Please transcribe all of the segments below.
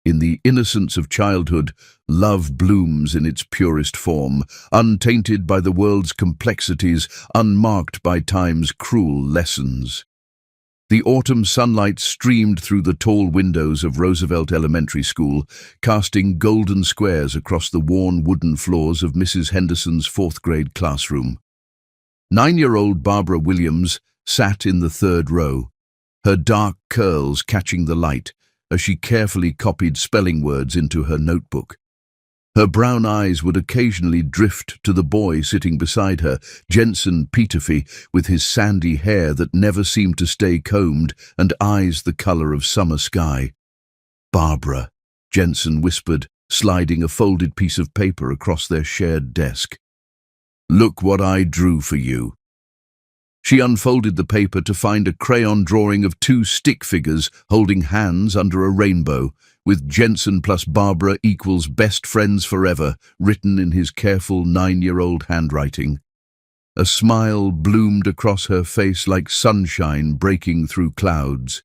In the innocence of childhood, love blooms in its purest form, untainted by the world's complexities, unmarked by time's cruel lessons. The autumn sunlight streamed through the tall windows of Roosevelt Elementary School, casting golden squares across the worn wooden floors of Mrs. Henderson's fourth-grade classroom. 9-year-old Barbara Williams sat in the third row, her dark curls catching the light as she carefully copied spelling words into her notebook. Her brown eyes would occasionally drift to the boy sitting beside her, Jensen Peterfy, with his sandy hair that never seemed to stay combed and eyes the color of summer sky. "Barbara," Jensen whispered, sliding a folded piece of paper across their shared desk. "Look what I drew for you." She unfolded the paper to find a crayon drawing of 2 stick figures holding hands under a rainbow, with Jensen plus Barbara equals best friends forever, written in his careful 9-year-old handwriting. A smile bloomed across her face like sunshine breaking through clouds.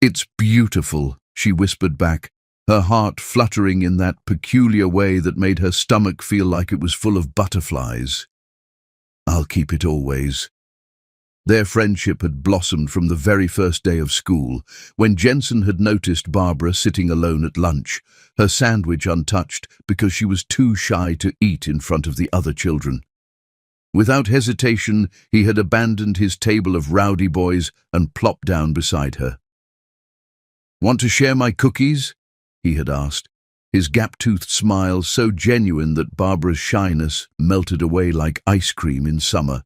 "It's beautiful," she whispered back, her heart fluttering in that peculiar way that made her stomach feel like it was full of butterflies. "I'll keep it always." Their friendship had blossomed from the very first day of school, when Jensen had noticed Barbara sitting alone at lunch, her sandwich untouched because she was too shy to eat in front of the other children. Without hesitation, he had abandoned his table of rowdy boys and plopped down beside her. "Want to share my cookies?" he had asked, his gap-toothed smile so genuine that Barbara's shyness melted away like ice cream in summer.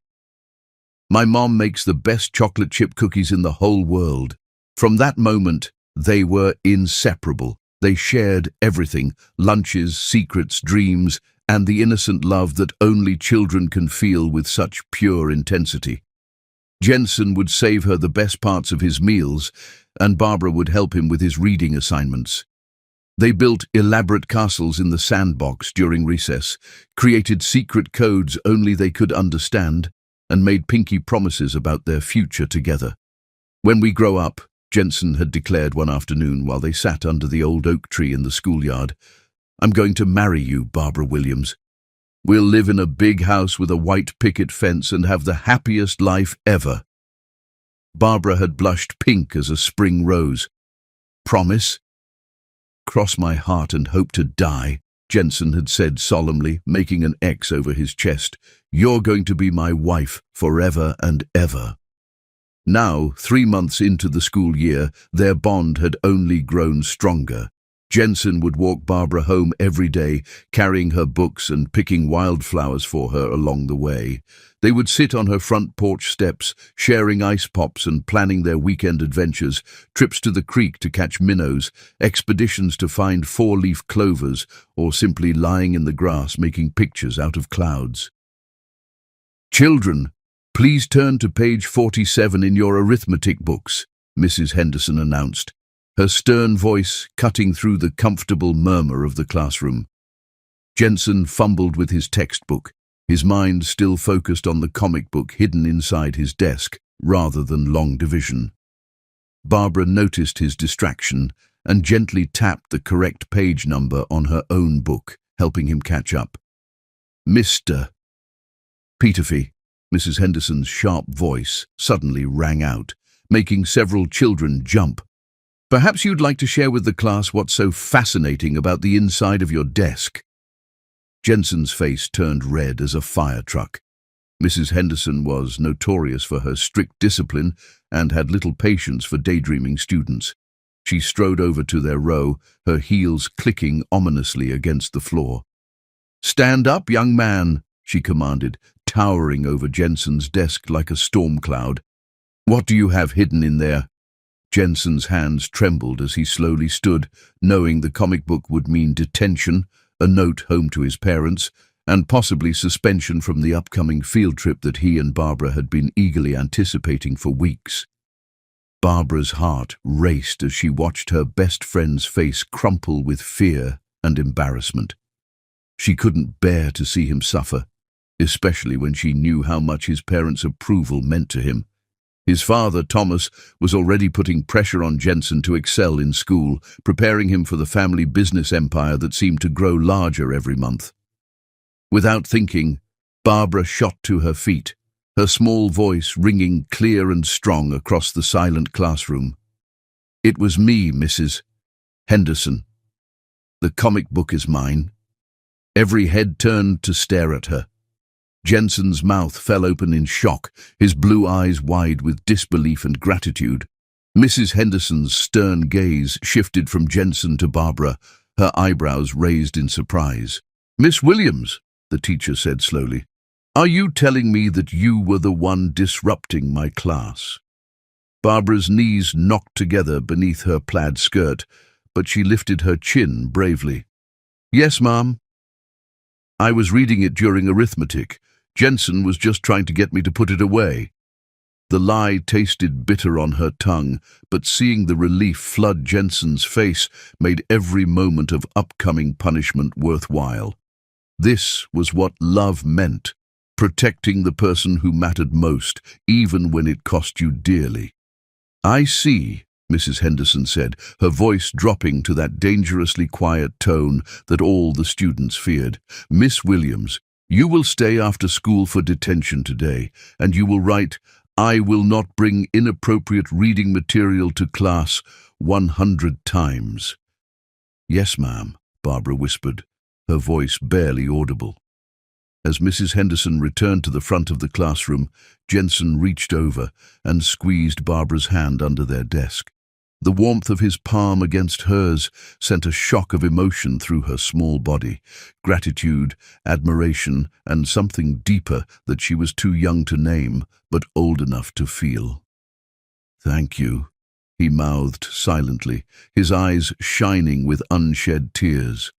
"My mom makes the best chocolate chip cookies in the whole world." From that moment, they were inseparable. They shared everything: lunches, secrets, dreams, and the innocent love that only children can feel with such pure intensity. Jensen would save her the best parts of his meals, and Barbara would help him with his reading assignments. They built elaborate castles in the sandbox during recess, created secret codes only they could understand, and made pinky promises about their future together. "When we grow up," Jensen had declared one afternoon while they sat under the old oak tree in the schoolyard, "I'm going to marry you, Barbara Williams. We'll live in a big house with a white picket fence and have the happiest life ever." Barbara had blushed pink as a spring rose. "Promise?" "Cross my heart and hope to die," Jensen had said solemnly, making an X over his chest. "You're going to be my wife forever and ever." Now, 3 months into the school year, their bond had only grown stronger. Jensen would walk Barbara home every day, carrying her books and picking wildflowers for her along the way. They would sit on her front porch steps, sharing ice pops and planning their weekend adventures, trips to the creek to catch minnows, expeditions to find 4-leaf clovers, or simply lying in the grass making pictures out of clouds. "Children, please turn to page 47 in your arithmetic books," Mrs. Henderson announced, her stern voice cutting through the comfortable murmur of the classroom. Jensen fumbled with his textbook, his mind still focused on the comic book hidden inside his desk rather than long division. Barbara noticed his distraction and gently tapped the correct page number on her own book, helping him catch up. "Mr. Peterfy," Mrs. Henderson's sharp voice suddenly rang out, making several children jump. "Perhaps you'd like to share with the class what's so fascinating about the inside of your desk." Jensen's face turned red as a fire truck. Mrs. Henderson was notorious for her strict discipline and had little patience for daydreaming students. She strode over to their row, her heels clicking ominously against the floor. "Stand up, young man," she commanded, towering over Jensen's desk like a storm cloud. "What do you have hidden in there?" Jensen's hands trembled as he slowly stood, knowing the comic book would mean detention, a note home to his parents, and possibly suspension from the upcoming field trip that he and Barbara had been eagerly anticipating for weeks. Barbara's heart raced as she watched her best friend's face crumple with fear and embarrassment. She couldn't bear to see him suffer, especially when she knew how much his parents' approval meant to him. His father, Thomas, was already putting pressure on Jensen to excel in school, preparing him for the family business empire that seemed to grow larger every month. Without thinking, Barbara shot to her feet, her small voice ringing clear and strong across the silent classroom. "It was me, Mrs. Henderson. The comic book is mine." Every head turned to stare at her. Jensen's mouth fell open in shock, his blue eyes wide with disbelief and gratitude. Mrs. Henderson's stern gaze shifted from Jensen to Barbara, her eyebrows raised in surprise. "Miss Williams," the teacher said slowly, "are you telling me that you were the one disrupting my class?" Barbara's knees knocked together beneath her plaid skirt, but she lifted her chin bravely. "Yes, ma'am. I was reading it during arithmetic. Jensen was just trying to get me to put it away." The lie tasted bitter on her tongue, but seeing the relief flood Jensen's face made every moment of upcoming punishment worthwhile. This was what love meant, protecting the person who mattered most, even when it cost you dearly. "I see," Mrs. Henderson said, her voice dropping to that dangerously quiet tone that all the students feared. "Miss Williams, you will stay after school for detention today, and you will write, 'I will not bring inappropriate reading material to class' 100 times. "Yes, ma'am," Barbara whispered, her voice barely audible. As Mrs. Henderson returned to the front of the classroom, Jensen reached over and squeezed Barbara's hand under their desk. The warmth of his palm against hers sent a shock of emotion through her small body, gratitude, admiration, and something deeper that she was too young to name, but old enough to feel. "Thank you," he mouthed silently, his eyes shining with unshed tears.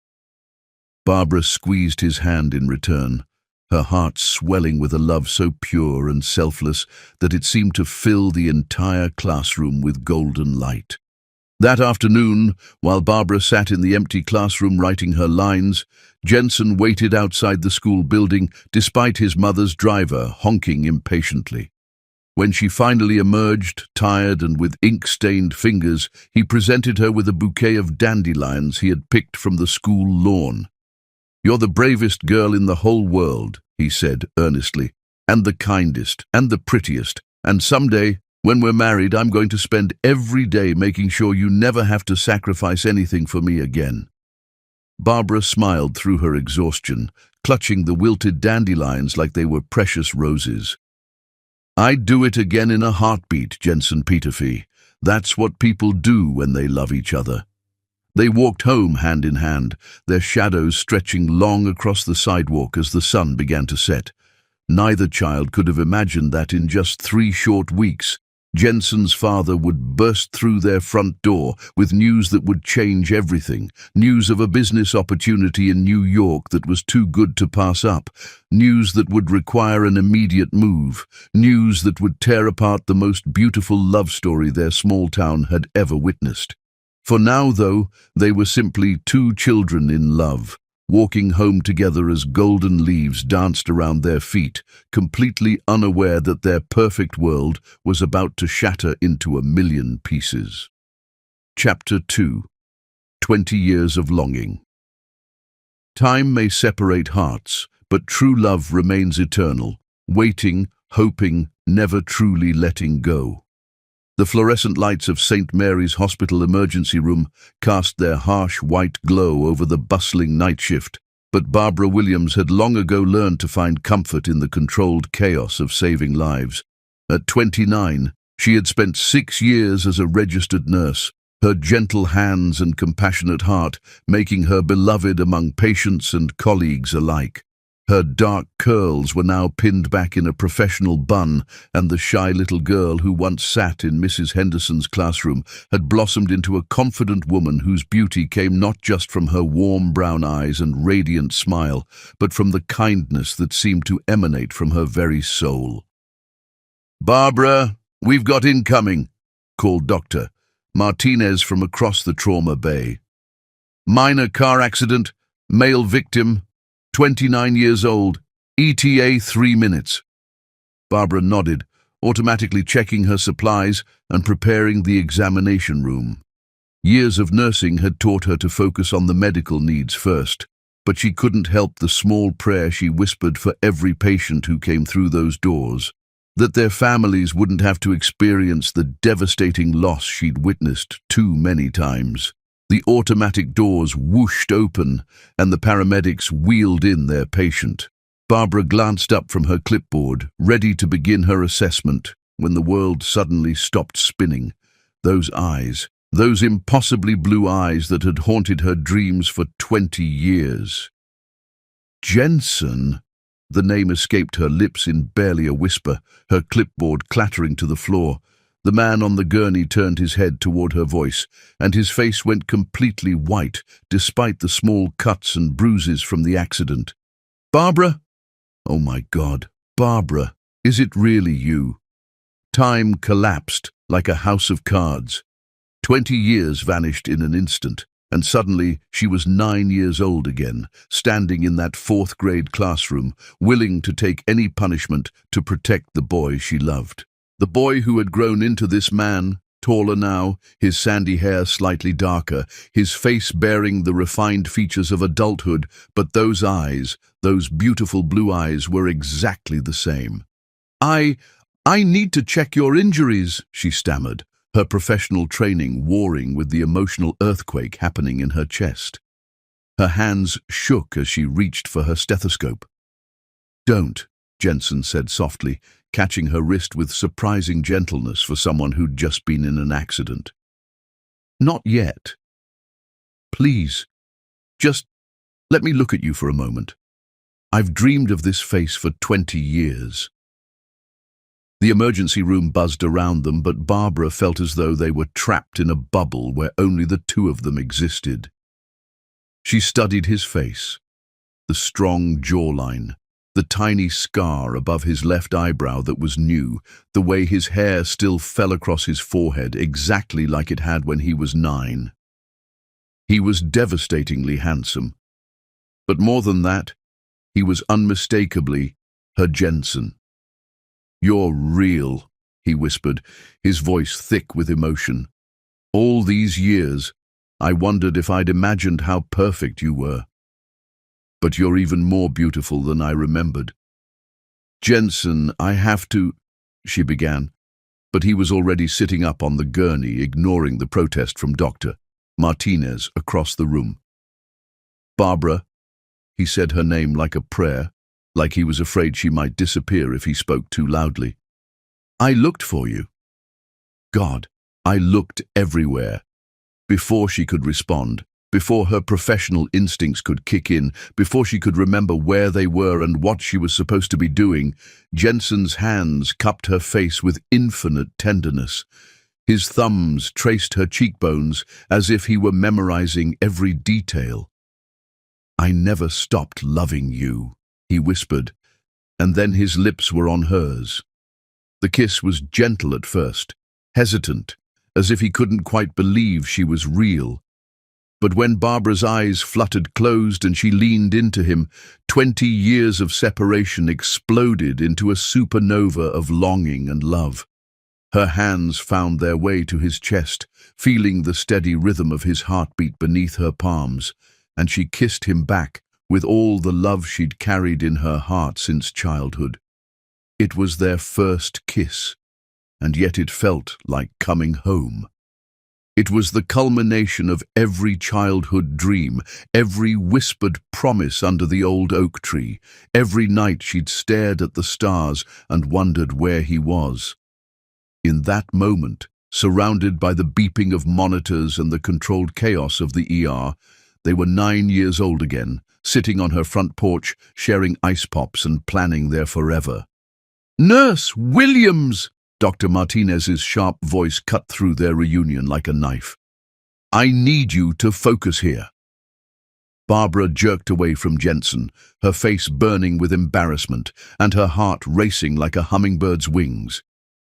Barbara squeezed his hand in return, her heart swelling with a love so pure and selfless that it seemed to fill the entire classroom with golden light. That afternoon, while Barbara sat in the empty classroom writing her lines, Jensen waited outside the school building despite his mother's driver honking impatiently. When she finally emerged, tired and with ink-stained fingers, he presented her with a bouquet of dandelions he had picked from the school lawn. "You're the bravest girl in the whole world," he said earnestly, "and the kindest, and the prettiest, and someday, when we're married, I'm going to spend every day making sure you never have to sacrifice anything for me again." Barbara smiled through her exhaustion, clutching the wilted dandelions like they were precious roses. "I'd do it again in a heartbeat, Jensen Peterfee. That's what people do when they love each other." They walked home hand in hand, their shadows stretching long across the sidewalk as the sun began to set. Neither child could have imagined that in just 3 short weeks, Jensen's father would burst through their front door with news that would change everything, news of a business opportunity in New York that was too good to pass up, news that would require an immediate move, news that would tear apart the most beautiful love story their small town had ever witnessed. For now, though, they were simply 2 children in love, walking home together as golden leaves danced around their feet, completely unaware that their perfect world was about to shatter into 1,000,000 pieces. Chapter 2. 20 Years of Longing. Time may separate hearts, but true love remains eternal, waiting, hoping, never truly letting go. The fluorescent lights of St. Mary's Hospital emergency room cast their harsh white glow over the bustling night shift, but Barbara Williams had long ago learned to find comfort in the controlled chaos of saving lives. At 29, she had spent 6 years as a registered nurse, her gentle hands and compassionate heart making her beloved among patients and colleagues alike. Her dark curls were now pinned back in a professional bun, and the shy little girl who once sat in Mrs. Henderson's classroom had blossomed into a confident woman whose beauty came not just from her warm brown eyes and radiant smile, but from the kindness that seemed to emanate from her very soul. "Barbara, we've got incoming," called Dr. Martinez from across the trauma bay. "Minor car accident, male victim, 29 years old, ETA 3 minutes. Barbara nodded, automatically checking her supplies and preparing the examination room. Years of nursing had taught her to focus on the medical needs first, but she couldn't help the small prayer she whispered for every patient who came through those doors, that their families wouldn't have to experience the devastating loss she'd witnessed too many times. The automatic doors whooshed open, and the paramedics wheeled in their patient. Barbara glanced up from her clipboard, ready to begin her assessment, when the world suddenly stopped spinning. Those eyes, those impossibly blue eyes that had haunted her dreams for 20 years. Jensen! The name escaped her lips in barely a whisper, her clipboard clattering to the floor. The man on the gurney turned his head toward her voice, and his face went completely white, despite the small cuts and bruises from the accident. "Barbara? Oh my God, Barbara, is it really you?" Time collapsed like a house of cards. 20 years vanished in an instant, and suddenly she was 9 years old again, standing in that fourth-grade classroom, willing to take any punishment to protect the boy she loved. The boy who had grown into this man, taller now, his sandy hair slightly darker, his face bearing the refined features of adulthood, but those eyes, those beautiful blue eyes, were exactly the same. I need to check your injuries," she stammered, her professional training warring with the emotional earthquake happening in her chest. Her hands shook as she reached for her stethoscope. "Don't," Jensen said softly, catching her wrist with surprising gentleness for someone who'd just been in an accident. "Not yet. Please, just let me look at you for a moment. I've dreamed of this face for 20 years. The emergency room buzzed around them, but Barbara felt as though they were trapped in a bubble where only the two of them existed. She studied his face, the strong jawline, the tiny scar above his left eyebrow that was new, the way his hair still fell across his forehead exactly like it had when he was 9. He was devastatingly handsome. But more than that, he was unmistakably her Jensen. "You're real," he whispered, his voice thick with emotion. "All these years, I wondered if I'd imagined how perfect you were. But you're even more beautiful than I remembered." "Jensen, I have to," she began, but he was already sitting up on the gurney, ignoring the protest from Dr. Martinez across the room. "Barbara," he said her name like a prayer, like he was afraid she might disappear if he spoke too loudly. "I looked for you." God, I looked everywhere. Before she could respond, before her professional instincts could kick in, before she could remember where they were and what she was supposed to be doing, Jensen's hands cupped her face with infinite tenderness. His thumbs traced her cheekbones as if he were memorizing every detail. "I never stopped loving you," he whispered, and then his lips were on hers. The kiss was gentle at first, hesitant, as if he couldn't quite believe she was real. But when Barbara's eyes fluttered closed and she leaned into him, 20 years of separation exploded into a supernova of longing and love. Her hands found their way to his chest, feeling the steady rhythm of his heartbeat beneath her palms, and she kissed him back with all the love she'd carried in her heart since childhood. It was their first kiss, and yet it felt like coming home. It was the culmination of every childhood dream, every whispered promise under the old oak tree, every night she'd stared at the stars and wondered where he was. In that moment, surrounded by the beeping of monitors and the controlled chaos of the ER, they were 9 years old again, sitting on her front porch, sharing ice pops and planning their forever. "Nurse Williams!" Dr. Martinez's sharp voice cut through their reunion like a knife. "I need you to focus here." Barbara jerked away from Jensen, her face burning with embarrassment and her heart racing like a hummingbird's wings.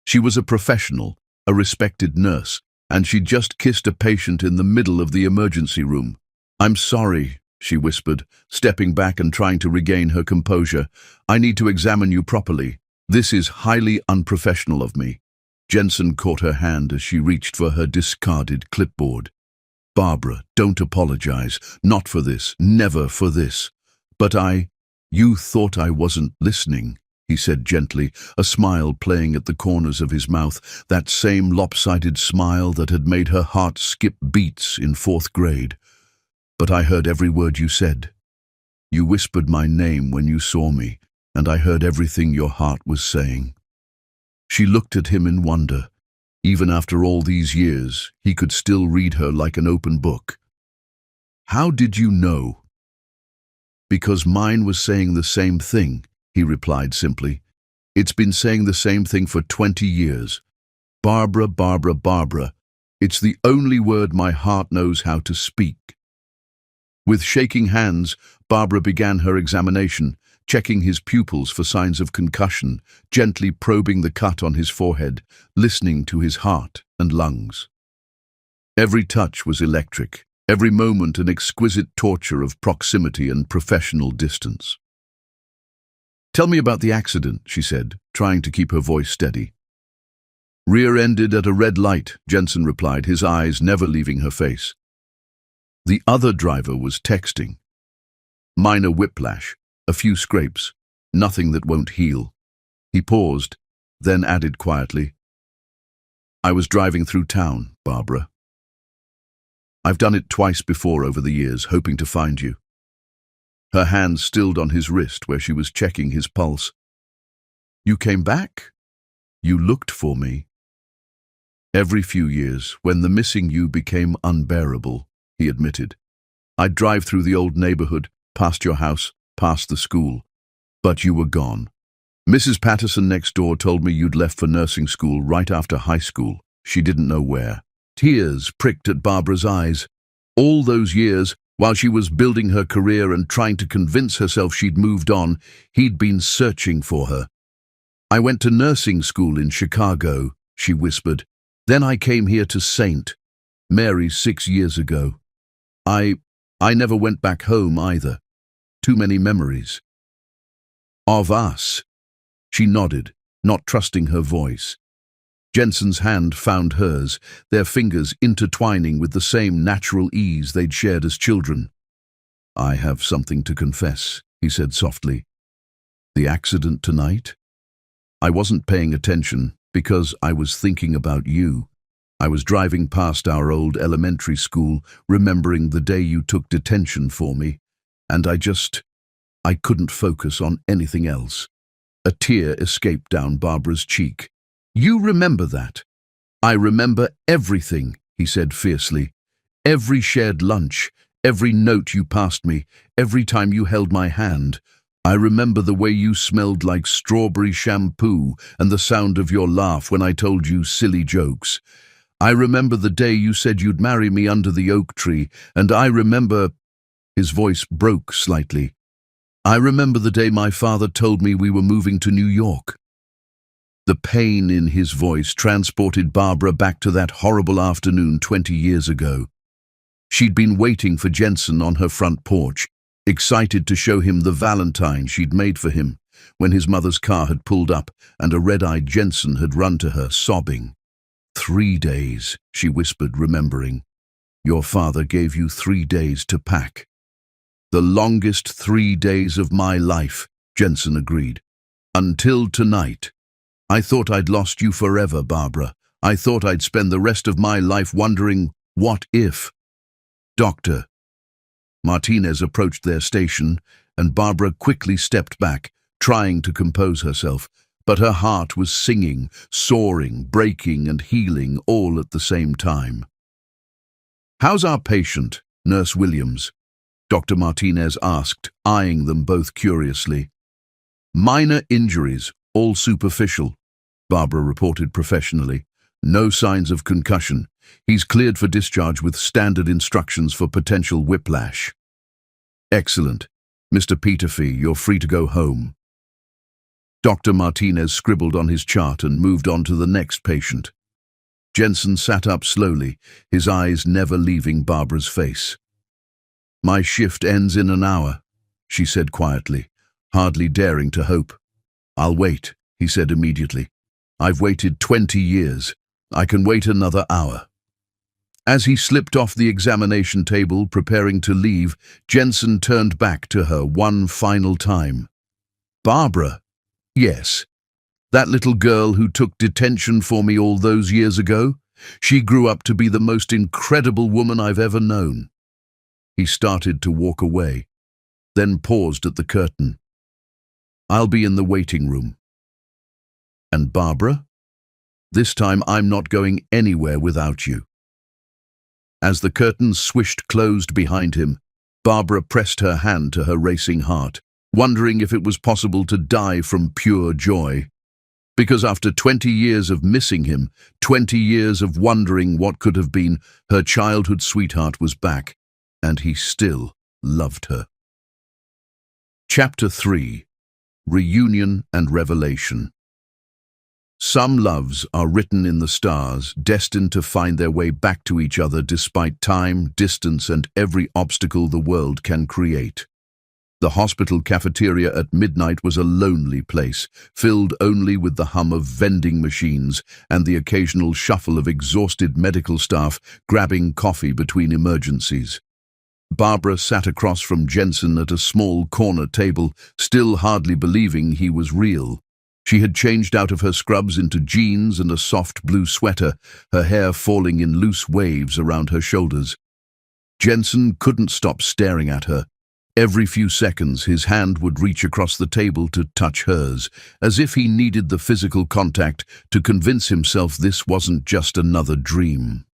She was a professional, a respected nurse, and she'd just kissed a patient in the middle of the emergency room. "I'm sorry," she whispered, stepping back and trying to regain her composure. "I need to examine you properly." This is highly unprofessional of me. Jensen caught her hand as she reached for her discarded clipboard. Barbara, don't apologize. Not for this. Never for this. But you thought I wasn't listening, he said gently, a smile playing at the corners of his mouth, that same lopsided smile that had made her heart skip beats in 4th grade. But I heard every word you said. You whispered my name when you saw me, and I heard everything your heart was saying. She looked at him in wonder. Even after all these years, he could still read her like an open book. How did you know? Because mine was saying the same thing, he replied simply. It's been saying the same thing for 20 years. Barbara, Barbara, Barbara. It's the only word my heart knows how to speak. With shaking hands, Barbara began her examination, checking his pupils for signs of concussion, gently probing the cut on his forehead, listening to his heart and lungs. Every touch was electric, every moment an exquisite torture of proximity and professional distance. Tell me about the accident, she said, trying to keep her voice steady. Rear-ended at a red light, Jensen replied, his eyes never leaving her face. The other driver was texting. Minor whiplash. A few scrapes, nothing that won't heal. He paused, then added quietly, I was driving through town, Barbara. I've done it twice before over the years, hoping to find you. Her hand stilled on his wrist where she was checking his pulse. You came back? You looked for me. Every few years, when the missing you became unbearable, he admitted. I'd drive through the old neighborhood, past your house, past the school, but you were gone. Mrs. Patterson next door told me you'd left for nursing school right after high school. She didn't know where. Tears pricked at Barbara's eyes. All those years, while she was building her career and trying to convince herself she'd moved on, he'd been searching for her. I went to nursing school in Chicago, she whispered. Then I came here to St. Mary's 6 years ago. I never went back home either. Too many memories. Of us. She nodded, not trusting her voice. Jensen's hand found hers, their fingers intertwining with the same natural ease they'd shared as children. I have something to confess, he said softly. The accident tonight? I wasn't paying attention because I was thinking about you. I was driving past our old elementary school, remembering the day you took detention for me. And I couldn't focus on anything else. A tear escaped down Barbara's cheek. You remember that? I remember everything, he said fiercely. Every shared lunch, every note you passed me, every time you held my hand. I remember the way you smelled like strawberry shampoo and the sound of your laugh when I told you silly jokes. I remember the day you said you'd marry me under the oak tree, and I remember... His voice broke slightly. I remember the day my father told me we were moving to New York. The pain in his voice transported Barbara back to that horrible afternoon 20 years ago. She'd been waiting for Jensen on her front porch, excited to show him the valentine she'd made for him, when his mother's car had pulled up and a red-eyed Jensen had run to her, sobbing. 3 days, she whispered, remembering. Your father gave you 3 days to pack. The longest 3 days of my life, Jensen agreed. Until tonight. I thought I'd lost you forever, Barbara. I thought I'd spend the rest of my life wondering, what if? Doctor. Martinez approached their station, and Barbara quickly stepped back, trying to compose herself. But her heart was singing, soaring, breaking, and healing all at the same time. How's our patient, Nurse Williams? Dr. Martinez asked, eyeing them both curiously. Minor injuries, all superficial, Barbara reported professionally. No signs of concussion. He's cleared for discharge with standard instructions for potential whiplash. Excellent. Mr. Peterfee, you're free to go home. Dr. Martinez scribbled on his chart and moved on to the next patient. Jensen sat up slowly, his eyes never leaving Barbara's face. My shift ends in an hour, she said quietly, hardly daring to hope. I'll wait. he said immediately. "I've waited 20 years. I can wait another hour." As he slipped off the examination table, preparing to leave, Jensen turned back to her one final time. "Barbara." "Yes. That little girl who took detention for me all those years ago? She grew up to be the most incredible woman I've ever known." He started to walk away, then paused at the curtain. "I'll be in the waiting room." "And Barbara? This time I'm not going anywhere without you." As the curtain swished closed behind him, Barbara pressed her hand to her racing heart, wondering if it was possible to die from pure joy. Because after 20 years of missing him, 20 years of wondering what could have been, her childhood sweetheart was back, and he still loved her. Chapter 3. Reunion and Revelation. Some loves are written in the stars, destined to find their way back to each other despite time, distance, and every obstacle the world can create. The hospital cafeteria at midnight was a lonely place, filled only with the hum of vending machines and the occasional shuffle of exhausted medical staff grabbing coffee between emergencies. Barbara sat across from Jensen at a small corner table, still hardly believing he was real. She had changed out of her scrubs into jeans and a soft blue sweater, her hair falling in loose waves around her shoulders. Jensen couldn't stop staring at her. Every few seconds, his hand would reach across the table to touch hers, as if he needed the physical contact to convince himself this wasn't just another dream.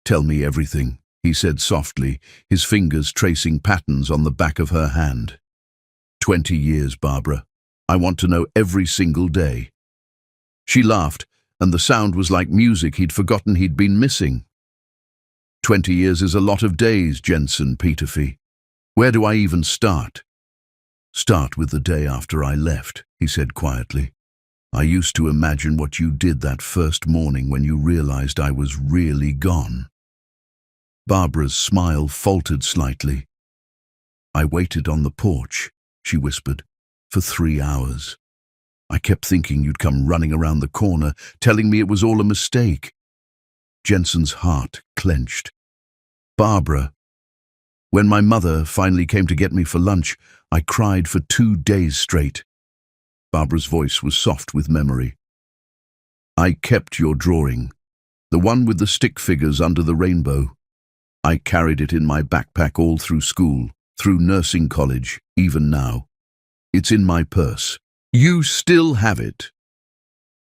"Tell me everything," he said softly, his fingers tracing patterns on the back of her hand. 20 years, Barbara. I want to know every single day." She laughed, and the sound was like music he'd forgotten he'd been missing. 20 years is a lot of days, Jensen Peterfy. Where do I even start? "Start with the day after I left," he said quietly. "I used to imagine what you did that first morning when you realized I was really gone." Barbara's smile faltered slightly. "I waited on the porch," she whispered, "for 3 hours. I kept thinking you'd come running around the corner, telling me it was all a mistake." Jensen's heart clenched. "Barbara, when my mother finally came to get me for lunch, I cried for 2 days straight." Barbara's voice was soft with memory. "I kept your drawing, the one with the stick figures under the rainbow. I carried it in my backpack all through school, through nursing college, even now. It's in my purse." "You still have it?"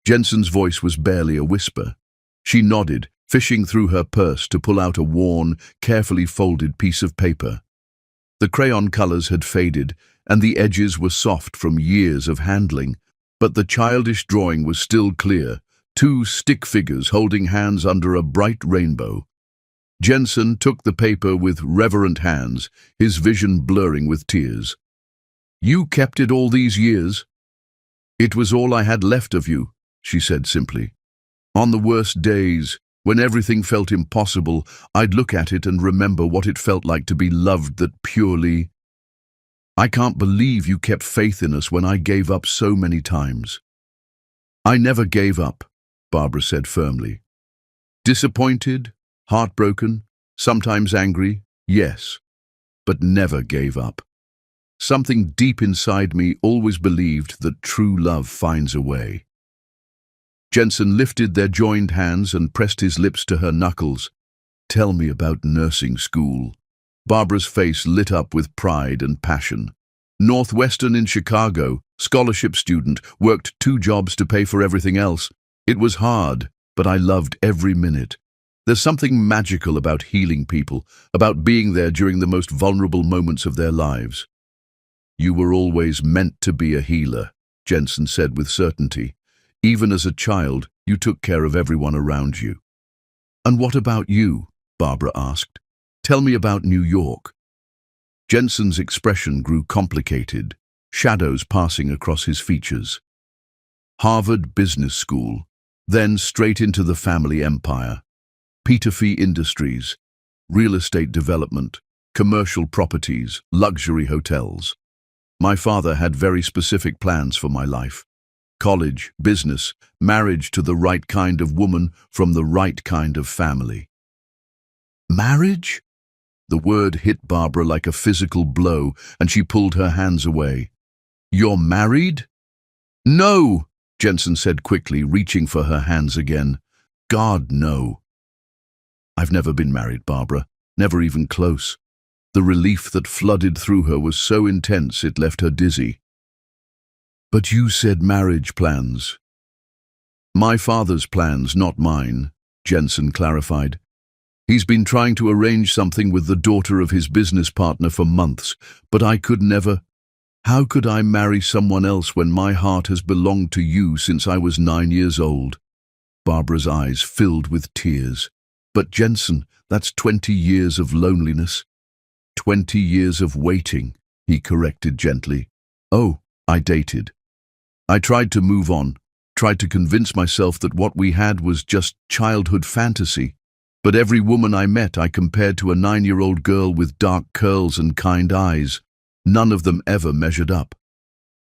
Jensen's voice was barely a whisper. She nodded, fishing through her purse to pull out a worn, carefully folded piece of paper. The crayon colors had faded, and the edges were soft from years of handling, but the childish drawing was still clear, 2 stick figures holding hands under a bright rainbow. Jensen took the paper with reverent hands, his vision blurring with tears. "You kept it all these years?" "It was all I had left of you," she said simply. "On the worst days, when everything felt impossible, I'd look at it and remember what it felt like to be loved that purely. I can't believe you kept faith in us when I gave up so many times." "I never gave up," Barbara said firmly. "Disappointed, heartbroken, sometimes angry, yes, but never gave up. Something deep inside me always believed that true love finds a way." Jensen lifted their joined hands and pressed his lips to her knuckles. "Tell me about nursing school." Barbara's face lit up with pride and passion. "Northwestern in Chicago, scholarship student, worked 2 jobs to pay for everything else. It was hard, but I loved every minute. There's something magical about healing people, about being there during the most vulnerable moments of their lives." "You were always meant to be a healer," Jensen said with certainty. "Even as a child, you took care of everyone around you." "And what about you?" Barbara asked. "Tell me about New York." Jensen's expression grew complicated, shadows passing across his features. "Harvard Business School, then straight into the family empire. Peterfy Industries, real estate development, commercial properties, luxury hotels. My father had very specific plans for my life. college, business, marriage to the right kind of woman from the right kind of family. Marriage? The word hit Barbara like a physical blow, and she pulled her hands away. You're married? No, Jensen said quickly, reaching for her hands again. God, no. I've never been married, Barbara, never even close. The relief that flooded through her was so intense it left her dizzy. But you said marriage plans. My father's plans, not mine, Jensen clarified. He's been trying to arrange something with the daughter of his business partner for months, but I could never. How could I marry someone else when my heart has belonged to you since I was 9 years old? Barbara's eyes filled with tears. But Jensen, that's 20 years of loneliness. 20 years of waiting, he corrected gently. Oh, I dated. I tried to move on, tried to convince myself that what we had was just childhood fantasy. But every woman I met I compared to a 9-year-old girl with dark curls and kind eyes. None of them ever measured up.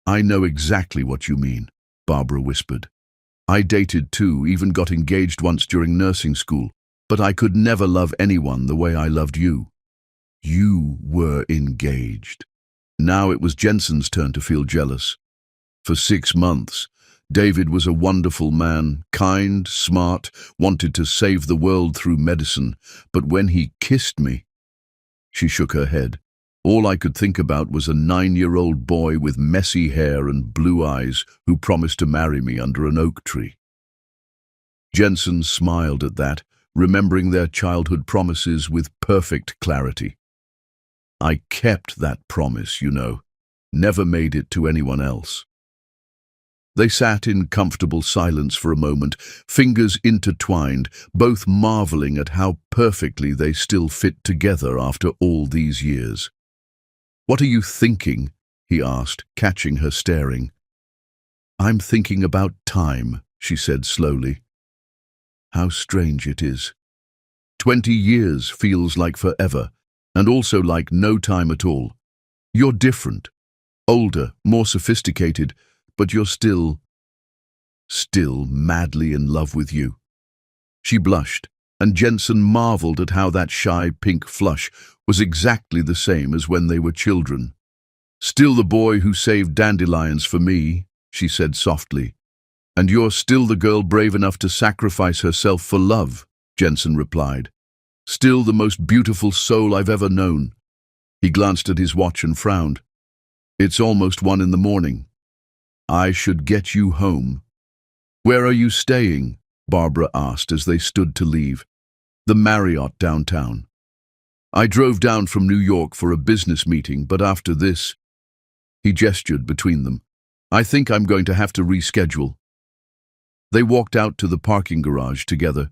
I know exactly what you mean, Barbara whispered. I dated too, even got engaged once during nursing school, but I could never love anyone the way I loved you. You were engaged. Now it was Jensen's turn to feel jealous. For 6 months, David was a wonderful man, kind, smart, wanted to save the world through medicine, but when he kissed me, she shook her head. All I could think about was a 9-year-old boy with messy hair and blue eyes who promised to marry me under an oak tree. Jensen smiled at that, remembering their childhood promises with perfect clarity. I kept that promise, you know, never made it to anyone else. They sat in comfortable silence for a moment, fingers intertwined, both marveling at how perfectly they still fit together after all these years. What are you thinking? He asked, catching her staring. I'm thinking about time, she said slowly. How strange it is. 20 years feels like forever, and also like no time at all. You're different, older, more sophisticated, but you're still madly in love with you. She blushed, and Jensen marveled at how that shy pink flush was exactly the same as when they were children. Still the boy who saved dandelions for me, she said softly. And you're still the girl brave enough to sacrifice herself for love, Jensen replied. Still the most beautiful soul I've ever known. He glanced at his watch and frowned. It's almost 1 in the morning. I should get you home. Where are you staying? Barbara asked as they stood to leave. The Marriott downtown. I drove down from New York for a business meeting, but after this, he gestured between them. I think I'm going to have to reschedule. They walked out to the parking garage together,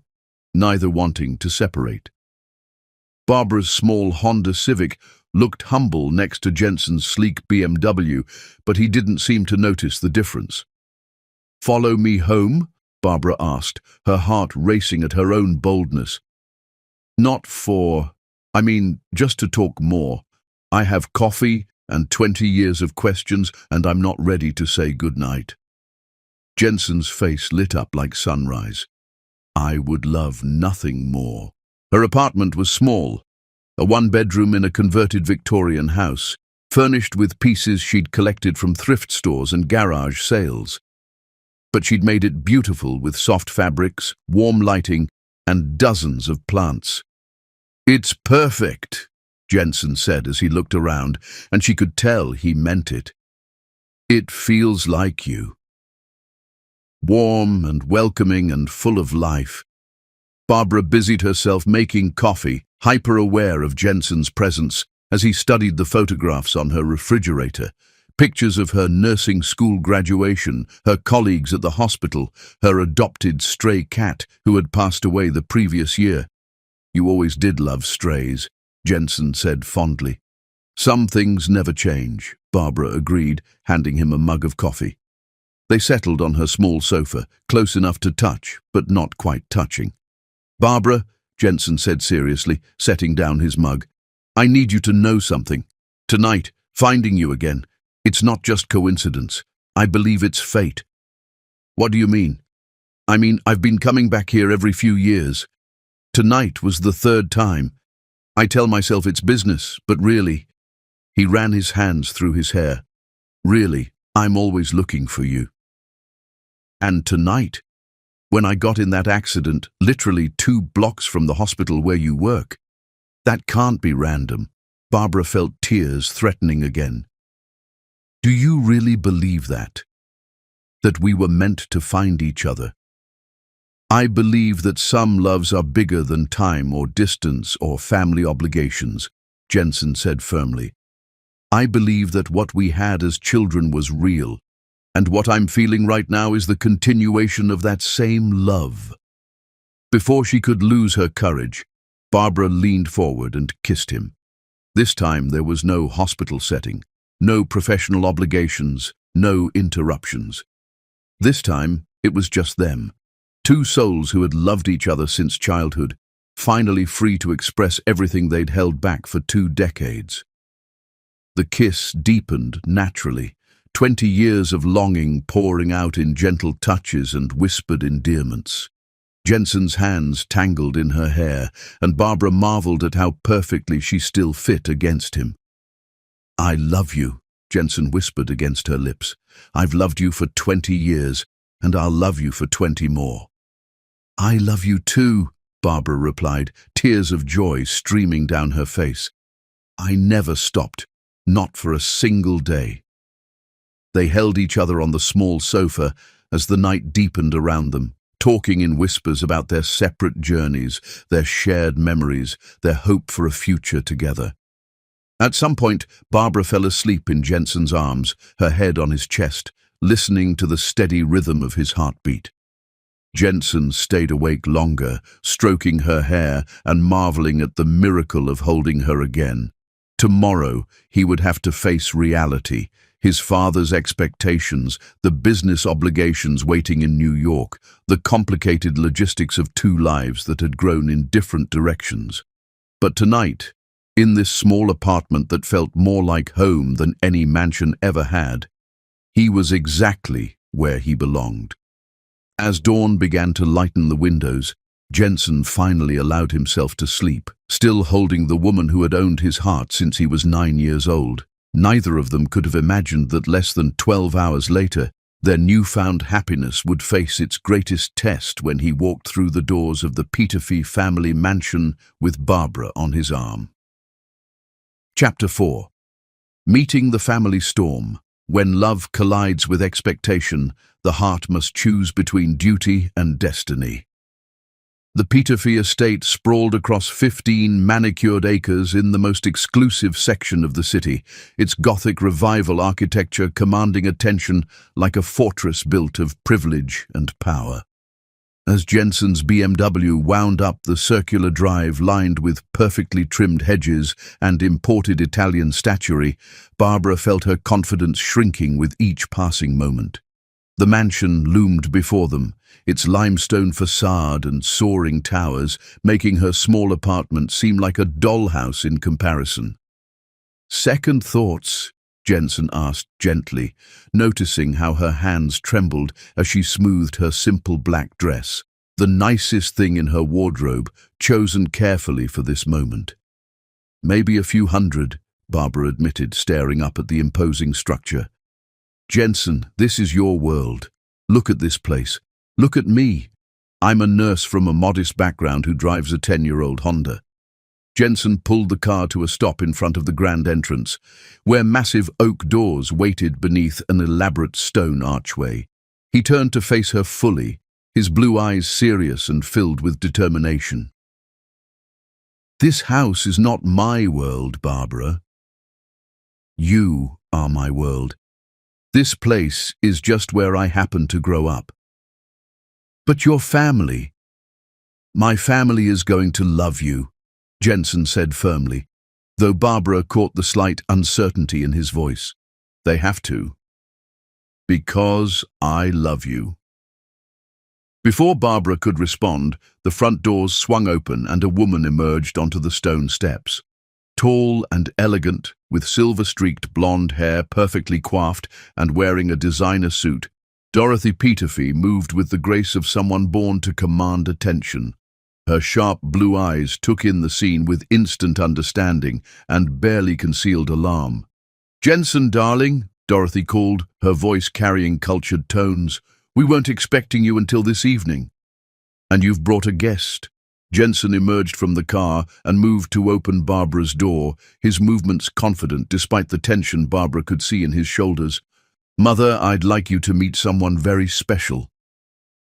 neither wanting to separate. Barbara's small Honda Civic looked humble next to Jensen's sleek BMW, but he didn't seem to notice the difference. Follow me home? Barbara asked, her heart racing at her own boldness. Not just to talk more. I have coffee and 20 years of questions, and I'm not ready to say goodnight. Jensen's face lit up like sunrise. I would love nothing more. Her apartment was small, a 1-bedroom in a converted Victorian house, furnished with pieces she'd collected from thrift stores and garage sales. But she'd made it beautiful with soft fabrics, warm lighting, and dozens of plants. It's perfect, Jensen said as he looked around, and she could tell he meant it. It feels like you. Warm and welcoming and full of life. Barbara busied herself making coffee, hyper-aware of Jensen's presence as he studied the photographs on her refrigerator. Pictures of her nursing school graduation, her colleagues at the hospital, her adopted stray cat who had passed away the previous year. You always did love strays, Jensen said fondly. Some things never change, Barbara agreed, handing him a mug of coffee. They settled on her small sofa, close enough to touch, but not quite touching. Barbara, Jensen said seriously, setting down his mug, I need you to know something. Tonight, finding you again, it's not just coincidence. I believe it's fate. What do you mean? I mean, I've been coming back here every few years. Tonight was the third time. I tell myself it's business, but really, he ran his hands through his hair. Really, I'm always looking for you. And tonight, when I got in that accident, literally 2 blocks from the hospital where you work, that can't be random. Barbara felt tears threatening again. Do you really believe that? That we were meant to find each other? I believe that some loves are bigger than time or distance or family obligations, Jensen said firmly. I believe that what we had as children was real, and what I'm feeling right now is the continuation of that same love. Before she could lose her courage, Barbara leaned forward and kissed him. This time there was no hospital setting, no professional obligations, no interruptions. This time it was just them, 2 souls who had loved each other since childhood, finally free to express everything they'd held back for 2 decades. The kiss deepened naturally, 20 years of longing pouring out in gentle touches and whispered endearments. Jensen's hands tangled in her hair, and Barbara marveled at how perfectly she still fit against him. I love you, Jensen whispered against her lips. I've loved you for 20 years, and I'll love you for 20 more. I love you too, Barbara replied, tears of joy streaming down her face. I never stopped, not for a single day. They held each other on the small sofa as the night deepened around them, talking in whispers about their separate journeys, their shared memories, their hope for a future together. At some point, Barbara fell asleep in Jensen's arms, her head on his chest, listening to the steady rhythm of his heartbeat. Jensen stayed awake longer, stroking her hair and marveling at the miracle of holding her again. Tomorrow, he would have to face reality, his father's expectations, the business obligations waiting in New York, the complicated logistics of 2 lives that had grown in different directions. But tonight, in this small apartment that felt more like home than any mansion ever had, he was exactly where he belonged. As dawn began to lighten the windows, Jensen finally allowed himself to sleep, still holding the woman who had owned his heart since he was 9 years old. Neither of them could have imagined that less than 12 hours later, their newfound happiness would face its greatest test when he walked through the doors of the Peterfy family mansion with Barbara on his arm. Chapter 4. Meeting the family storm. When love collides with expectation, the heart must choose between duty and destiny. The Peterfy estate sprawled across 15 manicured acres in the most exclusive section of the city, its Gothic revival architecture commanding attention like a fortress built of privilege and power. As Jensen's BMW wound up the circular drive lined with perfectly trimmed hedges and imported Italian statuary, Barbara felt her confidence shrinking with each passing moment. The mansion loomed before them, its limestone facade and soaring towers making her small apartment seem like a dollhouse in comparison. Second thoughts? Jensen asked gently, noticing how her hands trembled as she smoothed her simple black dress, the nicest thing in her wardrobe, chosen carefully for this moment. Maybe a few hundred, Barbara admitted, staring up at the imposing structure. Jensen, this is your world. Look at this place. Look at me. I'm a nurse from a modest background who drives a 10-year-old Honda. Jensen pulled the car to a stop in front of the grand entrance, where massive oak doors waited beneath an elaborate stone archway. He turned to face her fully, his blue eyes serious and filled with determination. This house is not my world, Barbara. You are my world. This place is just where I happen to grow up. But your family. My family is going to love you, Jensen said firmly, though Barbara caught the slight uncertainty in his voice. They have to. Because I love you. Before Barbara could respond, the front doors swung open and a woman emerged onto the stone steps. Tall and elegant, with silver-streaked blonde hair perfectly coiffed and wearing a designer suit, Dorothy Peterfy moved with the grace of someone born to command attention. Her sharp blue eyes took in the scene with instant understanding and barely concealed alarm. "Jensen, darling," Dorothy called, her voice carrying cultured tones. "We weren't expecting you until this evening." "And you've brought a guest." Jensen emerged from the car and moved to open Barbara's door, his movements confident despite the tension Barbara could see in his shoulders. "Mother, I'd like you to meet someone very special.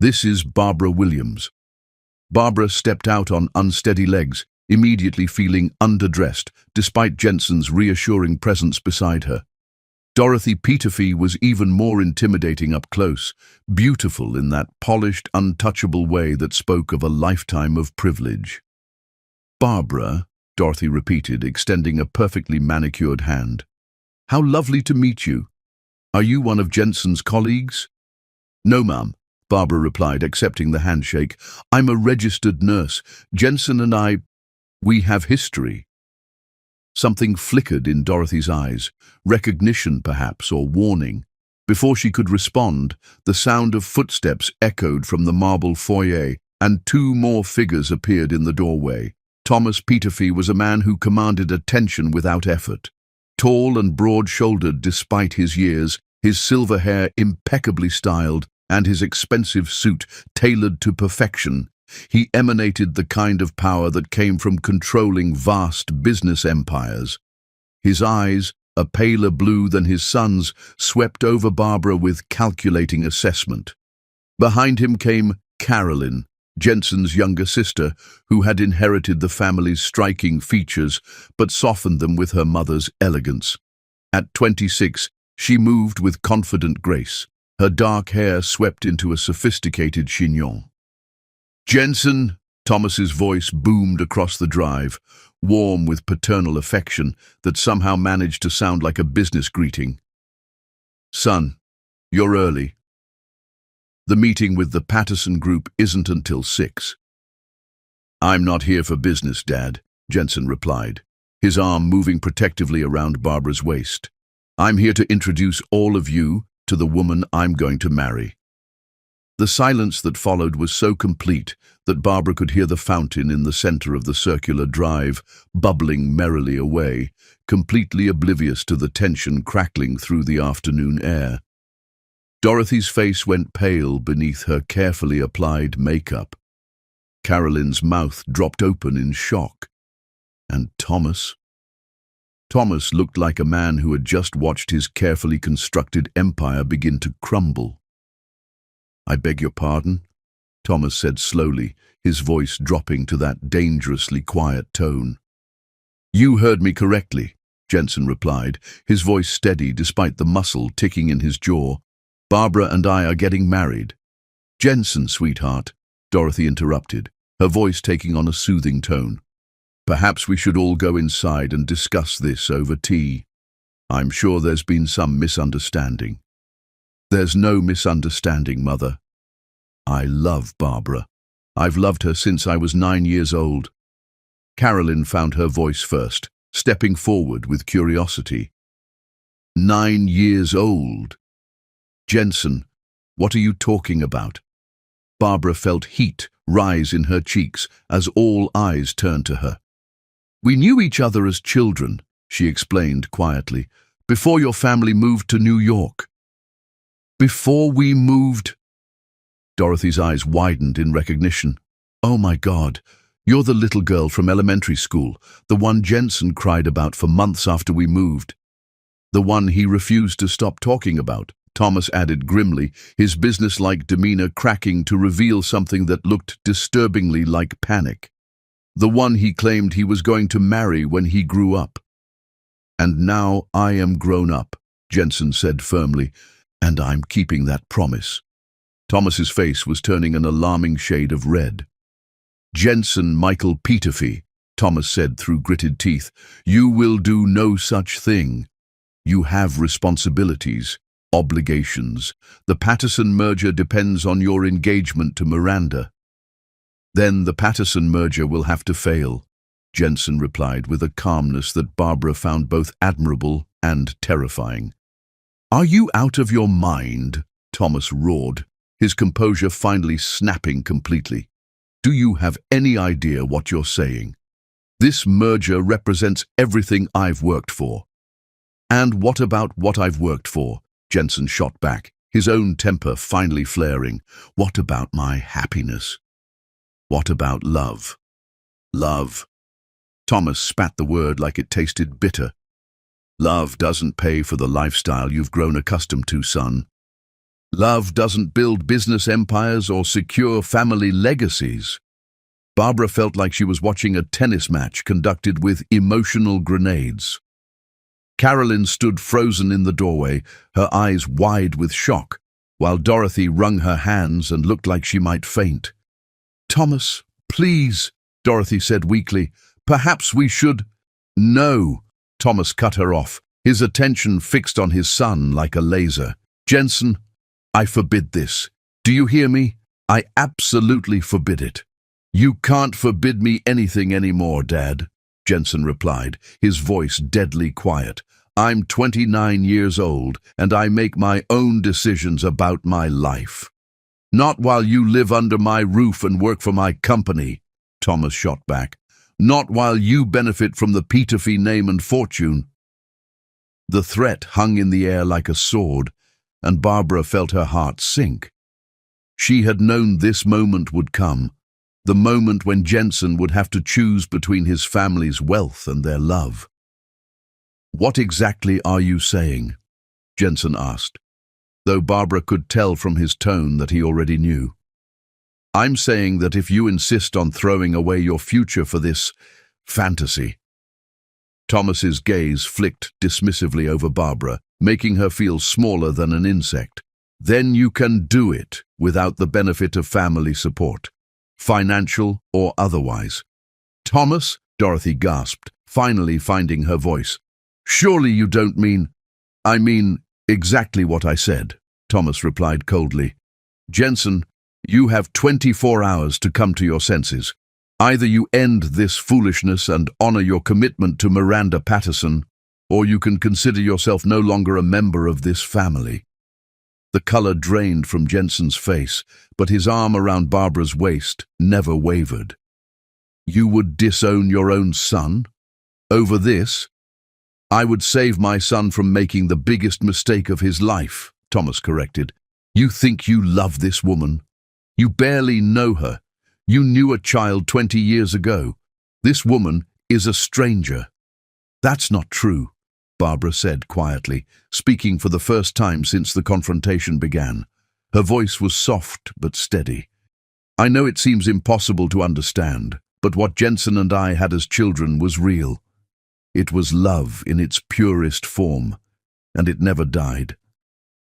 This is Barbara Williams." Barbara stepped out on unsteady legs, immediately feeling underdressed, despite Jensen's reassuring presence beside her. Dorothy Peterfy was even more intimidating up close, beautiful in that polished, untouchable way that spoke of a lifetime of privilege. "Barbara," Dorothy repeated, extending a perfectly manicured hand. "How lovely to meet you. Are you one of Jensen's colleagues?" "No, ma'am," Barbara replied, accepting the handshake. "I'm a registered nurse. Jensen and we have history." Something flickered in Dorothy's eyes, recognition perhaps, or warning. Before she could respond, the sound of footsteps echoed from the marble foyer, and two more figures appeared in the doorway. Thomas Peterfy was a man who commanded attention without effort. Tall and broad-shouldered despite his years, his silver hair impeccably styled, and his expensive suit tailored to perfection, he emanated the kind of power that came from controlling vast business empires. His eyes, a paler blue than his son's, swept over Barbara with calculating assessment. Behind him came Carolyn, Jensen's younger sister, who had inherited the family's striking features but softened them with her mother's elegance. At 26, she moved with confident grace, her dark hair swept into a sophisticated chignon. "Jensen," Thomas's voice boomed across the drive, warm with paternal affection that somehow managed to sound like a business greeting. "Son, you're early. The meeting with the Patterson Group isn't until 6. "I'm not here for business, Dad," Jensen replied, his arm moving protectively around Barbara's waist. "I'm here to introduce all of you to the woman I'm going to marry." The silence that followed was so complete that Barbara could hear the fountain in the center of the circular drive bubbling merrily away, completely oblivious to the tension crackling through the afternoon air. Dorothy's face went pale beneath her carefully applied makeup. Carolyn's mouth dropped open in shock. And Thomas? Thomas looked like a man who had just watched his carefully constructed empire begin to crumble. "I beg your pardon," Thomas said slowly, his voice dropping to that dangerously quiet tone. "You heard me correctly," Jensen replied, his voice steady despite the muscle ticking in his jaw. "Barbara and I are getting married." "Jensen, sweetheart," Dorothy interrupted, her voice taking on a soothing tone. "Perhaps we should all go inside and discuss this over tea. I'm sure there's been some misunderstanding." "There's no misunderstanding, Mother. I love Barbara. I've loved her since I was 9 years old." Carolyn found her voice first, stepping forward with curiosity. 9 years old? Jensen, what are you talking about? Barbara felt heat rise in her cheeks as all eyes turned to her. "We knew each other as children," she explained quietly, "before your family moved to New York." "Before we moved?" Dorothy's eyes widened in recognition. "Oh my God, you're the little girl from elementary school, the one Jensen cried about for months after we moved. The one he refused to stop talking about," Thomas added grimly, his businesslike demeanor cracking to reveal something that looked disturbingly like panic. "The one he claimed he was going to marry when he grew up." "And now I am grown up," Jensen said firmly, "and I'm keeping that promise." Thomas's face was turning an alarming shade of red. "Jensen Michael Peterfy," Thomas said through gritted teeth, "you will do no such thing. You have responsibilities, obligations. The Patterson merger depends on your engagement to Miranda." "Then the Patterson merger will have to fail," Jensen replied with a calmness that Barbara found both admirable and terrifying. "Are you out of your mind?" Thomas roared, his composure finally snapping completely. "Do you have any idea what you're saying? This merger represents everything I've worked for." "And what about what I've worked for?" Jensen shot back, his own temper finally flaring. "What about my happiness? What about love?" "Love." Thomas spat the word like it tasted bitter. "Love doesn't pay for the lifestyle you've grown accustomed to, son. Love doesn't build business empires or secure family legacies." Barbara felt like she was watching a tennis match conducted with emotional grenades. Carolyn stood frozen in the doorway, her eyes wide with shock, while Dorothy wrung her hands and looked like she might faint. "Thomas, please," Dorothy said weakly. "Perhaps we should—" "No," Thomas cut her off, his attention fixed on his son like a laser. "Jensen, I forbid this. Do you hear me? I absolutely forbid it." "You can't forbid me anything anymore, Dad," Jensen replied, his voice deadly quiet. "I'm 29 years old, and I make my own decisions about my life." "Not while you live under my roof and work for my company," Thomas shot back. "Not while you benefit from the Peterfee name and fortune." The threat hung in the air like a sword, and Barbara felt her heart sink. She had known this moment would come, the moment when Jensen would have to choose between his family's wealth and their love. "What exactly are you saying?" Jensen asked, though Barbara could tell from his tone that he already knew. "I'm saying that if you insist on throwing away your future for this fantasy—" Thomas's gaze flicked dismissively over Barbara, making her feel smaller than an insect. "Then you can do it without the benefit of family support, financial or otherwise." "Thomas," Dorothy gasped, finally finding her voice. "Surely you don't mean—" "I mean exactly what I said," Thomas replied coldly. "Jensen, you have 24 hours to come to your senses. Either you end this foolishness and honor your commitment to Miranda Patterson, or you can consider yourself no longer a member of this family." The color drained from Jensen's face, but his arm around Barbara's waist never wavered. "You would disown your own son? Over this?" "I would save my son from making the biggest mistake of his life," Thomas corrected. "You think you love this woman? You barely know her. You knew a child 20 years ago. This woman is a stranger." "That's not true," Barbara said quietly, speaking for the first time since the confrontation began. Her voice was soft but steady. "I know it seems impossible to understand, but what Jensen and I had as children was real. It was love in its purest form, and it never died."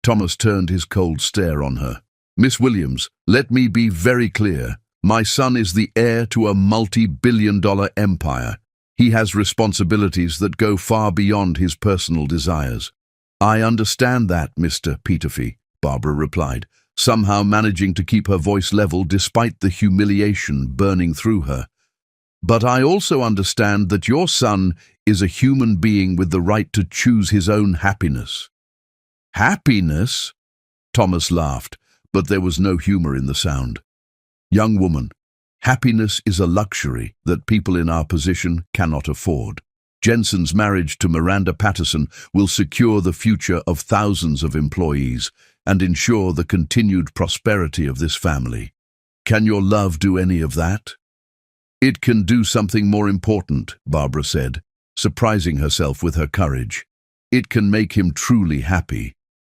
Thomas turned his cold stare on her. "Miss Williams, let me be very clear. My son is the heir to a multi-billion-dollar empire. He has responsibilities that go far beyond his personal desires." "I understand that, Mr. Peterfee," Barbara replied, somehow managing to keep her voice level despite the humiliation burning through her. "But I also understand that your son is a human being with the right to choose his own happiness." "Happiness?" Thomas laughed, but there was no humor in the sound. "Young woman, happiness is a luxury that people in our position cannot afford. Jensen's marriage to Miranda Patterson will secure the future of thousands of employees and ensure the continued prosperity of this family. Can your love do any of that?" "It can do something more important," Barbara said, surprising herself with her courage. "It can make him truly happy.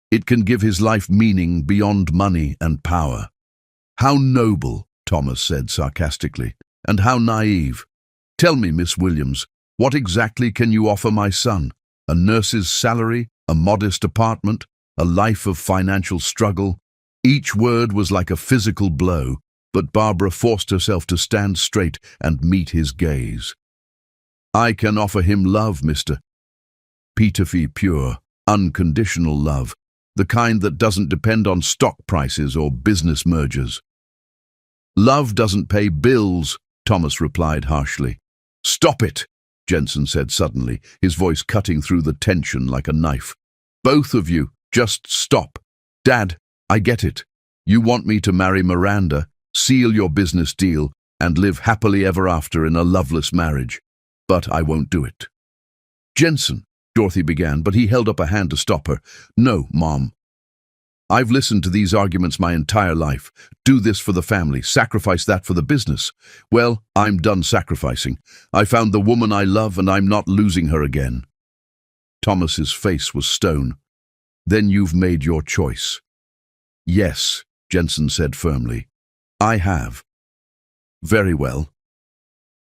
It can give his life meaning beyond money and power." "How noble," Thomas said sarcastically, "and how naive. Tell me, Miss Williams, what exactly can you offer my son? A nurse's salary, a modest apartment, a life of financial struggle?" Each word was like a physical blow, but Barbara forced herself to stand straight and meet his gaze. "I can offer him love, Mr. Peterfee, pure, unconditional love, the kind that doesn't depend on stock prices or business mergers." "Love doesn't pay bills," Thomas replied harshly. "Stop it," Jensen said suddenly, his voice cutting through the tension like a knife. "Both of you, just stop. Dad, I get it. You want me to marry Miranda, seal your business deal, and live happily ever after in a loveless marriage. But I won't do it. Jensen, Dorothy began, but he held up a hand to stop her. No, Mom. I've listened to these arguments my entire life. Do this for the family, sacrifice that for the business. Well, I'm done sacrificing. I found the woman I love and I'm not losing her again. Thomas's face was stone. Then you've made your choice. Yes, Jensen said firmly. I have. Very well.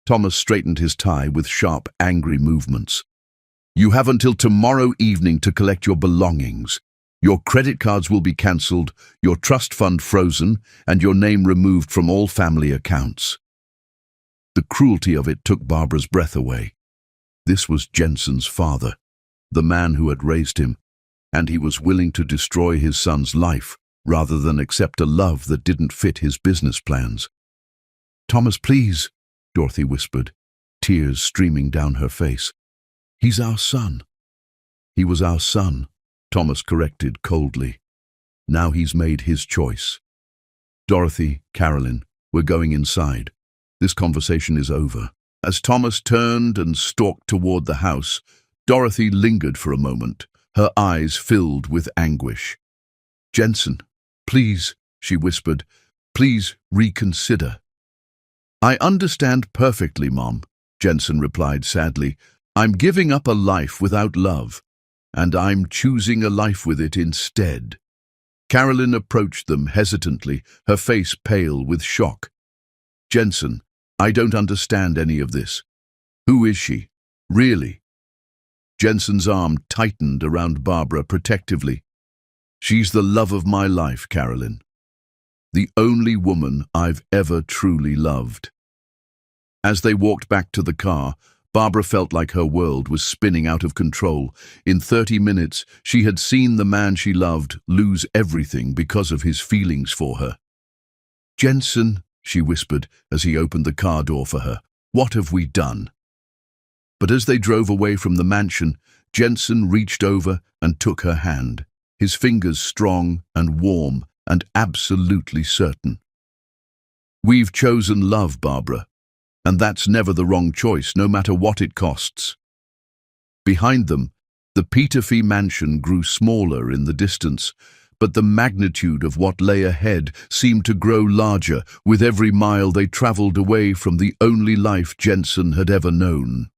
Thomas straightened his tie with sharp, angry movements. You have until tomorrow evening to collect your belongings. Your credit cards will be cancelled, your trust fund frozen, and your name removed from all family accounts. The cruelty of it took Barbara's breath away. This was Jensen's father, the man who had raised him, and he was willing to destroy his son's life rather than accept a love that didn't fit his business plans. Thomas, please, Dorothy whispered, tears streaming down her face. He's our son. He was our son, Thomas corrected coldly. Now he's made his choice. Dorothy, Carolyn, we're going inside. This conversation is over. As Thomas turned and stalked toward the house, Dorothy lingered for a moment, her eyes filled with anguish. Jensen, please, she whispered, please reconsider. I understand perfectly, Mom, Jensen replied sadly. I'm giving up a life without love, and I'm choosing a life with it instead. Carolyn approached them hesitantly, her face pale with shock. Jensen, I don't understand any of this. Who is she? Really? Jensen's arm tightened around Barbara protectively. She's the love of my life, Carolyn. The only woman I've ever truly loved. As they walked back to the car, Barbara felt like her world was spinning out of control. In 30 minutes, she had seen the man she loved lose everything because of his feelings for her. Jensen, she whispered as he opened the car door for her, what have we done? But as they drove away from the mansion, Jensen reached over and took her hand, his fingers strong and warm and absolutely certain. We've chosen love, Barbara, and that's never the wrong choice, no matter what it costs. Behind them, the Peterfee mansion grew smaller in the distance, but the magnitude of what lay ahead seemed to grow larger with every mile they travelled away from the only life Jensen had ever known.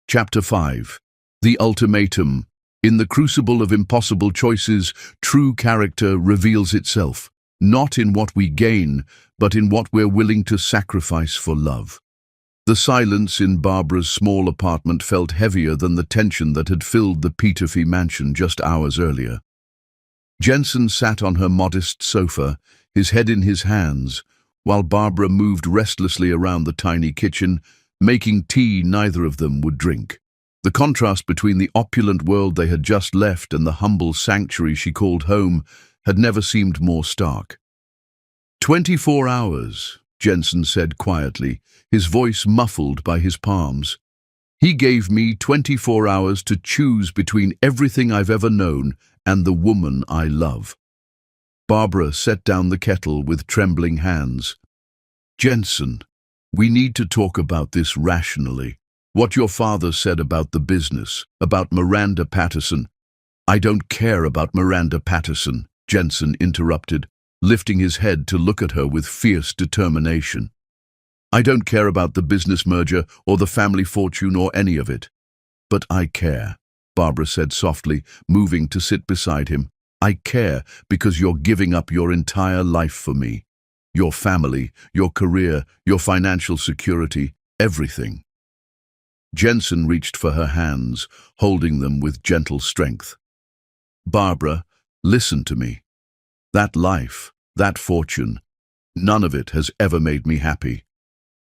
Chapter 5. The Ultimatum. In the crucible of impossible choices, true character reveals itself, not in what we gain, but in what we're willing to sacrifice for love. The silence in Barbara's small apartment felt heavier than the tension that had filled the Peterfee mansion just hours earlier. Jensen sat on her modest sofa, his head in his hands, while Barbara moved restlessly around the tiny kitchen, making tea neither of them would drink. The contrast between the opulent world they had just left and the humble sanctuary she called home had never seemed more stark. 24 hours, Jensen said quietly, his voice muffled by his palms. He gave me 24 hours to choose between everything I've ever known and the woman I love. Barbara set down the kettle with trembling hands. Jensen, we need to talk about this rationally. What your father said about the business, about Miranda Patterson. I don't care about Miranda Patterson, Jensen interrupted, lifting his head to look at her with fierce determination. I don't care about the business merger or the family fortune or any of it. But I care, Barbara said softly, moving to sit beside him. I care because you're giving up your entire life for me. Your family, your career, your financial security, everything. Jensen reached for her hands, holding them with gentle strength. Barbara, listen to me. That life, that fortune, none of it has ever made me happy.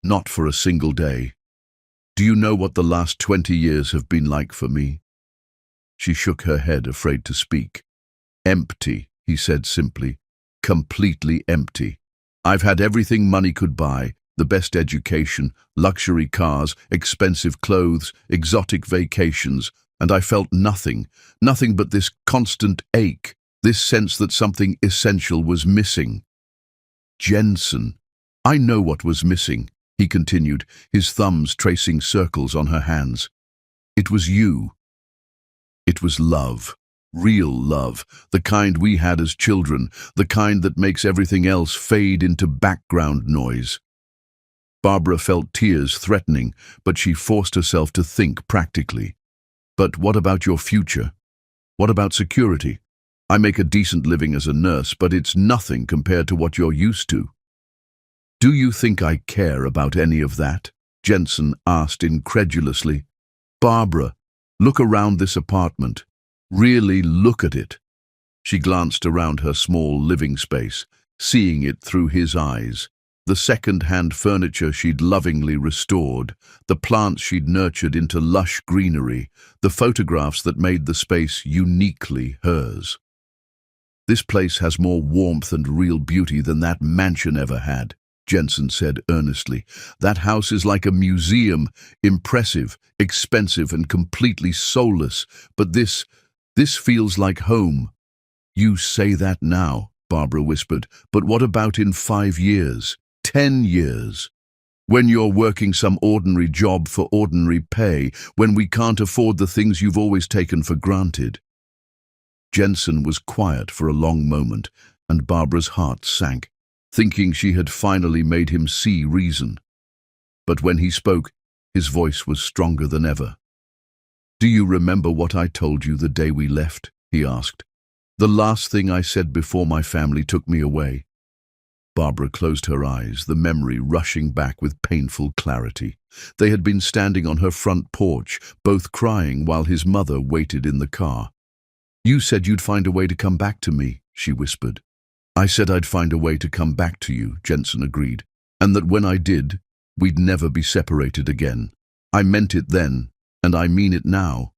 Not for a single day. Do you know what the last 20 years have been like for me? She shook her head, afraid to speak. Empty, he said simply. Completely empty. I've had everything money could buy. The best education, luxury cars, expensive clothes, exotic vacations, and I felt nothing but this constant ache, this sense that something essential was missing. Jensen. I know what was missing, he continued, his thumbs tracing circles on her hands. It was you. It was love. Real love, the kind we had as children, the kind that makes everything else fade into background noise. Barbara felt tears threatening, but she forced herself to think practically. But what about your future? What about security? I make a decent living as a nurse, but it's nothing compared to what you're used to. Do you think I care about any of that? Jensen asked incredulously. Barbara, look around this apartment. Really look at it. She glanced around her small living space, seeing it through his eyes. The second-hand furniture she'd lovingly restored, the plants she'd nurtured into lush greenery, the photographs that made the space uniquely hers. This place has more warmth and real beauty than that mansion ever had, Jensen said earnestly. That house is like a museum, impressive, expensive, and completely soulless. But this feels like home. You say that now, Barbara whispered, but what about in 5 years, 10 years? When you're working some ordinary job for ordinary pay, when we can't afford the things you've always taken for granted. Jensen was quiet for a long moment, and Barbara's heart sank, thinking she had finally made him see reason. But when he spoke, his voice was stronger than ever. Do you remember what I told you the day we left? He asked. The last thing I said before my family took me away. Barbara closed her eyes, the memory rushing back with painful clarity. They had been standing on her front porch, both crying while his mother waited in the car. You said you'd find a way to come back to me, she whispered. I said I'd find a way to come back to you, Jensen agreed, and that when I did, we'd never be separated again. I meant it then, and I mean it now.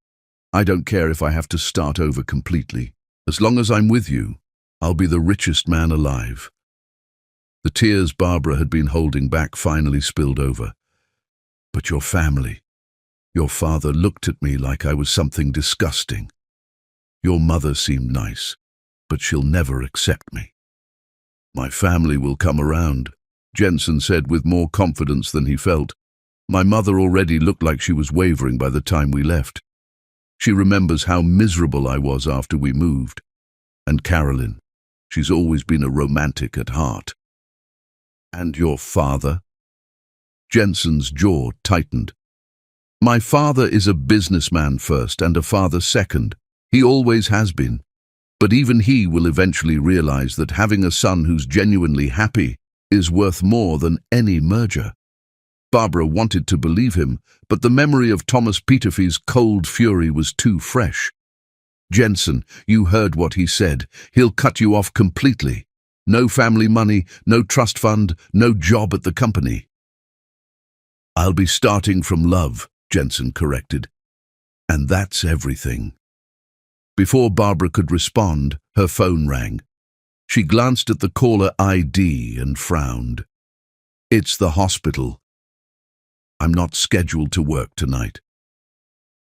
I don't care if I have to start over completely. As long as I'm with you, I'll be the richest man alive. The tears Barbara had been holding back finally spilled over. But your family, your father looked at me like I was something disgusting. Your mother seemed nice, but she'll never accept me. My family will come around, Jensen said with more confidence than he felt. My mother already looked like she was wavering by the time we left. She remembers how miserable I was after we moved. And Carolyn, she's always been a romantic at heart. And your father? Jensen's jaw tightened. My father is a businessman first and a father second. He always has been. But even he will eventually realize that having a son who's genuinely happy is worth more than any merger. Barbara wanted to believe him, but the memory of Thomas Peterfy's cold fury was too fresh. Jensen, you heard what he said. He'll cut you off completely. No family money, no trust fund, no job at the company. I'll be starting from love, Jensen corrected. And that's everything. Before Barbara could respond, her phone rang. She glanced at the caller ID and frowned. It's the hospital. I'm not scheduled to work tonight.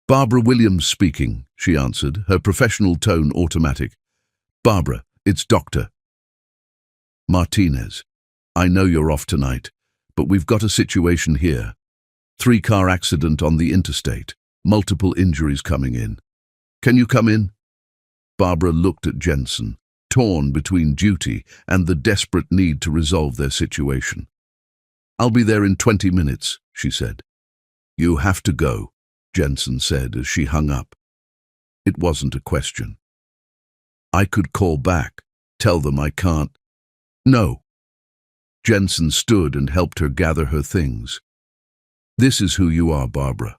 Barbara Williams speaking, she answered, her professional tone automatic. Barbara, it's Dr. Martinez. I know you're off tonight, but we've got a situation here. 3-car accident on the interstate, multiple injuries coming in. Can you come in? Barbara looked at Jensen, torn between duty and the desperate need to resolve their situation. I'll be there in 20 minutes, she said. You have to go, Jensen said as she hung up. It wasn't a question. I could call back, tell them I can't. No. Jensen stood and helped her gather her things. This is who you are, Barbara.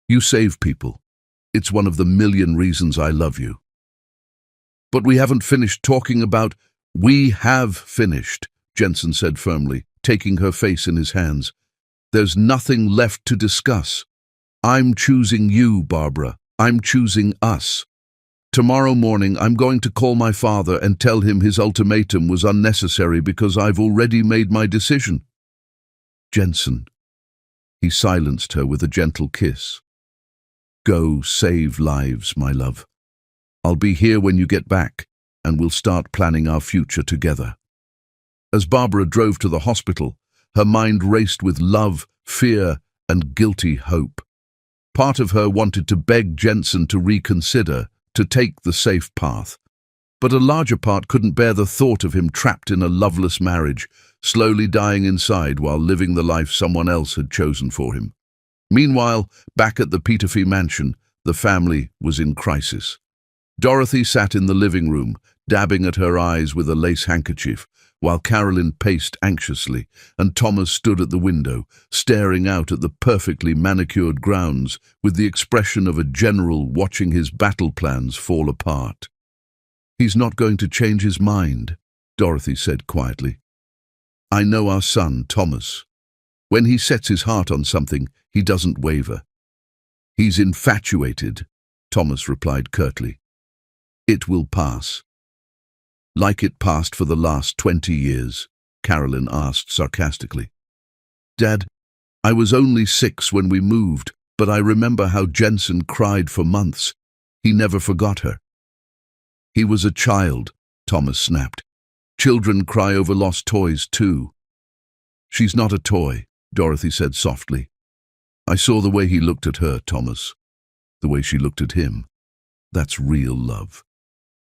You save people. It's one of the million reasons I love you. But we haven't finished talking about— We have finished, Jensen said firmly, taking her face in his hands. There's nothing left to discuss. I'm choosing you, Barbara. I'm choosing us. Tomorrow morning, I'm going to call my father and tell him his ultimatum was unnecessary because I've already made my decision. Jensen. He silenced her with a gentle kiss. Go save lives, my love. I'll be here when you get back. and we'll start planning our future together." As Barbara drove to the hospital, her mind raced with love, fear, and guilty hope. Part of her wanted to beg Jensen to reconsider, to take the safe path. But a larger part couldn't bear the thought of him trapped in a loveless marriage, slowly dying inside while living the life someone else had chosen for him. Meanwhile, back at the Peterfee mansion, the family was in crisis. Dorothy sat in the living room, dabbing at her eyes with a lace handkerchief, while Carolyn paced anxiously, and Thomas stood at the window, staring out at the perfectly manicured grounds with the expression of a general watching his battle plans fall apart. "He's not going to change his mind," Dorothy said quietly. "I know our son, Thomas. When he sets his heart on something, he doesn't waver." "He's infatuated," Thomas replied curtly. "It will pass." "Like it passed for the last 20 years, Carolyn asked sarcastically. "Dad, I was only 6 when we moved, but I remember how Jensen cried for months. He never forgot her." "He was a child," Thomas snapped. "Children cry over lost toys too." "She's not a toy," Dorothy said softly. "I saw the way he looked at her, Thomas. The way she looked at him. That's real love."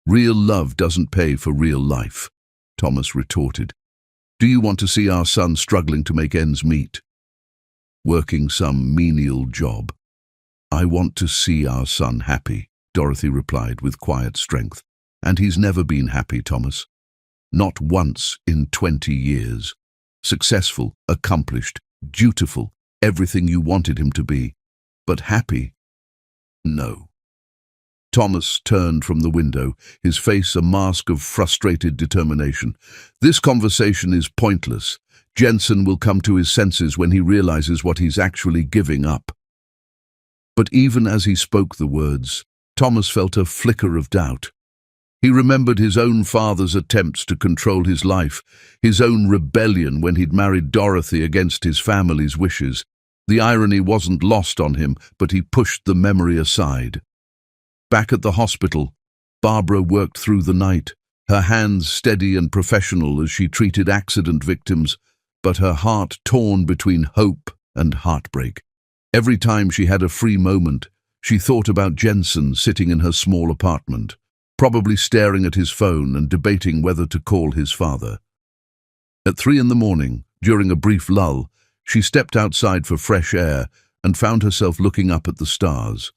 "Real love doesn't pay for real life," Thomas retorted. "Do you want to see our son struggling to make ends meet? Working some menial job?" "I want to see our son happy," Dorothy replied with quiet strength. "And he's never been happy, Thomas. Not once in 20 years. Successful, accomplished, dutiful, everything you wanted him to be. But happy? No." Thomas turned from the window, his face a mask of frustrated determination. "This conversation is pointless. Jensen will come to his senses when he realizes what he's actually giving up." But even as he spoke the words, Thomas felt a flicker of doubt. He remembered his own father's attempts to control his life, his own rebellion when he'd married Dorothy against his family's wishes. The irony wasn't lost on him, but he pushed the memory aside. Back at the hospital, Barbara worked through the night, her hands steady and professional as she treated accident victims, but her heart torn between hope and heartbreak. Every time she had a free moment, she thought about Jensen sitting in her small apartment, probably staring at his phone and debating whether to call his father. At 3 in the morning, during a brief lull, she stepped outside for fresh air and found herself looking up at the stars.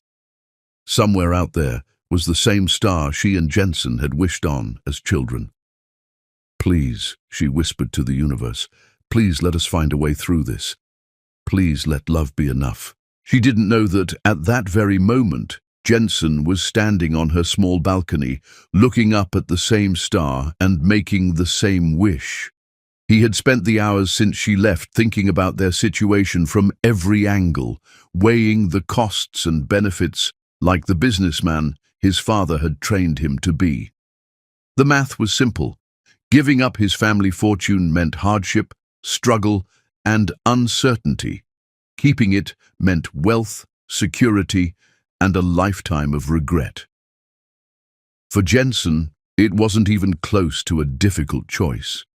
Somewhere out there was the same star she and Jensen had wished on as children. "Please," she whispered to the universe, "please let us find a way through this. Please let love be enough." She didn't know that, at that very moment, Jensen was standing on her small balcony, looking up at the same star and making the same wish. He had spent the hours since she left thinking about their situation from every angle, weighing the costs and benefits, like the businessman his father had trained him to be. The math was simple. Giving up his family fortune meant hardship, struggle, and uncertainty. Keeping it meant wealth, security, and a lifetime of regret. For Jensen, it wasn't even close to a difficult choice.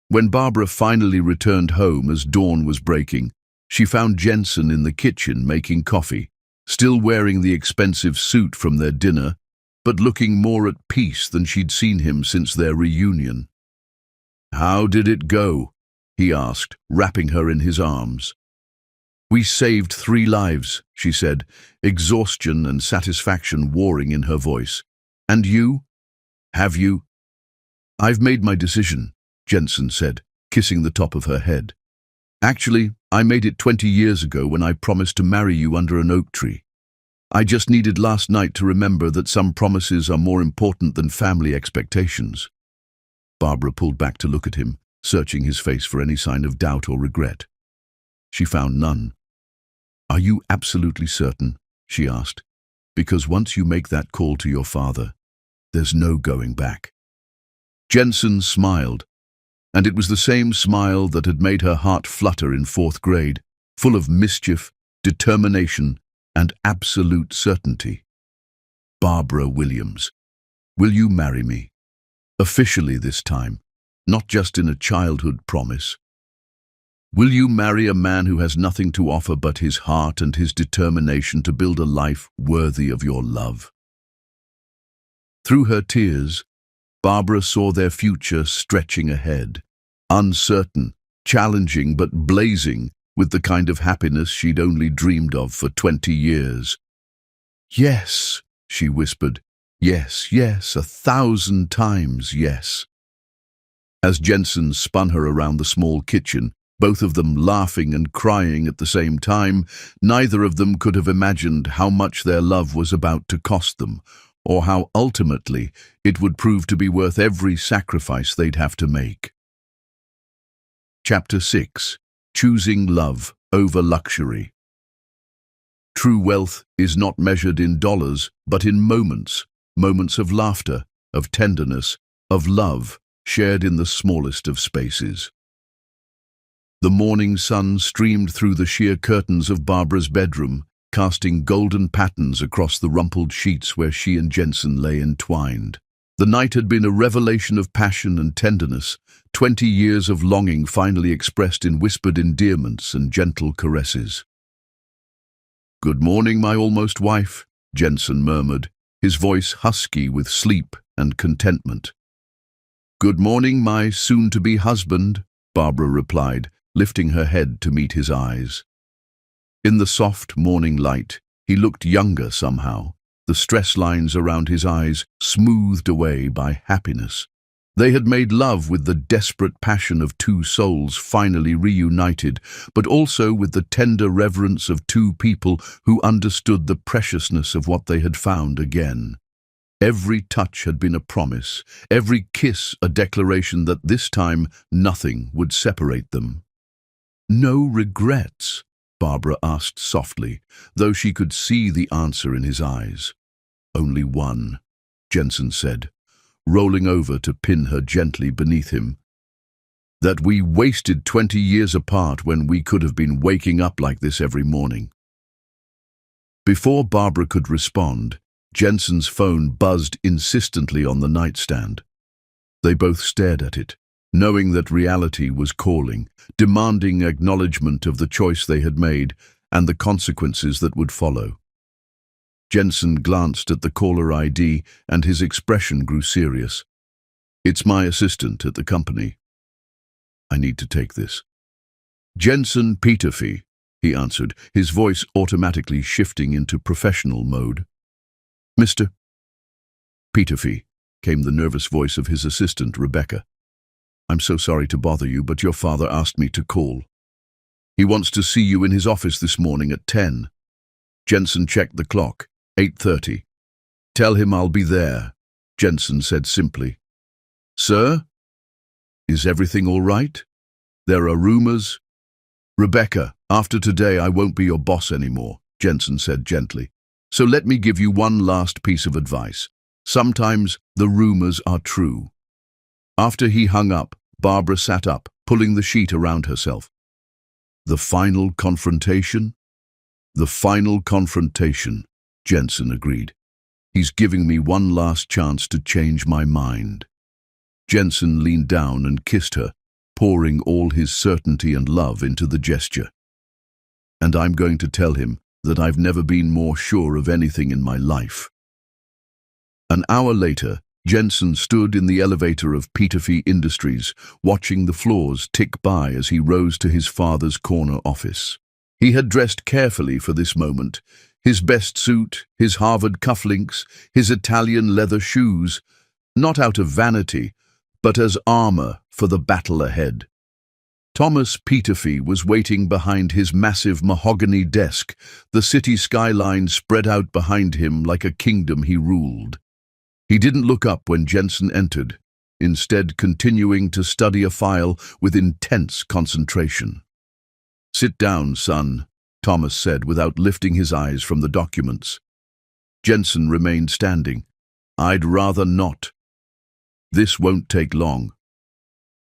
When Barbara finally returned home as dawn was breaking, she found Jensen in the kitchen making coffee, still wearing the expensive suit from their dinner, but looking more at peace than she'd seen him since their reunion. "How did it go?" he asked, wrapping her in his arms. "We saved 3 lives," she said, exhaustion and satisfaction warring in her voice. "And you? Have you?" "I've made my decision," Jensen said, kissing the top of her head. "Actually, I made it 20 years ago when I promised to marry you under an oak tree. I just needed last night to remember that some promises are more important than family expectations." Barbara pulled back to look at him, searching his face for any sign of doubt or regret. She found none. "Are you absolutely certain?" she asked. "Because once you make that call to your father, there's no going back." Jensen smiled, and it was the same smile that had made her heart flutter in 4th grade, full of mischief, determination, and absolute certainty. Barbara Williams. Will you marry me? Officially this time, not just in a childhood promise. Will you marry a man who has nothing to offer but his heart and his determination to build a life worthy of your love? Through her tears, Barbara saw their future stretching ahead, uncertain, challenging but blazing with the kind of happiness she'd only dreamed of for 20 years. "Yes," she whispered. "Yes, yes, 1,000 times yes." As Jensen spun her around the small kitchen, both of them laughing and crying at the same time, neither of them could have imagined how much their love was about to cost them, or how ultimately it would prove to be worth every sacrifice they'd have to make. Chapter 6. Choosing Love Over Luxury. True wealth is not measured in dollars, but in moments of laughter, of tenderness, of love, shared in the smallest of spaces. The morning sun streamed through the sheer curtains of Barbara's bedroom, casting golden patterns across the rumpled sheets where she and Jensen lay entwined. The night had been a revelation of passion and tenderness, 20 years of longing finally expressed in whispered endearments and gentle caresses. "Good morning, my almost wife," Jensen murmured, his voice husky with sleep and contentment. "Good morning, my soon-to-be husband," Barbara replied, lifting her head to meet his eyes. In the soft morning light, he looked younger somehow, the stress lines around his eyes smoothed away by happiness. They had made love with the desperate passion of two souls finally reunited, but also with the tender reverence of two people who understood the preciousness of what they had found again. Every touch had been a promise, every kiss a declaration that this time nothing would separate them. "No regrets?" Barbara asked softly, though she could see the answer in his eyes. "Only one," Jensen said, rolling over to pin her gently beneath him. "That we wasted 20 years apart when we could have been waking up like this every morning." Before Barbara could respond, Jensen's phone buzzed insistently on the nightstand. They both stared at it, knowing that reality was calling, demanding acknowledgement of the choice they had made and the consequences that would follow. Jensen glanced at the caller ID and his expression grew serious. "It's my assistant at the company. I need to take this." "Jensen Peterfy," he answered, his voice automatically shifting into professional mode. "Mr. Peterfy," came the nervous voice of his assistant, Rebecca. "I'm so sorry to bother you, but your father asked me to call. He wants to see you in his office this morning at 10. Jensen checked the clock. 8:30. "Tell him I'll be there," Jensen said simply. "Sir? Is everything all right? There are rumors." "Rebecca, after today I won't be your boss anymore," Jensen said gently. "So let me give you one last piece of advice. Sometimes the rumors are true." After he hung up, Barbara sat up, pulling the sheet around herself. "The final confrontation?" "The final confrontation," Jensen agreed. "He's giving me one last chance to change my mind." Jensen leaned down and kissed her, pouring all his certainty and love into the gesture. "And I'm going to tell him that I've never been more sure of anything in my life." An hour later, Jensen stood in the elevator of Peterfy Industries, watching the floors tick by as he rose to his father's corner office. He had dressed carefully for this moment, his best suit, his Harvard cufflinks, his Italian leather shoes, not out of vanity, but as armor for the battle ahead. Thomas Peterfy was waiting behind his massive mahogany desk, the city skyline spread out behind him like a kingdom he ruled. He didn't look up when Jensen entered, instead continuing to study a file with intense concentration. "Sit down, son," Thomas said without lifting his eyes from the documents. Jensen remained standing. "I'd rather not. This won't take long."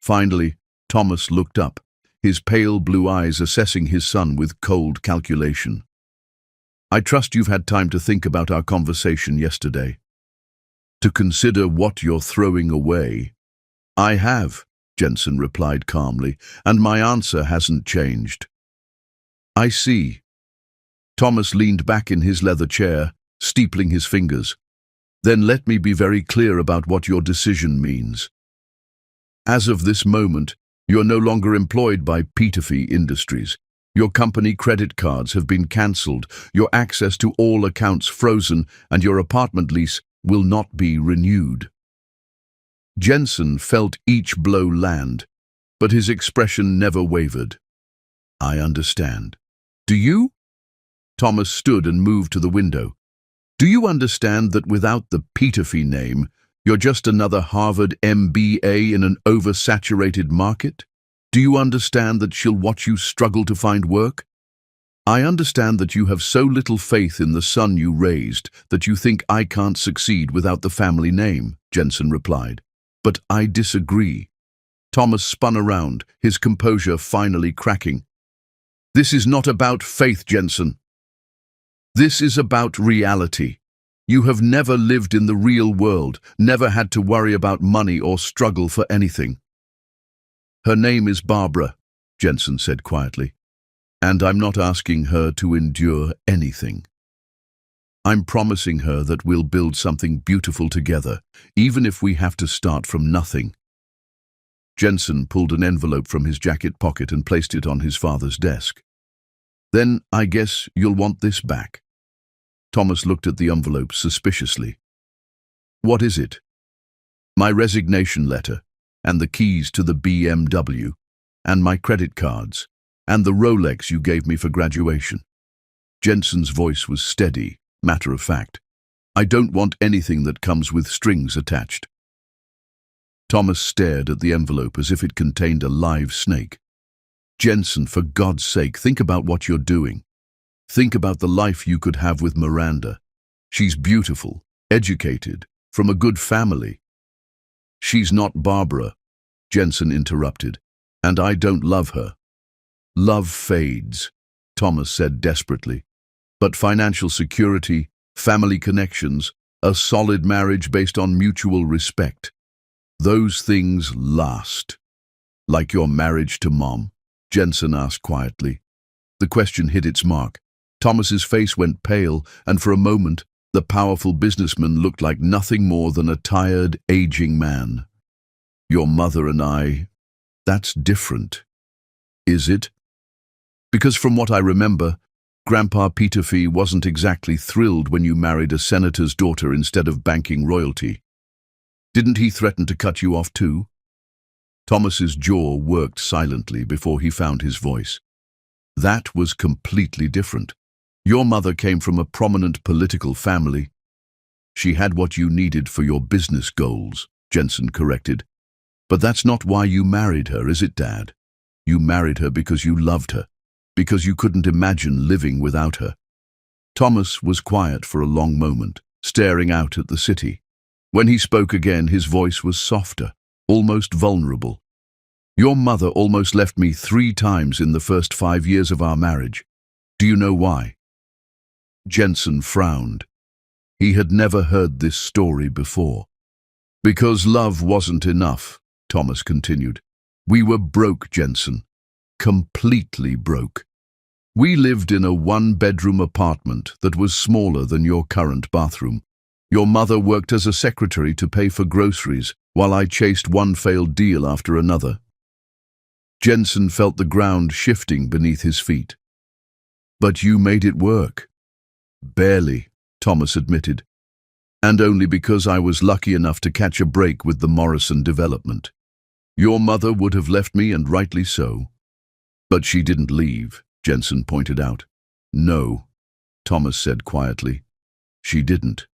Finally, Thomas looked up, his pale blue eyes assessing his son with cold calculation. "I trust you've had time to think about our conversation yesterday." to consider what you're throwing away. I have, Jensen replied calmly, and my answer hasn't changed. I see. Thomas leaned back in his leather chair, steepling his fingers. Then let me be very clear about what your decision means. As of this moment, you're no longer employed by Empathy Industries. Your company credit cards have been cancelled, your access to all accounts frozen, and your apartment lease will not be renewed. Jensen felt each blow land, but his expression never wavered. I understand. Do you? Thomas stood and moved to the window. Do you understand that without the Empathy name, you're just another Harvard MBA in an oversaturated market? Do you understand that she'll watch you struggle to find work? I understand that you have so little faith in the son you raised that you think I can't succeed without the family name, Jensen replied. But I disagree. Thomas spun around, his composure finally cracking. This is not about faith, Jensen. This is about reality. You have never lived in the real world, never had to worry about money or struggle for anything. Her name is Barbara, Jensen said quietly, and I'm not asking her to endure anything. I'm promising her that we'll build something beautiful together, even if we have to start from nothing. Jensen pulled an envelope from his jacket pocket and placed it on his father's desk. Then I guess you'll want this back. Thomas looked at the envelope suspiciously. What is it? My resignation letter, and the keys to the BMW, and my credit cards, and the Rolex you gave me for graduation. Jensen's voice was steady, matter of fact. I don't want anything that comes with strings attached. Thomas stared at the envelope as if it contained a live snake. Jensen, for God's sake, think about what you're doing. Think about the life you could have with Miranda. She's beautiful, educated, from a good family. She's not Barbara, Jensen interrupted, and I don't love her. Love fades, Thomas said desperately. But financial security, family connections, a solid marriage based on mutual respect, those things last. Like your marriage to Mom? Jensen asked quietly. The question hit its mark. Thomas's face went pale, and for a moment, the powerful businessman looked like nothing more than a tired, aging man. Your mother and I, that's different. Is it? Because from what I remember, Grandpa Peterfee wasn't exactly thrilled when you married a senator's daughter instead of banking royalty. Didn't he threaten to cut you off too? Thomas's jaw worked silently before he found his voice. That was completely different. Your mother came from a prominent political family. She had what you needed for your business goals, Jensen corrected. But that's not why you married her, is it, Dad? You married her because you loved her, because you couldn't imagine living without her. Thomas was quiet for a long moment, staring out at the city. When he spoke again, his voice was softer, almost vulnerable. Your mother almost left me 3 times in the first 5 years of our marriage. Do you know why? Jensen frowned. He had never heard this story before. Because love wasn't enough, Thomas continued. We were broke, Jensen. Completely broke. We lived in a 1-bedroom apartment that was smaller than your current bathroom. Your mother worked as a secretary to pay for groceries, while I chased one failed deal after another. Jensen felt the ground shifting beneath his feet. But you made it work. Barely, Thomas admitted. And only because I was lucky enough to catch a break with the Morrison development. Your mother would have left me, and rightly so. But she didn't leave, Jensen pointed out. No, Thomas said quietly. She didn't.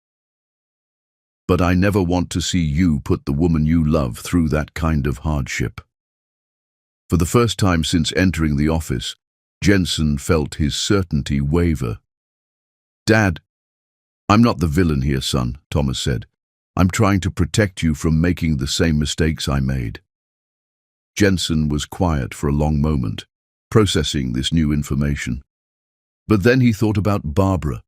But I never want to see you put the woman you love through that kind of hardship. For the first time since entering the office, Jensen felt his certainty waver. Dad, I'm not the villain here, son, Thomas said. I'm trying to protect you from making the same mistakes I made. Jensen was quiet for a long moment, processing this new information. But then he thought about Barbara.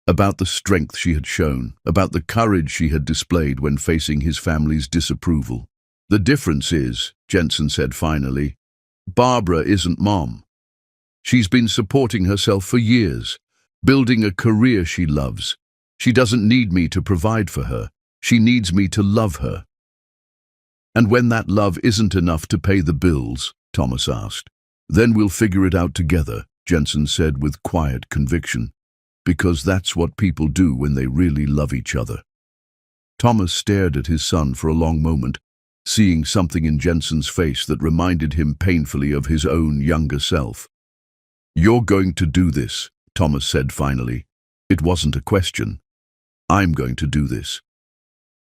about the strength she had shown, about the courage she had displayed when facing his family's disapproval. "The difference is," Jensen said finally, "Barbara isn't Mom. She's been supporting herself for years, building a career she loves. She doesn't need me to provide for her. She needs me to love her." "And when that love isn't enough to pay the bills," Thomas asked. "Then we'll figure it out together," Jensen said with quiet conviction, "because that's what people do when they really love each other." Thomas stared at his son for a long moment, seeing something in Jensen's face that reminded him painfully of his own younger self. "You're going to do this," Thomas said finally. It wasn't a question. "I'm going to do this."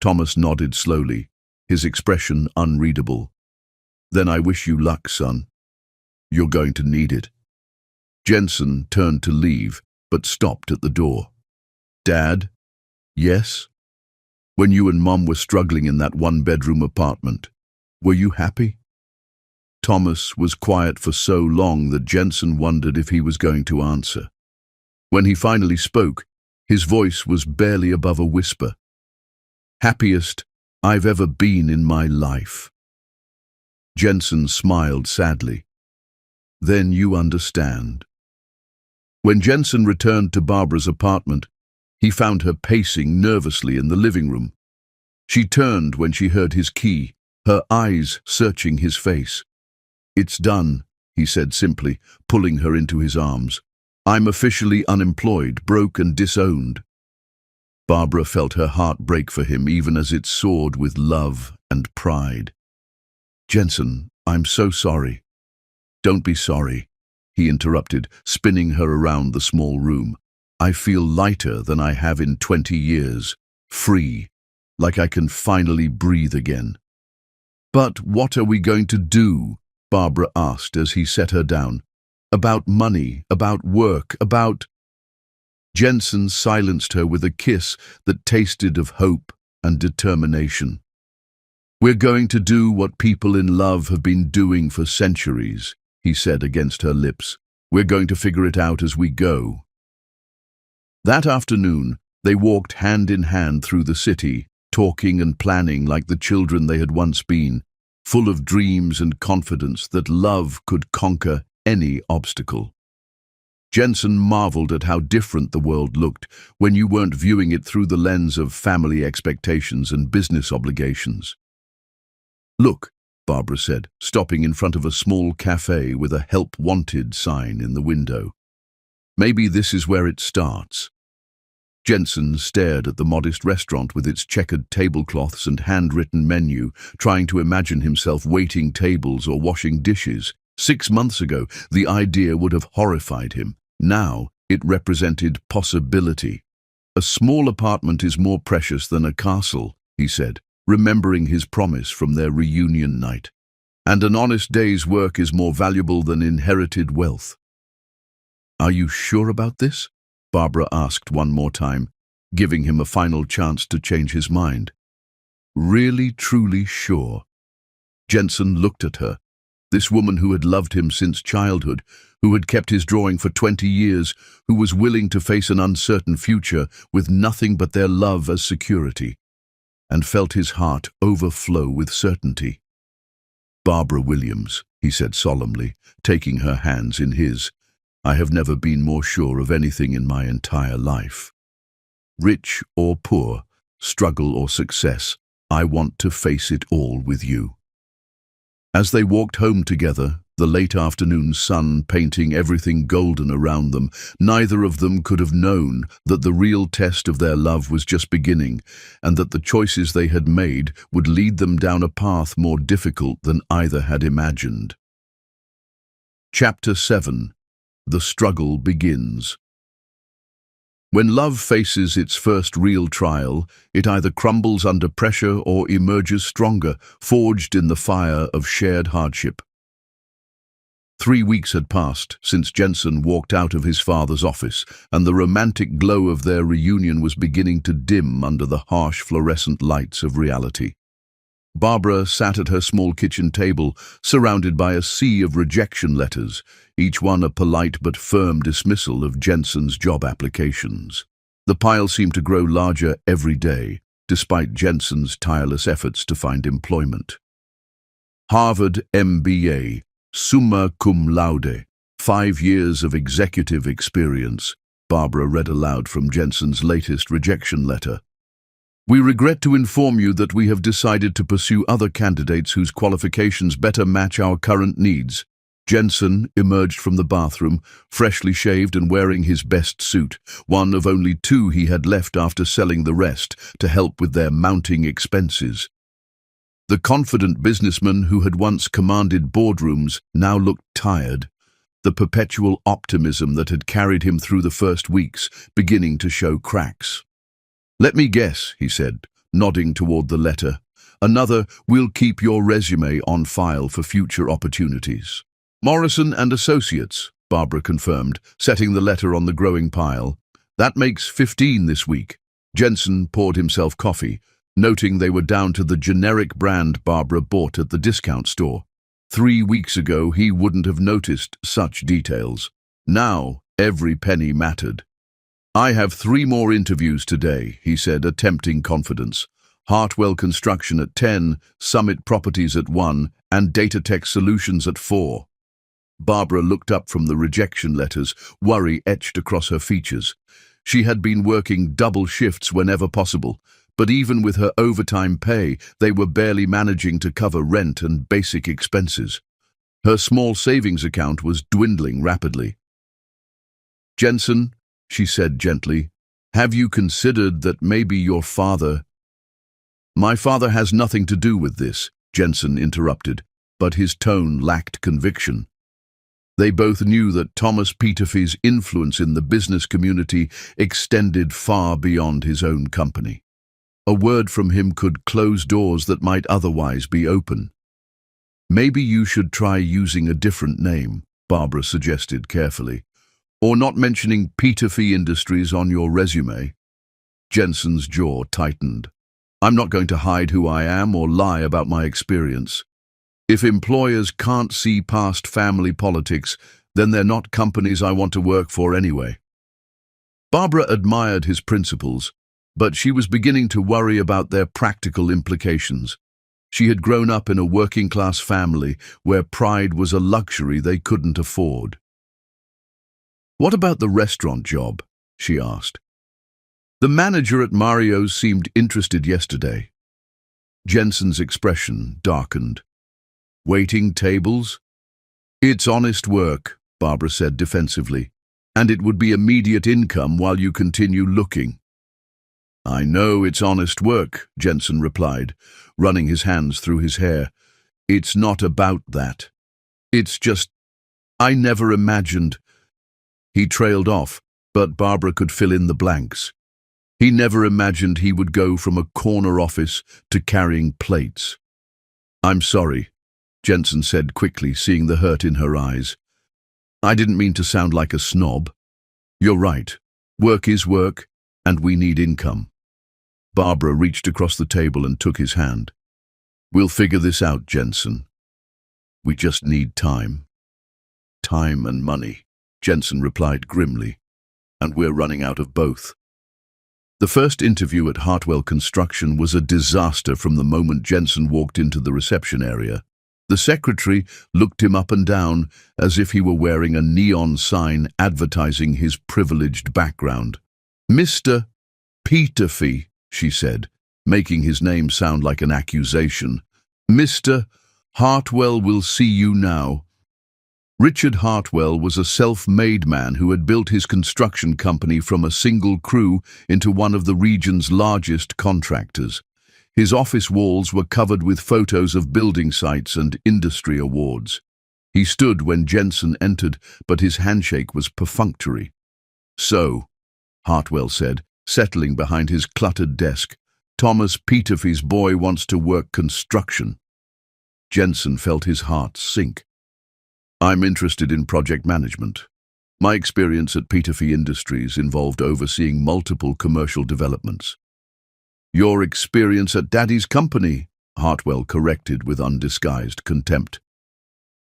Thomas nodded slowly, his expression unreadable. "Then I wish you luck, son. You're going to need it." Jensen turned to leave, but stopped at the door. "Dad?" "Yes?" "When you and Mom were struggling in that one-bedroom apartment, were you happy?" Thomas was quiet for so long that Jensen wondered if he was going to answer. When he finally spoke, his voice was barely above a whisper. "Happiest I've ever been in my life." Jensen smiled sadly. "Then you understand." When Jensen returned to Barbara's apartment, he found her pacing nervously in the living room. She turned when she heard his key, her eyes searching his face. "It's done," he said simply, pulling her into his arms. "I'm officially unemployed, broke and disowned." Barbara felt her heart break for him even as it soared with love and pride. "Jensen, I'm so sorry." "Don't be sorry," he interrupted, spinning her around the small room. "I feel lighter than I have in 20 years, free, like I can finally breathe again." "But what are we going to do?" Barbara asked as he set her down. "About money, about work, about—" Jensen silenced her with a kiss that tasted of hope and determination. "We're going to do what people in love have been doing for centuries," he said against her lips. "We're going to figure it out as we go." That afternoon, they walked hand in hand through the city, talking and planning like the children they had once been, full of dreams and confidence that love could conquer any obstacle. Jensen marveled at how different the world looked when you weren't viewing it through the lens of family expectations and business obligations. "Look," Barbara said, stopping in front of a small cafe with a "Help Wanted" sign in the window. "Maybe this is where it starts." Jensen stared at the modest restaurant with its checkered tablecloths and handwritten menu, trying to imagine himself waiting tables or washing dishes. 6 months ago, the idea would have horrified him. Now, it represented possibility. "A small apartment is more precious than a castle," he said, remembering his promise from their reunion night. "And an honest day's work is more valuable than inherited wealth." "Are you sure about this?" Barbara asked one more time, giving him a final chance to change his mind. "Really, truly sure." Jensen looked at her. This woman who had loved him since childhood, who had kept his drawing for 20 years, who was willing to face an uncertain future with nothing but their love as security, and felt his heart overflow with certainty. "Barbara Williams," he said solemnly, taking her hands in his, "I have never been more sure of anything in my entire life. Rich or poor, struggle or success, I want to face it all with you." As they walked home together, the late afternoon sun painting everything golden around them, neither of them could have known that the real test of their love was just beginning, and that the choices they had made would lead them down a path more difficult than either had imagined. Chapter 7. The Struggle Begins. When love faces its first real trial, it either crumbles under pressure or emerges stronger, forged in the fire of shared hardship. 3 weeks had passed since Jensen walked out of his father's office, and the romantic glow of their reunion was beginning to dim under the harsh fluorescent lights of reality. Barbara sat at her small kitchen table, surrounded by a sea of rejection letters, each one a polite but firm dismissal of Jensen's job applications. The pile seemed to grow larger every day, despite Jensen's tireless efforts to find employment. Harvard MBA, summa cum laude, 5 years of executive experience, Barbara read aloud from Jensen's latest rejection letter. We regret to inform you that we have decided to pursue other candidates whose qualifications better match our current needs. Jensen emerged from the bathroom, freshly shaved and wearing his best suit, one of only 2 he had left after selling the rest to help with their mounting expenses. The confident businessman who had once commanded boardrooms now looked tired, the perpetual optimism that had carried him through the first weeks beginning to show cracks. "Let me guess," he said, nodding toward the letter. "Another, we'll keep your resume on file for future opportunities." "Morrison and Associates," Barbara confirmed, setting the letter on the growing pile. "That makes 15 this week." Jensen poured himself coffee, noting they were down to the generic brand Barbara bought at the discount store. 3 weeks ago, he wouldn't have noticed such details. Now, every penny mattered. "I have 3 more interviews today," he said, attempting confidence. "Hartwell Construction at 10, Summit Properties at 1, and Datatech Solutions at 4. Barbara looked up from the rejection letters, worry etched across her features. She had been working double shifts whenever possible, but even with her overtime pay, they were barely managing to cover rent and basic expenses. Her small savings account was dwindling rapidly. "Jensen," she said gently, "have you considered that maybe your father—" "My father has nothing to do with this," Jensen interrupted, but his tone lacked conviction. They both knew that Thomas Peterfy's influence in the business community extended far beyond his own company. A word from him could close doors that might otherwise be open. "Maybe you should try using a different name," Barbara suggested carefully, "or not mentioning Peterfy Industries on your resume." Jensen's jaw tightened. "I'm not going to hide who I am or lie about my experience. If employers can't see past family politics, then they're not companies I want to work for anyway." Barbara admired his principles, but she was beginning to worry about their practical implications. She had grown up in a working-class family where pride was a luxury they couldn't afford. "What about the restaurant job?" she asked. "The manager at Mario's seemed interested yesterday." Jensen's expression darkened. "Waiting tables?" "It's honest work," Barbara said defensively, "and it would be immediate income while you continue looking." "I know it's honest work," Jensen replied, running his hands through his hair. "It's not about that. It's just, I never imagined—" He trailed off, but Barbara could fill in the blanks. He never imagined he would go from a corner office to carrying plates. "I'm sorry," Jensen said quickly, seeing the hurt in her eyes. "I didn't mean to sound like a snob. You're right. Work is work, and we need income." Barbara reached across the table and took his hand. "We'll figure this out, Jensen. We just need time." "Time and money," Jensen replied grimly, "and we're running out of both." The first interview at Hartwell Construction was a disaster from the moment Jensen walked into the reception area. The secretary looked him up and down as if he were wearing a neon sign advertising his privileged background. "Mr. Peterfy," she said, making his name sound like an accusation. "Mr. Hartwell will see you now." Richard Hartwell was a self-made man who had built his construction company from a single crew into one of the region's largest contractors. His office walls were covered with photos of building sites and industry awards. He stood when Jensen entered, but his handshake was perfunctory. "So," Hartwell said, settling behind his cluttered desk, "Thomas Peterfy's boy wants to work construction." Jensen felt his heart sink. "I'm interested in project management. My experience at Peterfy Industries involved overseeing multiple commercial developments." "Your experience at Daddy's company," Hartwell corrected with undisguised contempt.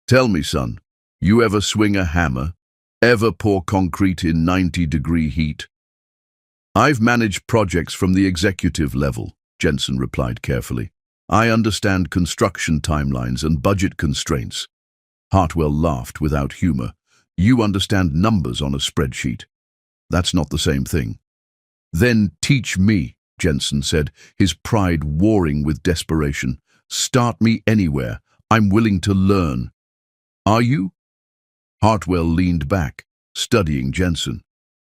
"Tell me, son, you ever swing a hammer? Ever pour concrete in 90-degree heat?" I've managed projects from the executive level, Jensen replied carefully. I understand construction timelines and budget constraints. Hartwell laughed without humor. You understand numbers on a spreadsheet. That's not the same thing. Then teach me, Jensen said, his pride warring with desperation. Start me anywhere. I'm willing to learn. Are you? Hartwell leaned back, studying Jensen.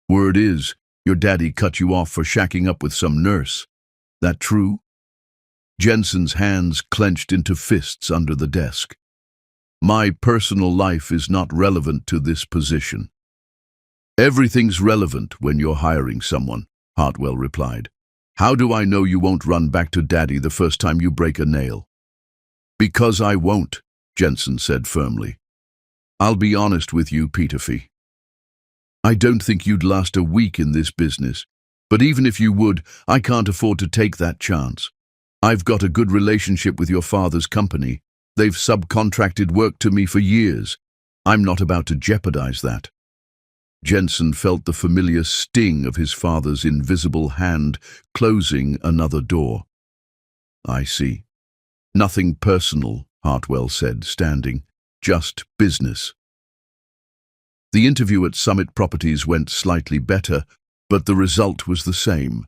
Word is, your daddy cut you off for shacking up with some nurse. That true? Jensen's hands clenched into fists under the desk. My personal life is not relevant to this position. Everything's relevant when you're hiring someone, Hartwell replied. How do I know you won't run back to Daddy the first time you break a nail? Because I won't, Jensen said firmly. I'll be honest with you, Peterfy. I don't think you'd last a week in this business, but even if you would, I can't afford to take that chance. I've got a good relationship with your father's company. They've subcontracted work to me for years. I'm not about to jeopardize that. Jensen felt the familiar sting of his father's invisible hand closing another door. I see. Nothing personal, Hartwell said, standing. Just business. The interview at Summit Properties went slightly better, but the result was the same.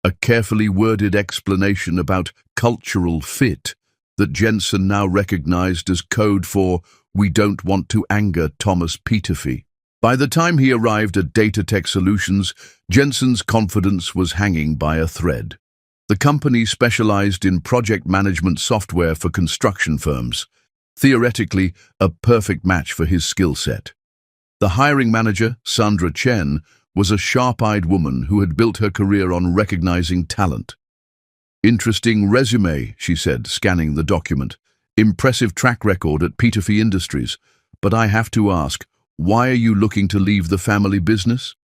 A carefully worded explanation about cultural fit that Jensen now recognized as code for "we don't want to anger Thomas Peterfy." By the time he arrived at Datatech Solutions, Jensen's confidence was hanging by a thread. The company specialized in project management software for construction firms, theoretically a perfect match for his skill set. The hiring manager, Sandra Chen, was a sharp-eyed woman who had built her career on recognizing talent. Interesting resume, she said, scanning the document. Impressive track record at Peterfy Industries. But I have to ask, why are you looking to leave the family business?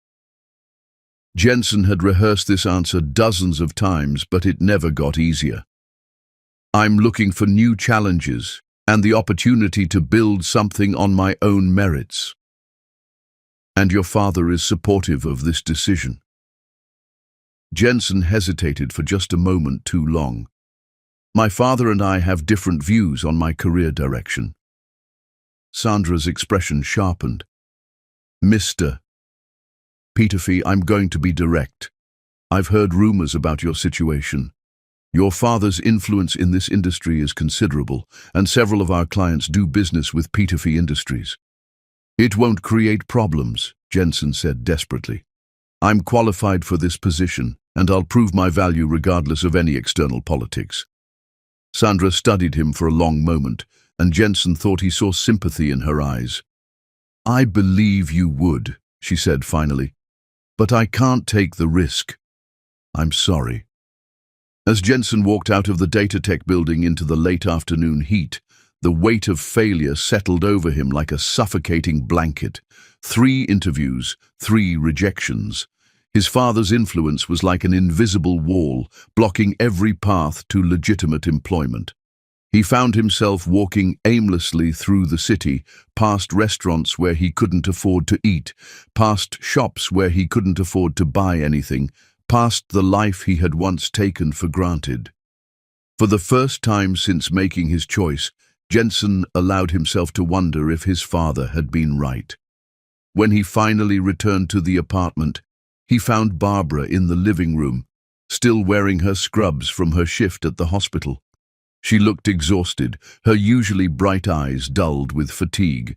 Jensen had rehearsed this answer dozens of times, but it never got easier. I'm looking for new challenges and the opportunity to build something on my own merits. And your father is supportive of this decision. Jensen hesitated for just a moment too long. My father and I have different views on my career direction. Sandra's expression sharpened. Mr. Peterfy, I'm going to be direct. I've heard rumors about your situation. Your father's influence in this industry is considerable, and several of our clients do business with Peterfy Industries. It won't create problems, Jensen said desperately. I'm qualified for this position, and I'll prove my value regardless of any external politics. Sandra studied him for a long moment, and Jensen thought he saw sympathy in her eyes. I believe you would, she said finally, but I can't take the risk. I'm sorry. As Jensen walked out of the Datatech building into the late afternoon heat, the weight of failure settled over him like a suffocating blanket. 3 interviews, 3 rejections. His father's influence was like an invisible wall, blocking every path to legitimate employment. He found himself walking aimlessly through the city, past restaurants where he couldn't afford to eat, past shops where he couldn't afford to buy anything, past the life he had once taken for granted. For the first time since making his choice, Jensen allowed himself to wonder if his father had been right. When he finally returned to the apartment, he found Barbara in the living room, still wearing her scrubs from her shift at the hospital. She looked exhausted, her usually bright eyes dulled with fatigue.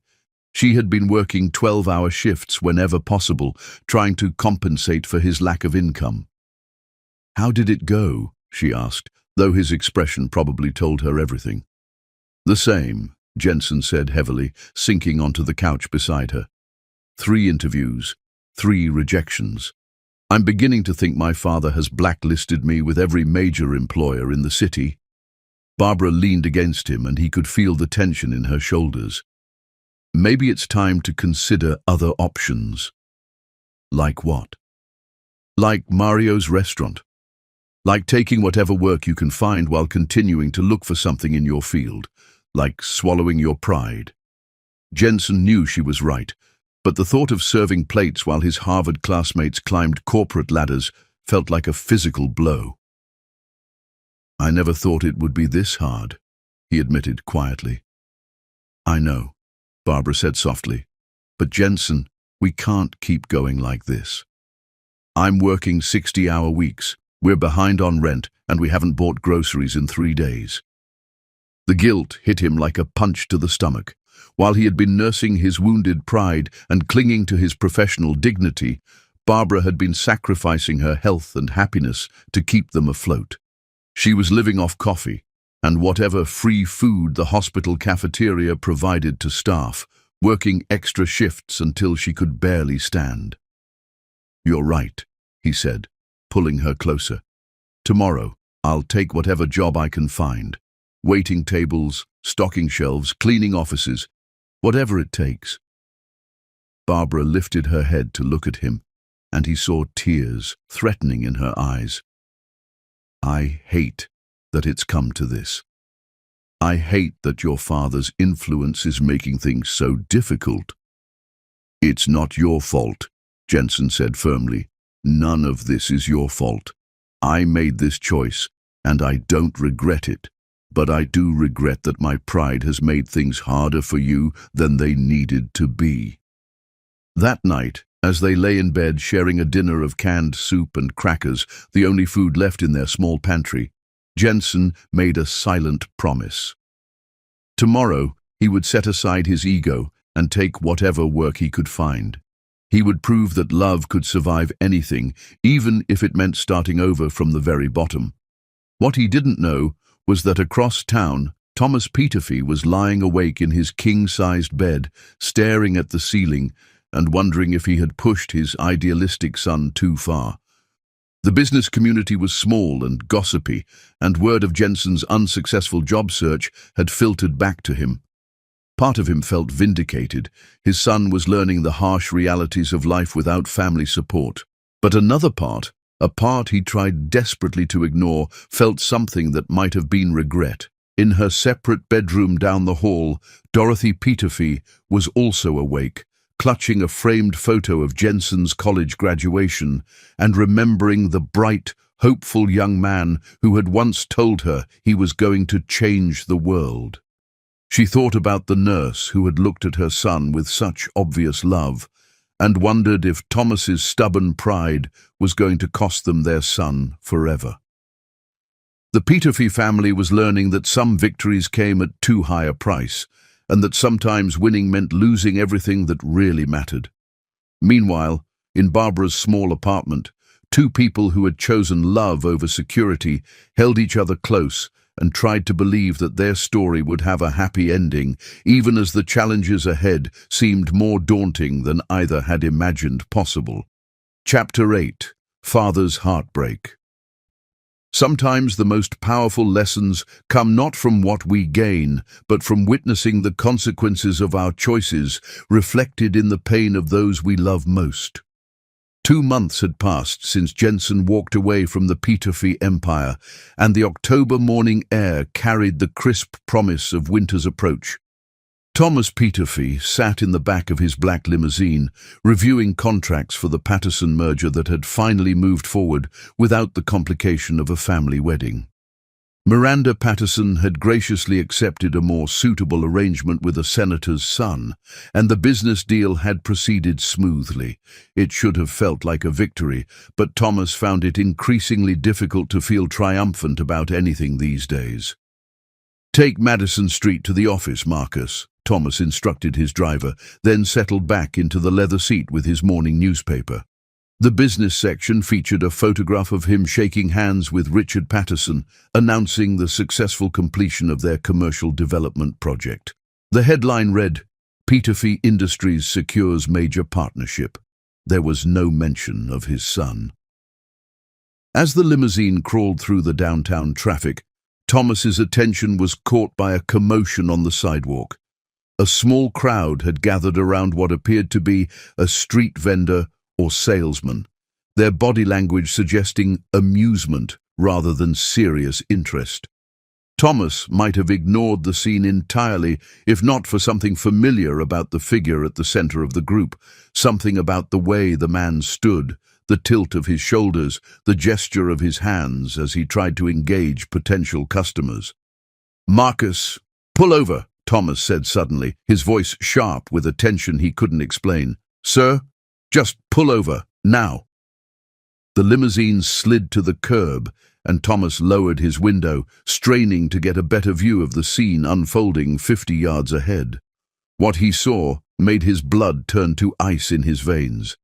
She had been working 12-hour shifts whenever possible, trying to compensate for his lack of income. How did it go? She asked, though his expression probably told her everything. The same, Jensen said heavily, sinking onto the couch beside her. 3 interviews, 3 rejections. I'm beginning to think my father has blacklisted me with every major employer in the city. Barbara leaned against him, and he could feel the tension in her shoulders. Maybe it's time to consider other options. Like what? Like Mario's restaurant. Like taking whatever work you can find while continuing to look for something in your field. Like swallowing your pride. Jensen knew she was right, but the thought of serving plates while his Harvard classmates climbed corporate ladders felt like a physical blow. "I never thought it would be this hard," he admitted quietly. "I know," Barbara said softly. "But Jensen, we can't keep going like this. I'm working 60-hour weeks. We're behind on rent, and we haven't bought groceries in 3 days." The guilt hit him like a punch to the stomach. While he had been nursing his wounded pride and clinging to his professional dignity, Barbara had been sacrificing her health and happiness to keep them afloat. She was living off coffee and whatever free food the hospital cafeteria provided to staff, working extra shifts until she could barely stand. "You're right," he said, pulling her closer. "Tomorrow, I'll take whatever job I can find. Waiting tables, stocking shelves, cleaning offices, whatever it takes." Barbara lifted her head to look at him, and he saw tears threatening in her eyes. "I hate that it's come to this. I hate that your father's influence is making things so difficult." "It's not your fault," Jensen said firmly. "None of this is your fault. I made this choice, and I don't regret it. But I do regret that my pride has made things harder for you than they needed to be." That night, as they lay in bed sharing a dinner of canned soup and crackers, the only food left in their small pantry, Jensen made a silent promise. Tomorrow, he would set aside his ego and take whatever work he could find. He would prove that love could survive anything, even if it meant starting over from the very bottom. What he didn't know was that across town, Thomas Peterfy was lying awake in his king-sized bed, staring at the ceiling and wondering if he had pushed his idealistic son too far. The business community was small and gossipy, and word of Jensen's unsuccessful job search had filtered back to him. Part of him felt vindicated. His son was learning the harsh realities of life without family support. But another part, a part he tried desperately to ignore, felt something that might have been regret. In her separate bedroom down the hall, Dorothy Peterfy was also awake, clutching a framed photo of Jensen's college graduation and remembering the bright, hopeful young man who had once told her he was going to change the world. She thought about the nurse who had looked at her son with such obvious love and wondered if Thomas's stubborn pride was going to cost them their son forever. The Peterfy family was learning that some victories came at too high a price, and that sometimes winning meant losing everything that really mattered. Meanwhile, in Barbara's small apartment, two people who had chosen love over security held each other close and tried to believe that their story would have a happy ending, even as the challenges ahead seemed more daunting than either had imagined possible. Chapter 8: Father's Heartbreak. Sometimes the most powerful lessons come not from what we gain, but from witnessing the consequences of our choices reflected in the pain of those we love most. 2 months had passed since Jensen walked away from the Peterfy empire, and the October morning air carried the crisp promise of winter's approach. Thomas Peterfy sat in the back of his black limousine, reviewing contracts for the Patterson merger that had finally moved forward without the complication of a family wedding. Miranda Patterson had graciously accepted a more suitable arrangement with a senator's son, and the business deal had proceeded smoothly. It should have felt like a victory, but Thomas found it increasingly difficult to feel triumphant about anything these days. "Take Madison Street to the office, Marcus," Thomas instructed his driver, then settled back into the leather seat with his morning newspaper. The business section featured a photograph of him shaking hands with Richard Patterson, announcing the successful completion of their commercial development project. The headline read, "Peterfy Industries secures major partnership." There was no mention of his son. As the limousine crawled through the downtown traffic, Thomas's attention was caught by a commotion on the sidewalk. A small crowd had gathered around what appeared to be a street vendor or salesman, their body language suggesting amusement rather than serious interest. Thomas might have ignored the scene entirely if not for something familiar about the figure at the center of the group, something about the way the man stood, the tilt of his shoulders, the gesture of his hands as he tried to engage potential customers. "Marcus, pull over," Thomas said suddenly, his voice sharp with a tension he couldn't explain. "Sir, just pull over, now." The limousine slid to the curb, and Thomas lowered his window, straining to get a better view of the scene unfolding 50 yards ahead. What he saw made his blood turn to ice in his veins.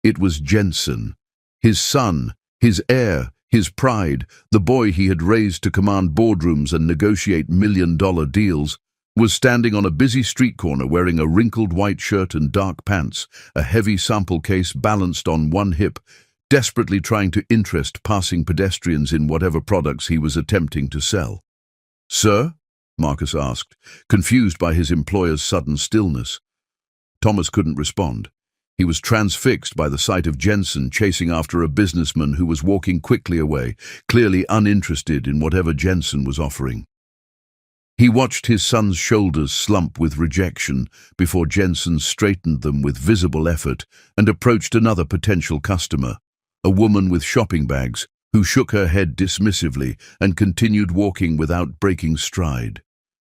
It was Jensen, his son, his heir, his pride, the boy he had raised to command boardrooms and negotiate million-dollar deals, was standing on a busy street corner wearing a wrinkled white shirt and dark pants, a heavy sample case balanced on one hip, desperately trying to interest passing pedestrians in whatever products he was attempting to sell. "Sir?" Marcus asked, confused by his employer's sudden stillness. Thomas couldn't respond. He was transfixed by the sight of Jensen chasing after a businessman who was walking quickly away, clearly uninterested in whatever Jensen was offering. He watched his son's shoulders slump with rejection before Jensen straightened them with visible effort and approached another potential customer, a woman with shopping bags, who shook her head dismissively and continued walking without breaking stride.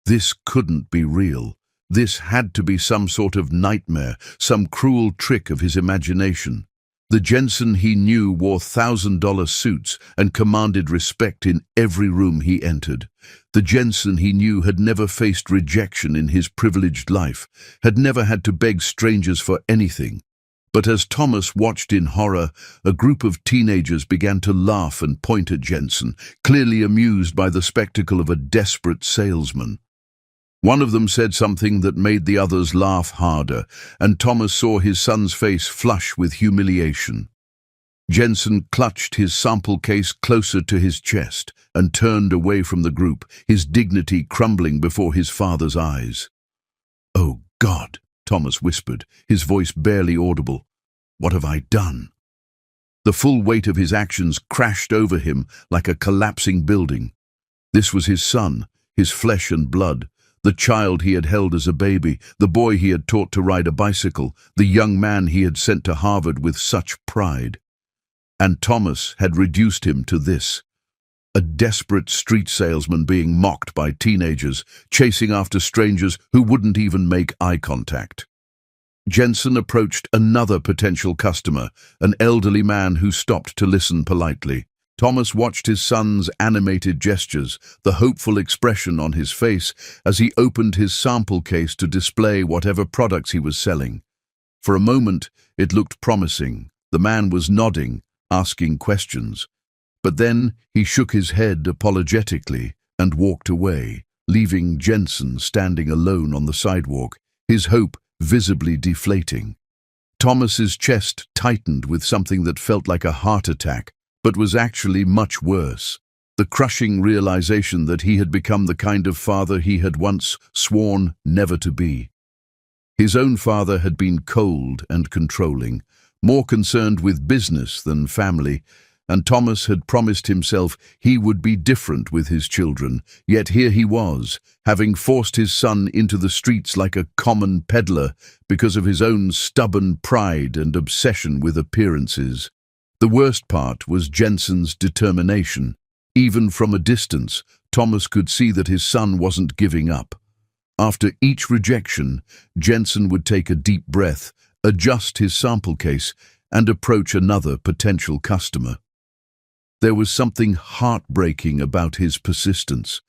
This couldn't be real. This had to be some sort of nightmare, some cruel trick of his imagination. The Jensen he knew wore $1,000 suits and commanded respect in every room he entered. The Jensen he knew had never faced rejection in his privileged life, had never had to beg strangers for anything. But as Thomas watched in horror, a group of teenagers began to laugh and point at Jensen, clearly amused by the spectacle of a desperate salesman. One of them said something that made the others laugh harder, and Thomas saw his son's face flush with humiliation. Jensen clutched his sample case closer to his chest and turned away from the group, his dignity crumbling before his father's eyes. "Oh God," Thomas whispered, his voice barely audible. "What have I done?" The full weight of his actions crashed over him like a collapsing building. This was his son, his flesh and blood, the child he had held as a baby, the boy he had taught to ride a bicycle, the young man he had sent to Harvard with such pride. And Thomas had reduced him to this: a desperate street salesman being mocked by teenagers, chasing after strangers who wouldn't even make eye contact. Jensen approached another potential customer, an elderly man who stopped to listen politely. Thomas watched his son's animated gestures, the hopeful expression on his face as he opened his sample case to display whatever products he was selling. For a moment, it looked promising. The man was nodding, asking questions. But then he shook his head apologetically and walked away, leaving Jensen standing alone on the sidewalk, his hope visibly deflating. Thomas's chest tightened with something that felt like a heart attack, but was actually much worse: the crushing realization that he had become the kind of father he had once sworn never to be. His own father had been cold and controlling, more concerned with business than family, and Thomas had promised himself he would be different with his children, yet here he was, having forced his son into the streets like a common peddler because of his own stubborn pride and obsession with appearances. The worst part was Jensen's determination. Even from a distance, Thomas could see that his son wasn't giving up. After each rejection, Jensen would take a deep breath, adjust his sample case, and approach another potential customer. There was something heartbreaking about his persistence,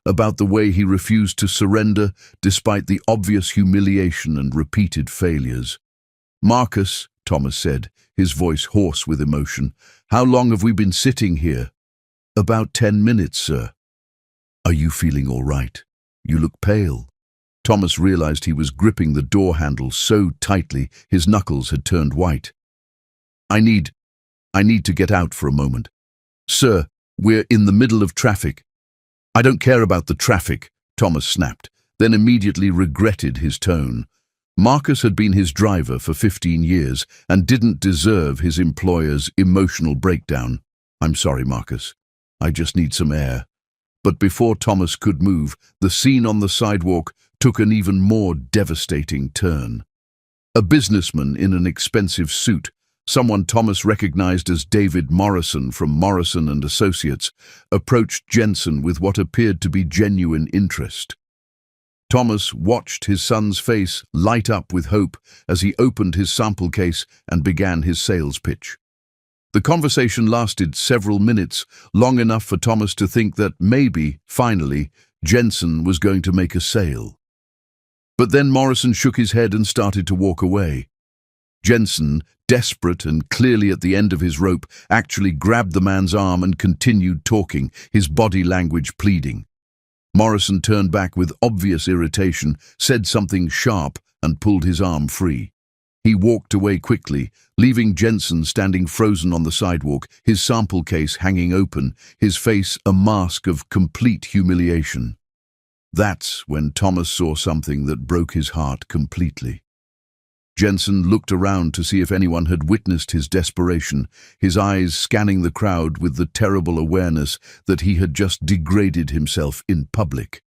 about the way he refused to surrender despite the obvious humiliation and repeated failures. "Marcus," Thomas said, his voice hoarse with emotion, "how long have we been sitting here?" "About 10 minutes, sir." "Are you feeling all right? You look pale." Thomas realized he was gripping the door handle so tightly his knuckles had turned white. I need to get out for a moment." "Sir, we're in the middle of traffic." "I don't care about the traffic," Thomas snapped, then immediately regretted his tone. Marcus had been his driver for 15 years and didn't deserve his employer's emotional breakdown. "I'm sorry, Marcus. I just need some air." But before Thomas could move, the scene on the sidewalk took an even more devastating turn. A businessman in an expensive suit, Someone Thomas recognized as David Morrison from Morrison and Associates approached Jensen with what appeared to be genuine interest. Thomas watched his son's face light up with hope as he opened his sample case and began his sales pitch. The conversation lasted several minutes, long enough for Thomas to think that maybe, finally, Jensen was going to make a sale. But then Morrison shook his head and started to walk away. Jensen, desperate and clearly at the end of his rope, actually grabbed the man's arm and continued talking, his body language pleading. Morrison turned back with obvious irritation, said something sharp, and pulled his arm free. He walked away quickly, leaving Jensen standing frozen on the sidewalk, his sample case hanging open, his face a mask of complete humiliation. That's when Thomas saw something that broke his heart completely. Jensen looked around to see if anyone had witnessed his desperation, his eyes scanning the crowd with the terrible awareness that he had just degraded himself in public.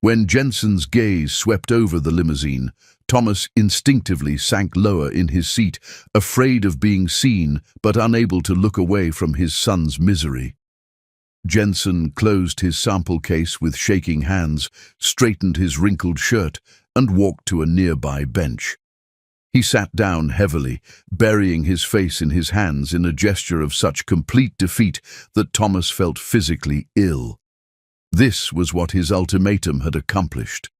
When Jensen's gaze swept over the limousine, Thomas instinctively sank lower in his seat, afraid of being seen but unable to look away from his son's misery. Jensen closed his sample case with shaking hands, straightened his wrinkled shirt, and walked to a nearby bench. He sat down heavily, burying his face in his hands in a gesture of such complete defeat that Thomas felt physically ill. This was what his ultimatum had accomplished.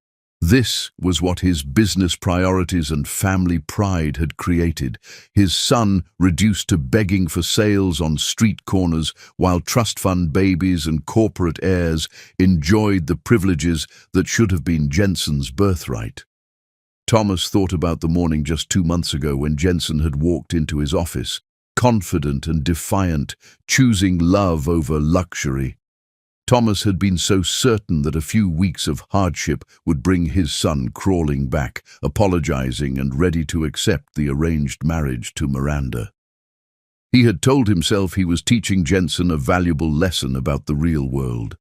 This was what his business priorities and family pride had created. His son reduced to begging for sales on street corners while trust fund babies and corporate heirs enjoyed the privileges that should have been Jensen's birthright. Thomas thought about the morning just 2 months ago when Jensen had walked into his office, confident and defiant, choosing love over luxury. Thomas had been so certain that a few weeks of hardship would bring his son crawling back, apologizing and ready to accept the arranged marriage to Miranda. He had told himself he was teaching Jensen a valuable lesson about the real world.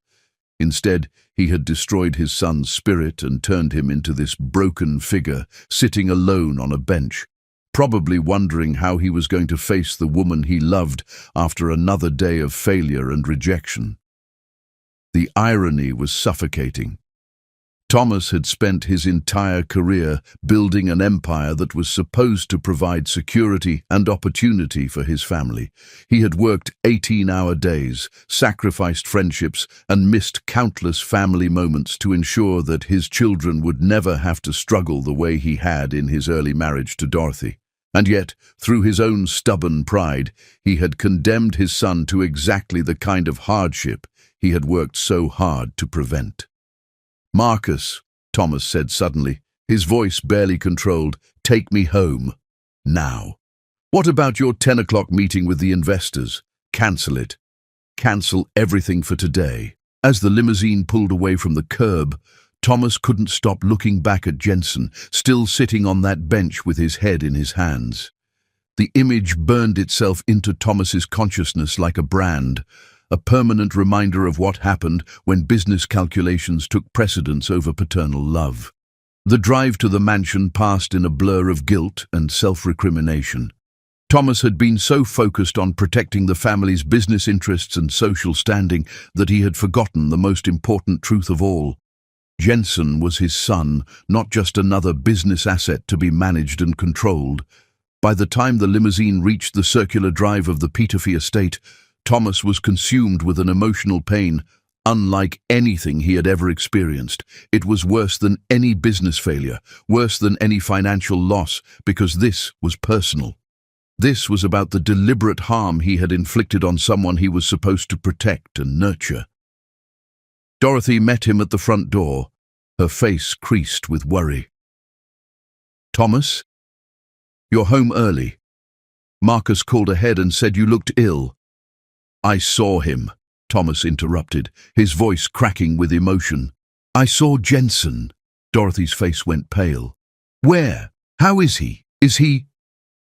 Instead, he had destroyed his son's spirit and turned him into this broken figure, sitting alone on a bench, probably wondering how he was going to face the woman he loved after another day of failure and rejection. The irony was suffocating. Thomas had spent his entire career building an empire that was supposed to provide security and opportunity for his family. He had worked 18-hour days, sacrificed friendships, and missed countless family moments to ensure that his children would never have to struggle the way he had in his early marriage to Dorothy. And yet, through his own stubborn pride, he had condemned his son to exactly the kind of hardship he had worked so hard to prevent. "Marcus," Thomas said suddenly, his voice barely controlled, "take me home. Now. What about your 10 o'clock meeting with the investors? Cancel it. Cancel everything for today." As the limousine pulled away from the curb, Thomas couldn't stop looking back at Jensen, still sitting on that bench with his head in his hands. The image burned itself into Thomas's consciousness like a brand, a permanent reminder of what happened when business calculations took precedence over paternal love. The drive to the mansion passed in a blur of guilt and self-recrimination. Thomas had been so focused on protecting the family's business interests and social standing that he had forgotten the most important truth of all. Jensen was his son, not just another business asset to be managed and controlled. By the time the limousine reached the circular drive of the Peterfy estate, Thomas was consumed with an emotional pain unlike anything he had ever experienced. It was worse than any business failure, worse than any financial loss, because this was personal. This was about the deliberate harm he had inflicted on someone he was supposed to protect and nurture. Dorothy met him at the front door, her face creased with worry. "Thomas? You're home early. Marcus called ahead and said you looked ill." "I saw him," Thomas interrupted, his voice cracking with emotion. "I saw Jensen." Dorothy's face went pale. "Where? How is he? Is he—"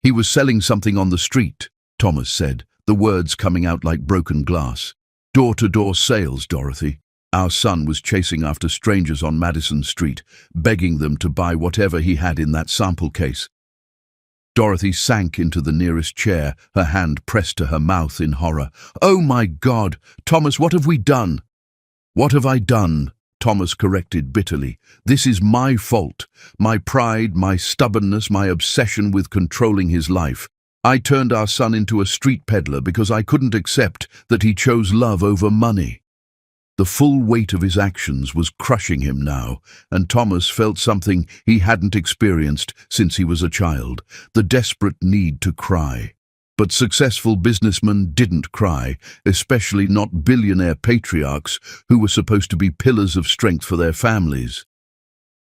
"He was selling something on the street," Thomas said, the words coming out like broken glass. "Door-to-door sales, Dorothy. Our son was chasing after strangers on Madison Street, begging them to buy whatever he had in that sample case." Dorothy sank into the nearest chair, her hand pressed to her mouth in horror. "Oh my God! Thomas, what have we done?" "What have I done?" Thomas corrected bitterly. "This is my fault. My pride, my stubbornness, my obsession with controlling his life. I turned our son into a street peddler because I couldn't accept that he chose love over money." The full weight of his actions was crushing him now, and Thomas felt something he hadn't experienced since he was a child, the desperate need to cry. But successful businessmen didn't cry, especially not billionaire patriarchs who were supposed to be pillars of strength for their families.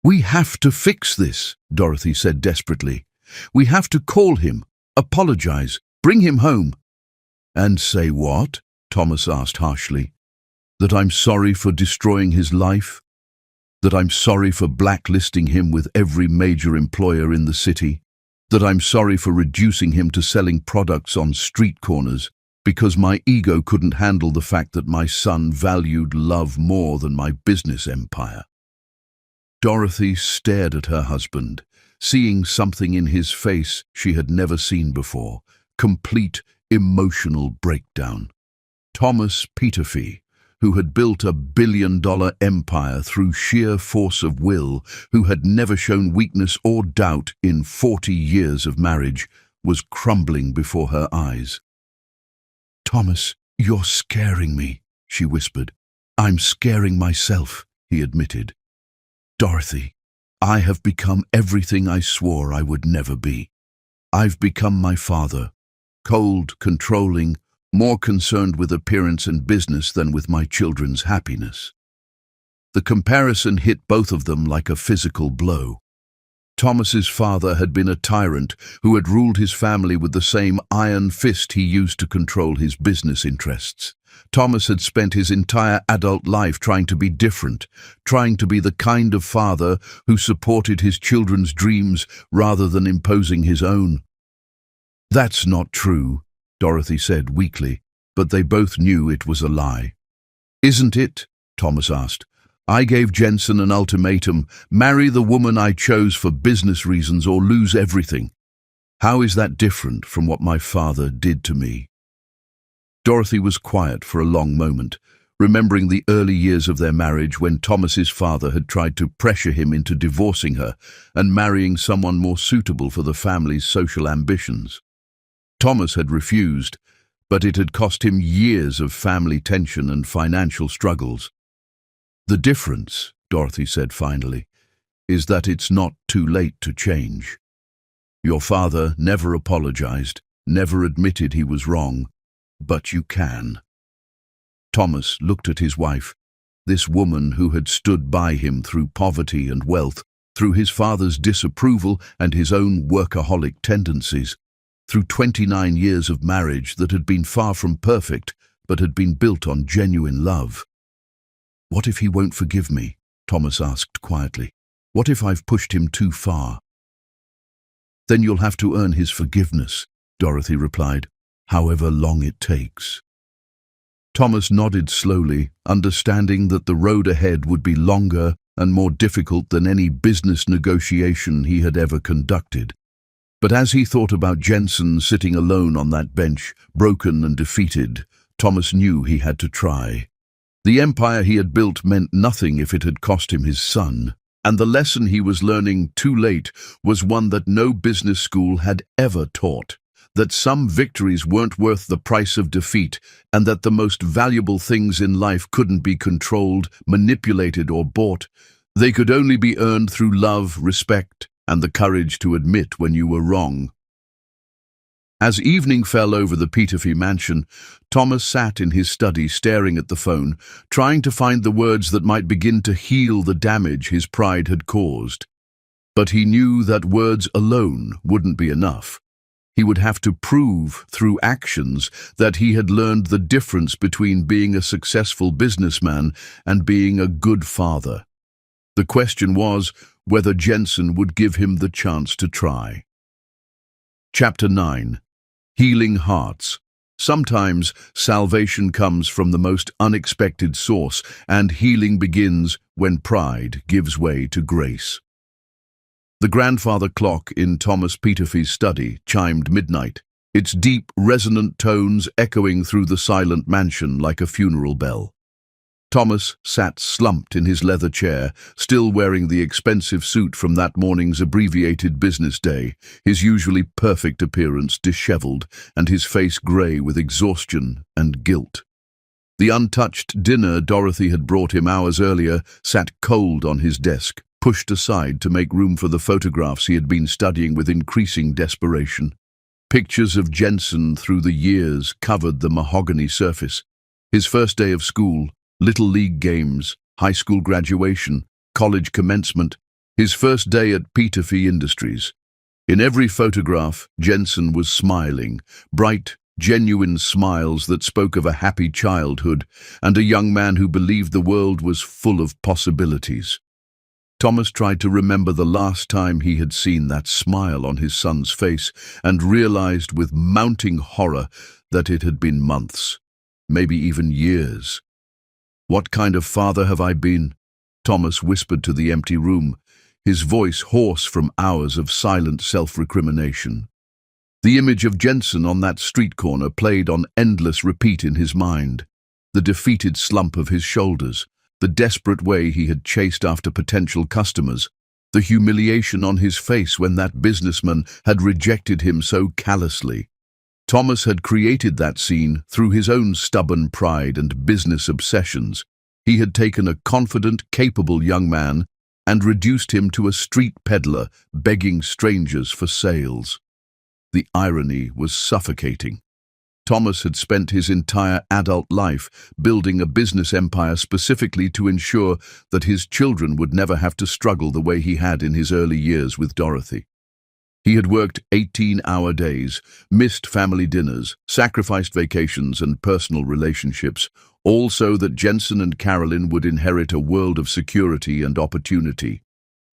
"We have to fix this," Dorothy said desperately. "We have to call him, apologize, bring him home." "And say what?" Thomas asked harshly. "That I'm sorry for destroying his life? That I'm sorry for blacklisting him with every major employer in the city? That I'm sorry for reducing him to selling products on street corners because my ego couldn't handle the fact that my son valued love more than my business empire?" Dorothy stared at her husband, seeing something in his face she had never seen before, complete emotional breakdown. Thomas Peterfy, who had built a billion-dollar empire through sheer force of will, who had never shown weakness or doubt in 40 years of marriage, was crumbling before her eyes. "Thomas, you're scaring me," she whispered. "I'm scaring myself," he admitted. "Dorothy, I have become everything I swore I would never be. I've become my father, cold, controlling, more concerned with appearance and business than with my children's happiness." The comparison hit both of them like a physical blow. Thomas's father had been a tyrant who had ruled his family with the same iron fist he used to control his business interests. Thomas had spent his entire adult life trying to be different, trying to be the kind of father who supported his children's dreams rather than imposing his own. "That's not true," Dorothy said weakly, but they both knew it was a lie. "Isn't it?" Thomas asked. "I gave Jensen an ultimatum: marry the woman I chose for business reasons or lose everything. How is that different from what my father did to me?" Dorothy was quiet for a long moment, remembering the early years of their marriage when Thomas's father had tried to pressure him into divorcing her and marrying someone more suitable for the family's social ambitions. Thomas had refused, but it had cost him years of family tension and financial struggles. "The difference," Dorothy said finally, "is that it's not too late to change. Your father never apologized, never admitted he was wrong, but you can." Thomas looked at his wife, this woman who had stood by him through poverty and wealth, through his father's disapproval and his own workaholic tendencies, through 29 years of marriage that had been far from perfect but had been built on genuine love. "What if he won't forgive me?" Thomas asked quietly. "What if I've pushed him too far?" "Then you'll have to earn his forgiveness," Dorothy replied, "however long it takes." Thomas nodded slowly, understanding that the road ahead would be longer and more difficult than any business negotiation he had ever conducted. But as he thought about Jensen sitting alone on that bench, broken and defeated, Thomas knew he had to try. The empire he had built meant nothing if it had cost him his son, and the lesson he was learning too late was one that no business school had ever taught: that some victories weren't worth the price of defeat, and that the most valuable things in life couldn't be controlled, manipulated, or bought. They could only be earned through love, respect, and the courage to admit when you were wrong. As evening fell over the Peterfy mansion, Thomas sat in his study staring at the phone, trying to find the words that might begin to heal the damage his pride had caused. But he knew that words alone wouldn't be enough. He would have to prove through actions that he had learned the difference between being a successful businessman and being a good father. The question was whether Jensen would give him the chance to try. Chapter 9. Healing Hearts. Sometimes salvation comes from the most unexpected source, and healing begins when pride gives way to grace. The grandfather clock in Thomas Peterfy's study chimed midnight, its deep, resonant tones echoing through the silent mansion like a funeral bell. Thomas sat slumped in his leather chair, still wearing the expensive suit from that morning's abbreviated business day, his usually perfect appearance disheveled and his face grey with exhaustion and guilt. The untouched dinner Dorothy had brought him hours earlier sat cold on his desk, pushed aside to make room for the photographs he had been studying with increasing desperation. Pictures of Jensen through the years covered the mahogany surface. His first day of school, Little League games, high school graduation, college commencement, his first day at Peterfy Industries. In every photograph, Jensen was smiling, bright, genuine smiles that spoke of a happy childhood and a young man who believed the world was full of possibilities. Thomas tried to remember the last time he had seen that smile on his son's face and realized with mounting horror that it had been months, maybe even years. "What kind of father have I been?" Thomas whispered to the empty room, his voice hoarse from hours of silent self-recrimination. The image of Jensen on that street corner played on endless repeat in his mind. The defeated slump of his shoulders, the desperate way he had chased after potential customers, the humiliation on his face when that businessman had rejected him so callously. Thomas had created that scene through his own stubborn pride and business obsessions. He had taken a confident, capable young man and reduced him to a street peddler begging strangers for sales. The irony was suffocating. Thomas had spent his entire adult life building a business empire specifically to ensure that his children would never have to struggle the way he had in his early years with Dorothy. He had worked 18-hour days, missed family dinners, sacrificed vacations and personal relationships, all so that Jensen and Carolyn would inherit a world of security and opportunity.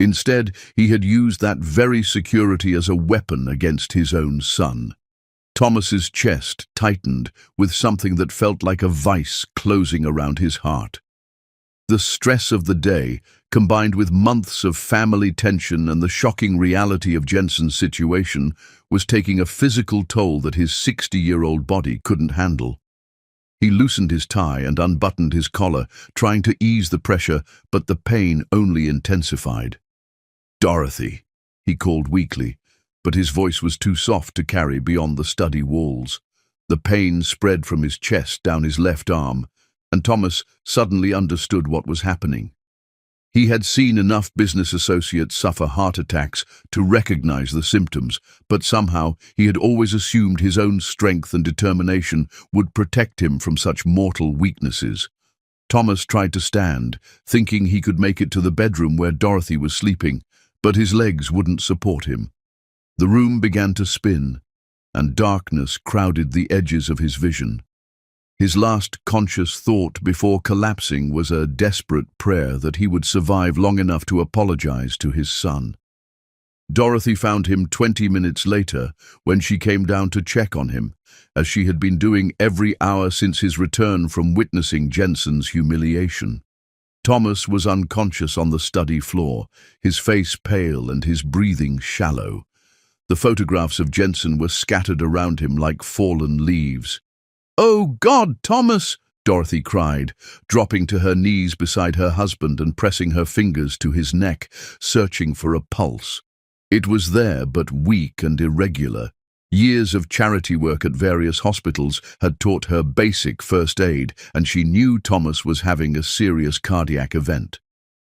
Instead, he had used that very security as a weapon against his own son. Thomas's chest tightened with something that felt like a vice closing around his heart. The stress of the day, combined with months of family tension and the shocking reality of Jensen's situation, was taking a physical toll that his 60-year-old body couldn't handle. He loosened his tie and unbuttoned his collar, trying to ease the pressure, but the pain only intensified. "Dorothy," he called weakly, but his voice was too soft to carry beyond the study walls. The pain spread from his chest down his left arm, and Thomas suddenly understood what was happening. He had seen enough business associates suffer heart attacks to recognize the symptoms, but somehow he had always assumed his own strength and determination would protect him from such mortal weaknesses. Thomas tried to stand, thinking he could make it to the bedroom where Dorothy was sleeping, but his legs wouldn't support him. The room began to spin, and darkness crowded the edges of his vision. His last conscious thought before collapsing was a desperate prayer that he would survive long enough to apologize to his son. Dorothy found him 20 minutes later when she came down to check on him, as she had been doing every hour since his return from witnessing Jensen's humiliation. Thomas was unconscious on the study floor, his face pale and his breathing shallow. The photographs of Jensen were scattered around him like fallen leaves. "Oh God, Thomas!" Dorothy cried, dropping to her knees beside her husband and pressing her fingers to his neck, searching for a pulse. It was there, but weak and irregular. Years of charity work at various hospitals had taught her basic first aid, and she knew Thomas was having a serious cardiac event.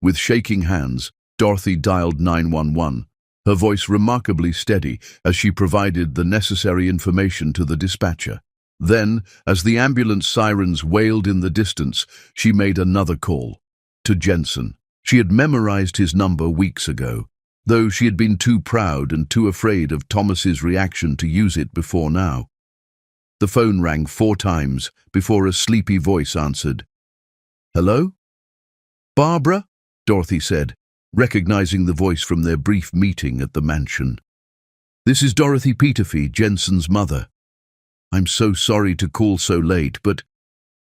With shaking hands, Dorothy dialed 911, her voice remarkably steady as she provided the necessary information to the dispatcher. Then, as the ambulance sirens wailed in the distance, she made another call. To Jensen. She had memorized his number weeks ago, though she had been too proud and too afraid of Thomas's reaction to use it before now. The phone rang 4 times before a sleepy voice answered. "Hello?" "Barbara?" Dorothy said, recognizing the voice from their brief meeting at the mansion. "This is Dorothy Peterfy, Jensen's mother. I'm so sorry to call so late, but—"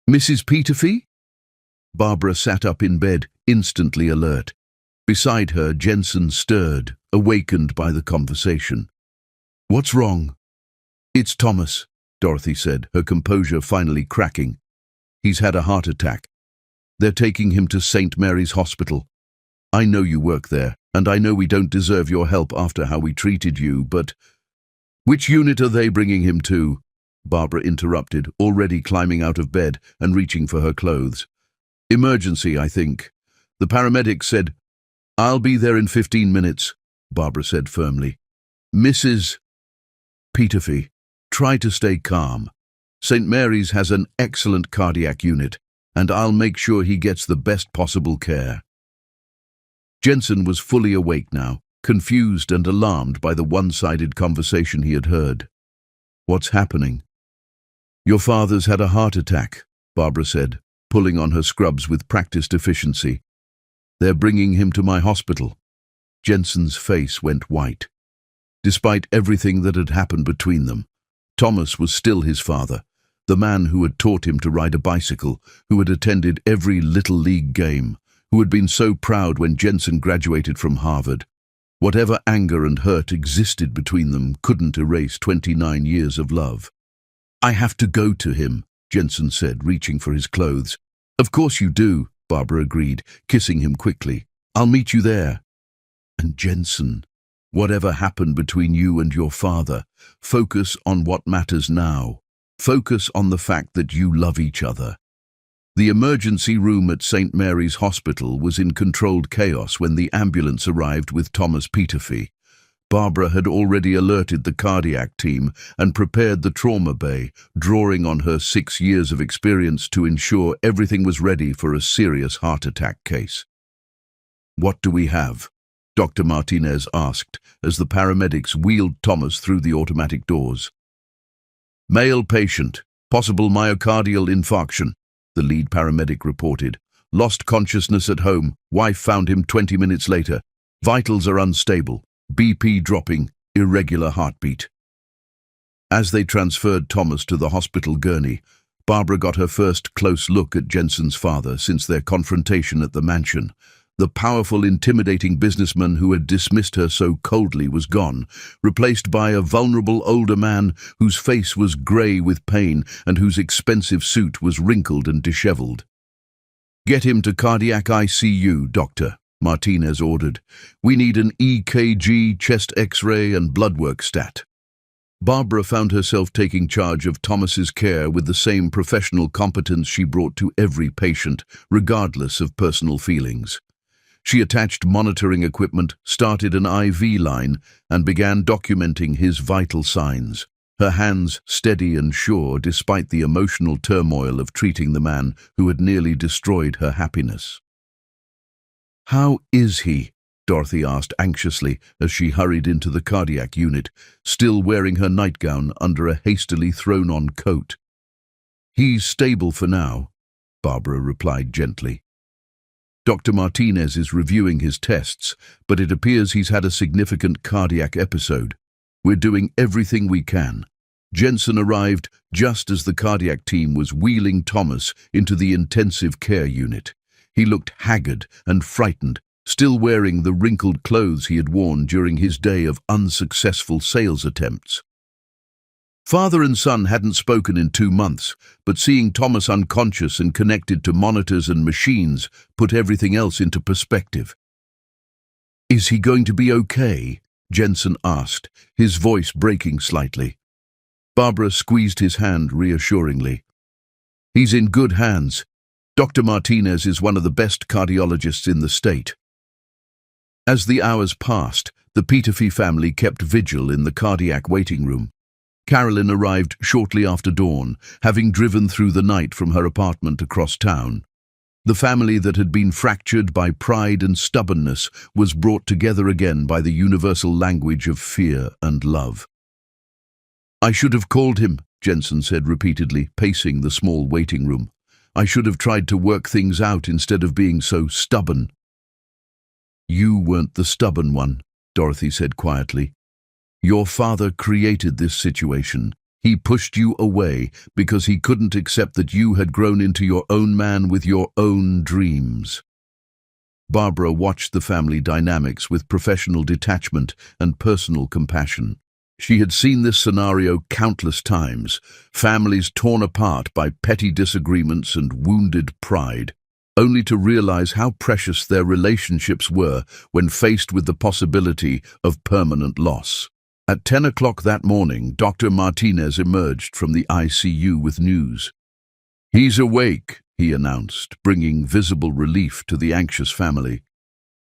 "Mrs. Peterfy?" Barbara sat up in bed, instantly alert. Beside her, Jensen stirred, awakened by the conversation. "What's wrong?" "It's Thomas," Dorothy said, her composure finally cracking. "He's had a heart attack. They're taking him to St. Mary's Hospital. I know you work there, and I know we don't deserve your help after how we treated you, but—" "Which unit are they bringing him to?" Barbara interrupted, already climbing out of bed and reaching for her clothes. "Emergency, I think. The paramedic said—" "I'll be there in 15 minutes, Barbara said firmly. "Mrs. Peterfy, try to stay calm. St. Mary's has an excellent cardiac unit, and I'll make sure he gets the best possible care." Jensen was fully awake now, confused and alarmed by the one-sided conversation he had heard. "What's happening?" "Your father's had a heart attack," Barbara said, pulling on her scrubs with practiced efficiency. "They're bringing him to my hospital." Jensen's face went white. Despite everything that had happened between them, Thomas was still his father, the man who had taught him to ride a bicycle, who had attended every Little League game, who had been so proud when Jensen graduated from Harvard. Whatever anger and hurt existed between them couldn't erase 29 years of love. "I have to go to him," Jensen said, reaching for his clothes. "Of course you do," Barbara agreed, kissing him quickly. "I'll meet you there." "And Jensen, whatever happened between you and your father, focus on what matters now. Focus on the fact that you love each other." The emergency room at St. Mary's Hospital was in controlled chaos when the ambulance arrived with Thomas Peterfy. Barbara had already alerted the cardiac team and prepared the trauma bay, drawing on her 6 years of experience to ensure everything was ready for a serious heart attack case. "What do we have?" Dr. Martinez asked as the paramedics wheeled Thomas through the automatic doors. "Male patient, possible myocardial infarction," the lead paramedic reported. "Lost consciousness at home. Wife found him 20 minutes later. Vitals are unstable. BP dropping, irregular heartbeat." As they transferred Thomas to the hospital gurney, Barbara got her first close look at Jensen's father since their confrontation at the mansion. The powerful, intimidating businessman who had dismissed her so coldly was gone, replaced by a vulnerable older man whose face was grey with pain and whose expensive suit was wrinkled and disheveled. "Get him to cardiac ICU, doctor," Martinez ordered. "We need an EKG, chest X-ray and blood work stat." Barbara found herself taking charge of Thomas's care with the same professional competence she brought to every patient, regardless of personal feelings. She attached monitoring equipment, started an IV line, and began documenting his vital signs, her hands steady and sure despite the emotional turmoil of treating the man who had nearly destroyed her happiness. "How is he?" Dorothy asked anxiously as she hurried into the cardiac unit, still wearing her nightgown under a hastily thrown-on coat. "He's stable for now," Barbara replied gently. "Dr. Martinez is reviewing his tests, but it appears he's had a significant cardiac episode. We're doing everything we can." Jensen arrived just as the cardiac team was wheeling Thomas into the intensive care unit. He looked haggard and frightened, still wearing the wrinkled clothes he had worn during his day of unsuccessful sales attempts. Father and son hadn't spoken in 2 months, but seeing Thomas unconscious and connected to monitors and machines put everything else into perspective. "Is he going to be okay?" Jensen asked, his voice breaking slightly. Barbara squeezed his hand reassuringly. "He's in good hands. Dr. Martinez is one of the best cardiologists in the state." As the hours passed, the Peterfy family kept vigil in the cardiac waiting room. Carolyn arrived shortly after dawn, having driven through the night from her apartment across town. The family that had been fractured by pride and stubbornness was brought together again by the universal language of fear and love. "I should have called him," Jensen said repeatedly, pacing the small waiting room. "I should have tried to work things out instead of being so stubborn." "You weren't the stubborn one," Dorothy said quietly. "Your father created this situation. He pushed you away because he couldn't accept that you had grown into your own man with your own dreams." Barbara watched the family dynamics with professional detachment and personal compassion. She had seen this scenario countless times, families torn apart by petty disagreements and wounded pride, only to realize how precious their relationships were when faced with the possibility of permanent loss. At 10 o'clock that morning, Dr. Martinez emerged from the ICU with news. "He's awake," he announced, bringing visible relief to the anxious family.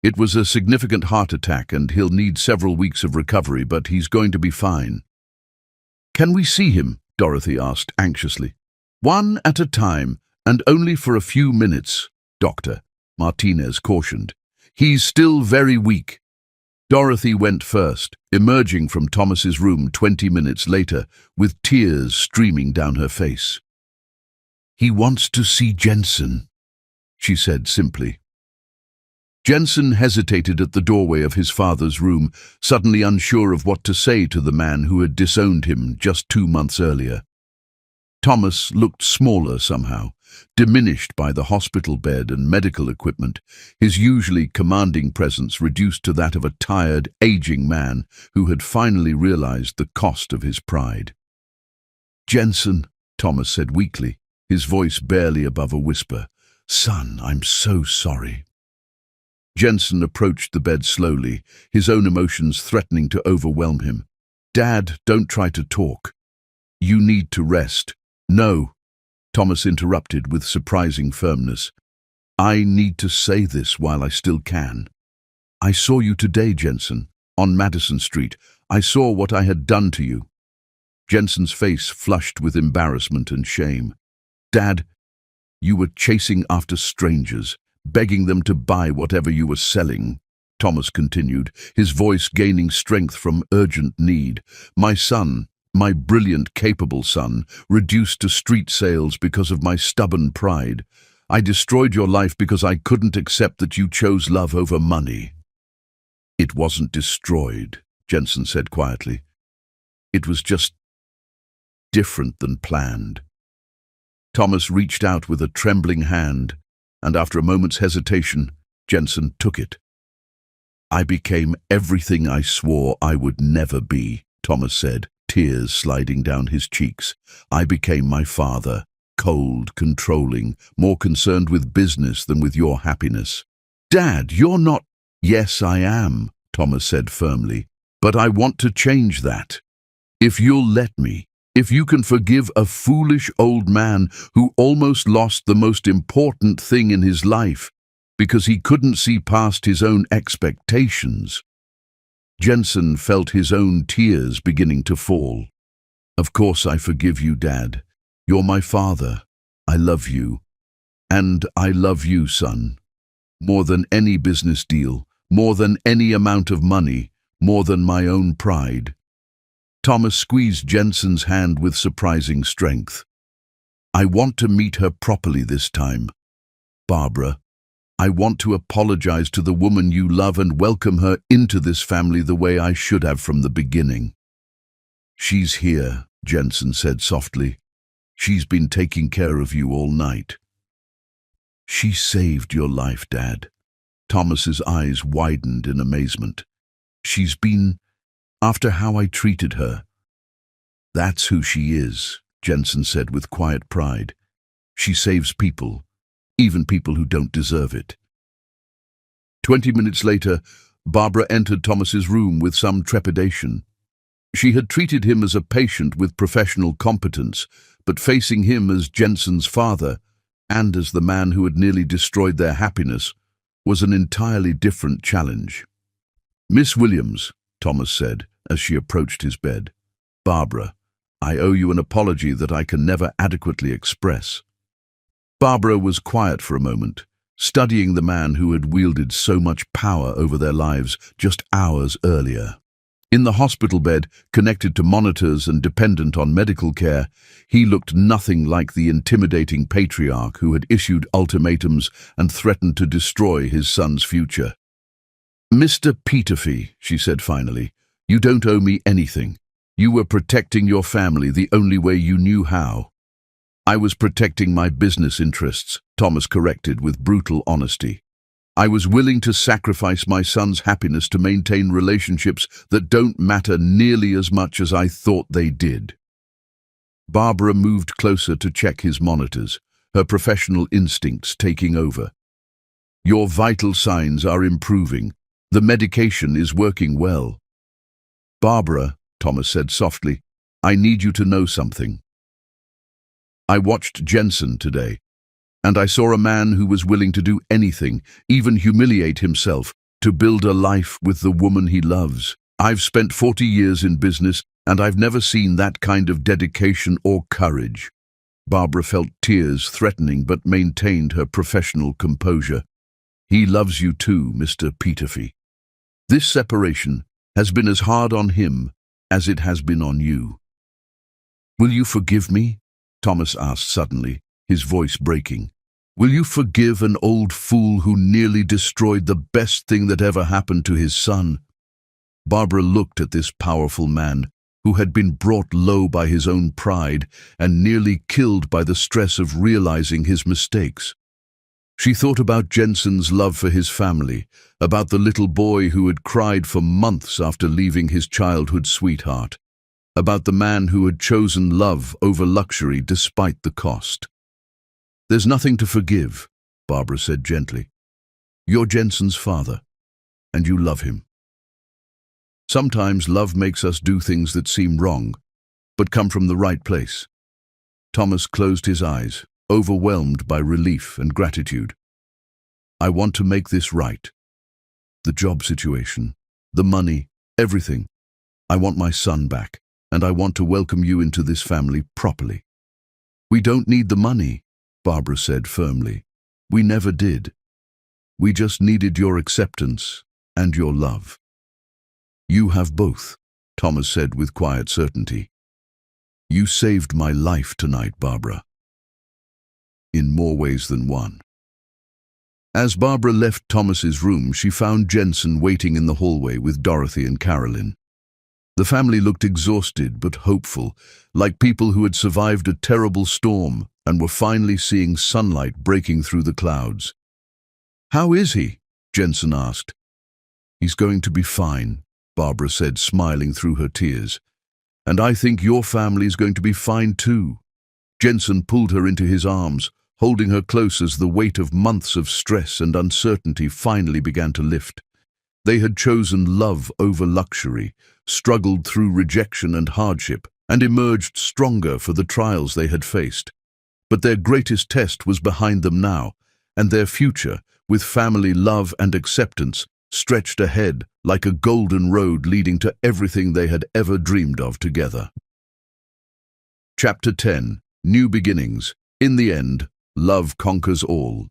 "It was a significant heart attack and he'll need several weeks of recovery, but he's going to be fine." "Can we see him?" Dorothy asked anxiously. "One at a time, and only for a few minutes, Doctor," Martinez cautioned. "He's still very weak." Dorothy went first, emerging from Thomas's room 20 minutes later, with tears streaming down her face. "He wants to see Jensen," she said simply. Jensen hesitated at the doorway of his father's room, suddenly unsure of what to say to the man who had disowned him just 2 months earlier. Thomas looked smaller somehow, diminished by the hospital bed and medical equipment, his usually commanding presence reduced to that of a tired, aging man who had finally realized the cost of his pride. "Jensen," Thomas said weakly, his voice barely above a whisper. "Son, I'm so sorry." Jensen approached the bed slowly, his own emotions threatening to overwhelm him. "Dad, don't try to talk. You need to rest." "No," Thomas interrupted with surprising firmness. "I need to say this while I still can. I saw you today, Jensen, on Madison Street. I saw what I had done to you." Jensen's face flushed with embarrassment and shame. "Dad, you were chasing after strangers, begging them to buy whatever you were selling," Thomas continued, his voice gaining strength from urgent need. "My son, my brilliant, capable son, reduced to street sales because of my stubborn pride. I destroyed your life because I couldn't accept that you chose love over money." "It wasn't destroyed," Jensen said quietly. "It was just different than planned." Thomas reached out with a trembling hand, and after a moment's hesitation, Jensen took it. "I became everything I swore I would never be," Thomas said, tears sliding down his cheeks. "I became my father, cold, controlling, more concerned with business than with your happiness." "Dad, you're not—" "Yes, I am," Thomas said firmly, "but I want to change that. If you'll let me, if you can forgive a foolish old man who almost lost the most important thing in his life because he couldn't see past his own expectations." Jensen felt his own tears beginning to fall. "Of course I forgive you, Dad. You're my father. I love you. And I love you, son. More than any business deal, more than any amount of money, more than my own pride." Thomas squeezed Jensen's hand with surprising strength. "I want to meet her properly this time. Barbara, I want to apologize to the woman you love and welcome her into this family the way I should have from the beginning." "She's here," Jensen said softly. "She's been taking care of you all night." "She saved your life, Dad." Thomas's eyes widened in amazement. "She's been, after how I treated her." "That's who she is," Jensen said with quiet pride. "She saves people, even people who don't deserve it." 20 minutes later, Barbara entered Thomas's room with some trepidation. She had treated him as a patient with professional competence, but facing him as Jensen's father, and as the man who had nearly destroyed their happiness, was an entirely different challenge. "Miss Williams," Thomas said as she approached his bed, "Barbara, I owe you an apology that I can never adequately express." Barbara was quiet for a moment, studying the man who had wielded so much power over their lives just hours earlier. In the hospital bed, connected to monitors and dependent on medical care, he looked nothing like the intimidating patriarch who had issued ultimatums and threatened to destroy his son's future. "Mr. Peterfy," she said finally, "you don't owe me anything. You were protecting your family the only way you knew how." "I was protecting my business interests," Thomas corrected with brutal honesty. I was willing to sacrifice my son's happiness to maintain relationships that don't matter nearly as much as I thought they did. Barbara moved closer to check his monitors, her professional instincts taking over. Your vital signs are improving. The medication is working well. Barbara, Thomas said softly, I need you to know something. I watched Jensen today, and I saw a man who was willing to do anything, even humiliate himself, to build a life with the woman he loves. I've spent 40 years in business, and I've never seen that kind of dedication or courage. Barbara felt tears threatening but maintained her professional composure. He loves you too, Mr. Peterfy. This separation has been as hard on him as it has been on you. Will you forgive me? Thomas asked suddenly, his voice breaking. Will you forgive an old fool who nearly destroyed the best thing that ever happened to his son? Barbara looked at this powerful man, who had been brought low by his own pride and nearly killed by the stress of realizing his mistakes. She thought about Jensen's love for his family, about the little boy who had cried for months after leaving his childhood sweetheart, about the man who had chosen love over luxury despite the cost. There's nothing to forgive, Barbara said gently. You're Jensen's father, and you love him. Sometimes love makes us do things that seem wrong, but come from the right place. Thomas closed his eyes, overwhelmed by relief and gratitude. I want to make this right. The job situation, the money, everything. I want my son back, and I want to welcome you into this family properly. We don't need the money, Barbara said firmly. We never did. We just needed your acceptance and your love. You have both, Thomas said with quiet certainty. You saved my life tonight, Barbara. In more ways than one. As Barbara left Thomas's room, she found Jensen waiting in the hallway with Dorothy and Carolyn. The family looked exhausted but hopeful, like people who had survived a terrible storm and were finally seeing sunlight breaking through the clouds. How is he? Jensen asked. He's going to be fine, Barbara said, smiling through her tears. And I think your family's going to be fine too. Jensen pulled her into his arms, holding her close as the weight of months of stress and uncertainty finally began to lift. They had chosen love over luxury, struggled through rejection and hardship, and emerged stronger for the trials they had faced. But their greatest test was behind them now, and their future, with family love and acceptance, stretched ahead like a golden road leading to everything they had ever dreamed of together. Chapter 10. New Beginnings. In the end, love conquers all,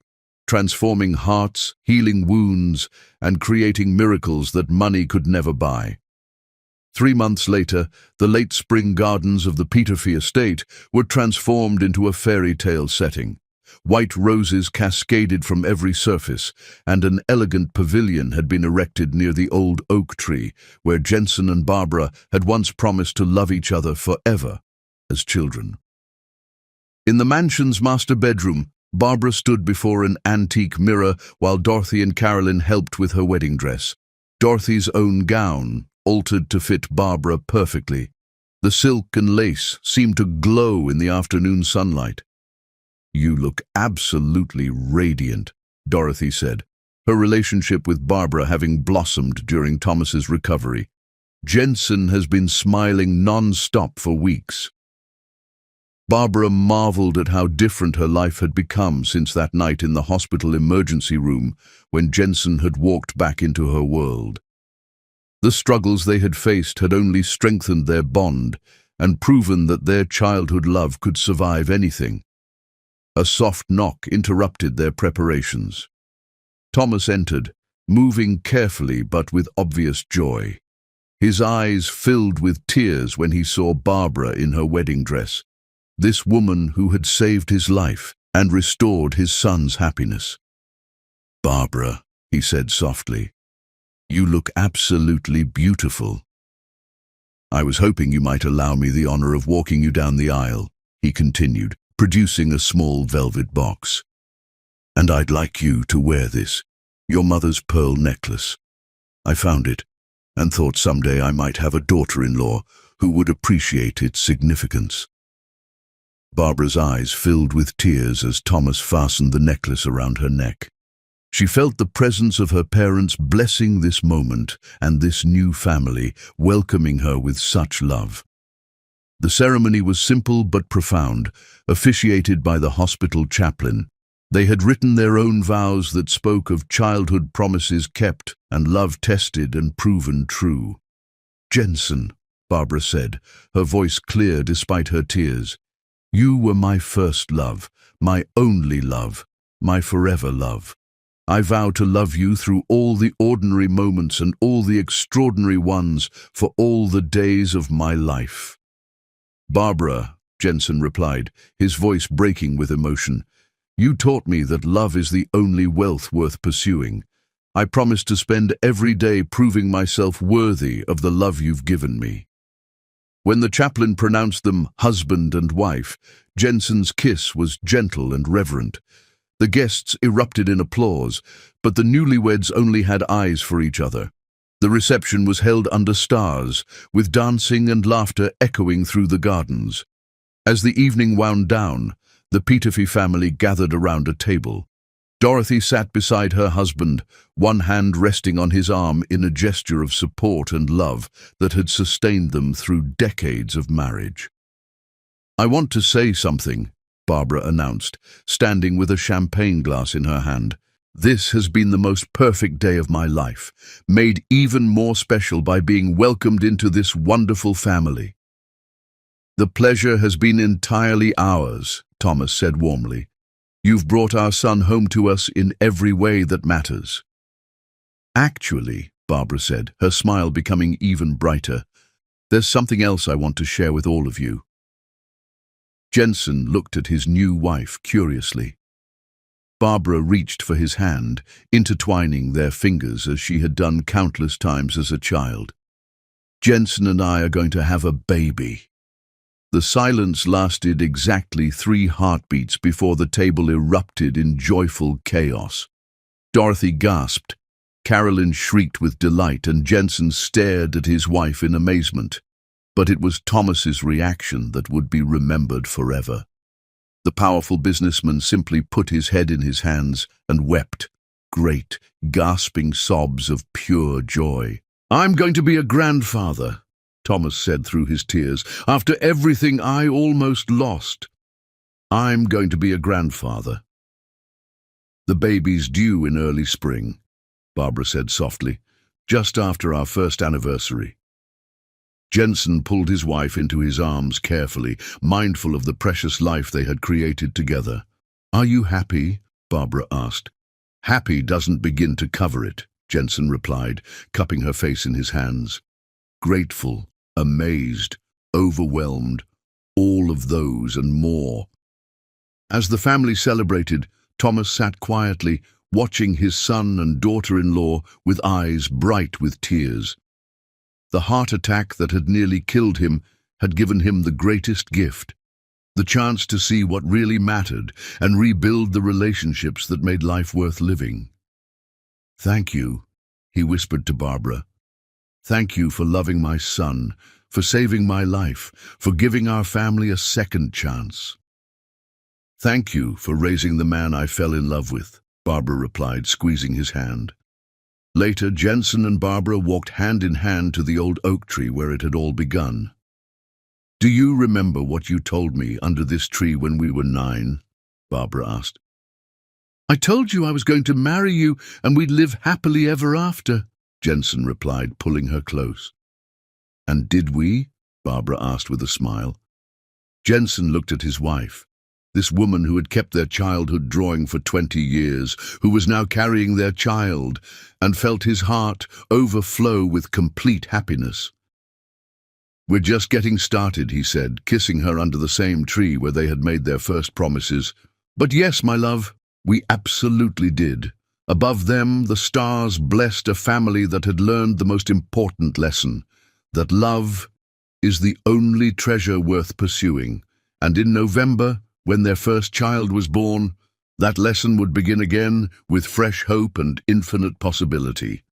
transforming hearts, healing wounds, and creating miracles that money could never buy. 3 months later, the late spring gardens of the Peterfy estate were transformed into a fairy tale setting. White roses cascaded from every surface, and an elegant pavilion had been erected near the old oak tree, where Jensen and Barbara had once promised to love each other forever as children. In the mansion's master bedroom, Barbara stood before an antique mirror while Dorothy and Carolyn helped with her wedding dress. Dorothy's own gown, altered to fit Barbara perfectly. The silk and lace seemed to glow in the afternoon sunlight. You look absolutely radiant, Dorothy said, her relationship with Barbara having blossomed during Thomas's recovery. Jensen has been smiling non-stop for weeks. Barbara marveled at how different her life had become since that night in the hospital emergency room when Jensen had walked back into her world. The struggles they had faced had only strengthened their bond and proven that their childhood love could survive anything. A soft knock interrupted their preparations. Thomas entered, moving carefully but with obvious joy. His eyes filled with tears when he saw Barbara in her wedding dress, this woman who had saved his life and restored his son's happiness. Barbara, he said softly, you look absolutely beautiful. I was hoping you might allow me the honor of walking you down the aisle, he continued, producing a small velvet box. And I'd like you to wear this. Your mother's pearl necklace. I found it, and thought someday I might have a daughter-in-law who would appreciate its significance. Barbara's eyes filled with tears as Thomas fastened the necklace around her neck. She felt the presence of her parents blessing this moment and this new family, welcoming her with such love. The ceremony was simple but profound, officiated by the hospital chaplain. They had written their own vows that spoke of childhood promises kept and love tested and proven true. "Jensen," Barbara said, her voice clear despite her tears, "you were my first love, my only love, my forever love. I vow to love you through all the ordinary moments and all the extraordinary ones for all the days of my life." "Barbara," Jensen replied, his voice breaking with emotion, "you taught me that love is the only wealth worth pursuing. I promise to spend every day proving myself worthy of the love you've given me." When the chaplain pronounced them husband and wife, Jensen's kiss was gentle and reverent. The guests erupted in applause, but the newlyweds only had eyes for each other. The reception was held under stars, with dancing and laughter echoing through the gardens. As the evening wound down, the Peterfy family gathered around a table. Dorothy sat beside her husband, one hand resting on his arm in a gesture of support and love that had sustained them through decades of marriage. "I want to say something," Barbara announced, standing with a champagne glass in her hand. "This has been the most perfect day of my life, made even more special by being welcomed into this wonderful family." "The pleasure has been entirely ours," Thomas said warmly. "You've brought our son home to us in every way that matters." "Actually," Barbara said, her smile becoming even brighter, "there's something else I want to share with all of you." Jensen looked at his new wife curiously. Barbara reached for his hand, intertwining their fingers as she had done countless times as a child. "Jensen and I are going to have a baby." The silence lasted exactly 3 heartbeats before the table erupted in joyful chaos. Dorothy gasped, Carolyn shrieked with delight, and Jensen stared at his wife in amazement. But it was Thomas's reaction that would be remembered forever. The powerful businessman simply put his head in his hands and wept, great, gasping sobs of pure joy. "I'm going to be a grandfather," Thomas said through his tears, "after everything I almost lost. I'm going to be a grandfather." "The baby's due in early spring," Barbara said softly, "just after our first anniversary." Jensen pulled his wife into his arms carefully, mindful of the precious life they had created together. "Are you happy?" Barbara asked. "Happy doesn't begin to cover it," Jensen replied, cupping her face in his hands. "Grateful, amazed, overwhelmed, all of those and more." As the family celebrated, Thomas sat quietly, watching his son and daughter-in-law with eyes bright with tears. The heart attack that had nearly killed him had given him the greatest gift, the chance to see what really mattered and rebuild the relationships that made life worth living. "Thank you," he whispered to Barbara. "Thank you for loving my son, for saving my life, for giving our family a second chance." "Thank you for raising the man I fell in love with," Barbara replied, squeezing his hand. Later, Jensen and Barbara walked hand in hand to the old oak tree where it had all begun. "Do you remember what you told me under this tree when we were 9? Barbara asked. "I told you I was going to marry you and we'd live happily ever after," Jensen replied, pulling her close. "And did we?" Barbara asked with a smile. Jensen looked at his wife, this woman who had kept their childhood drawing for 20 years, who was now carrying their child, and felt his heart overflow with complete happiness. "We're just getting started," he said, kissing her under the same tree where they had made their first promises. "But yes, my love, we absolutely did. Above them, the stars blessed a family that had learned the most important lesson, that love is the only treasure worth pursuing. And in November, when their first child was born, That lesson would begin again with fresh hope and infinite possibility.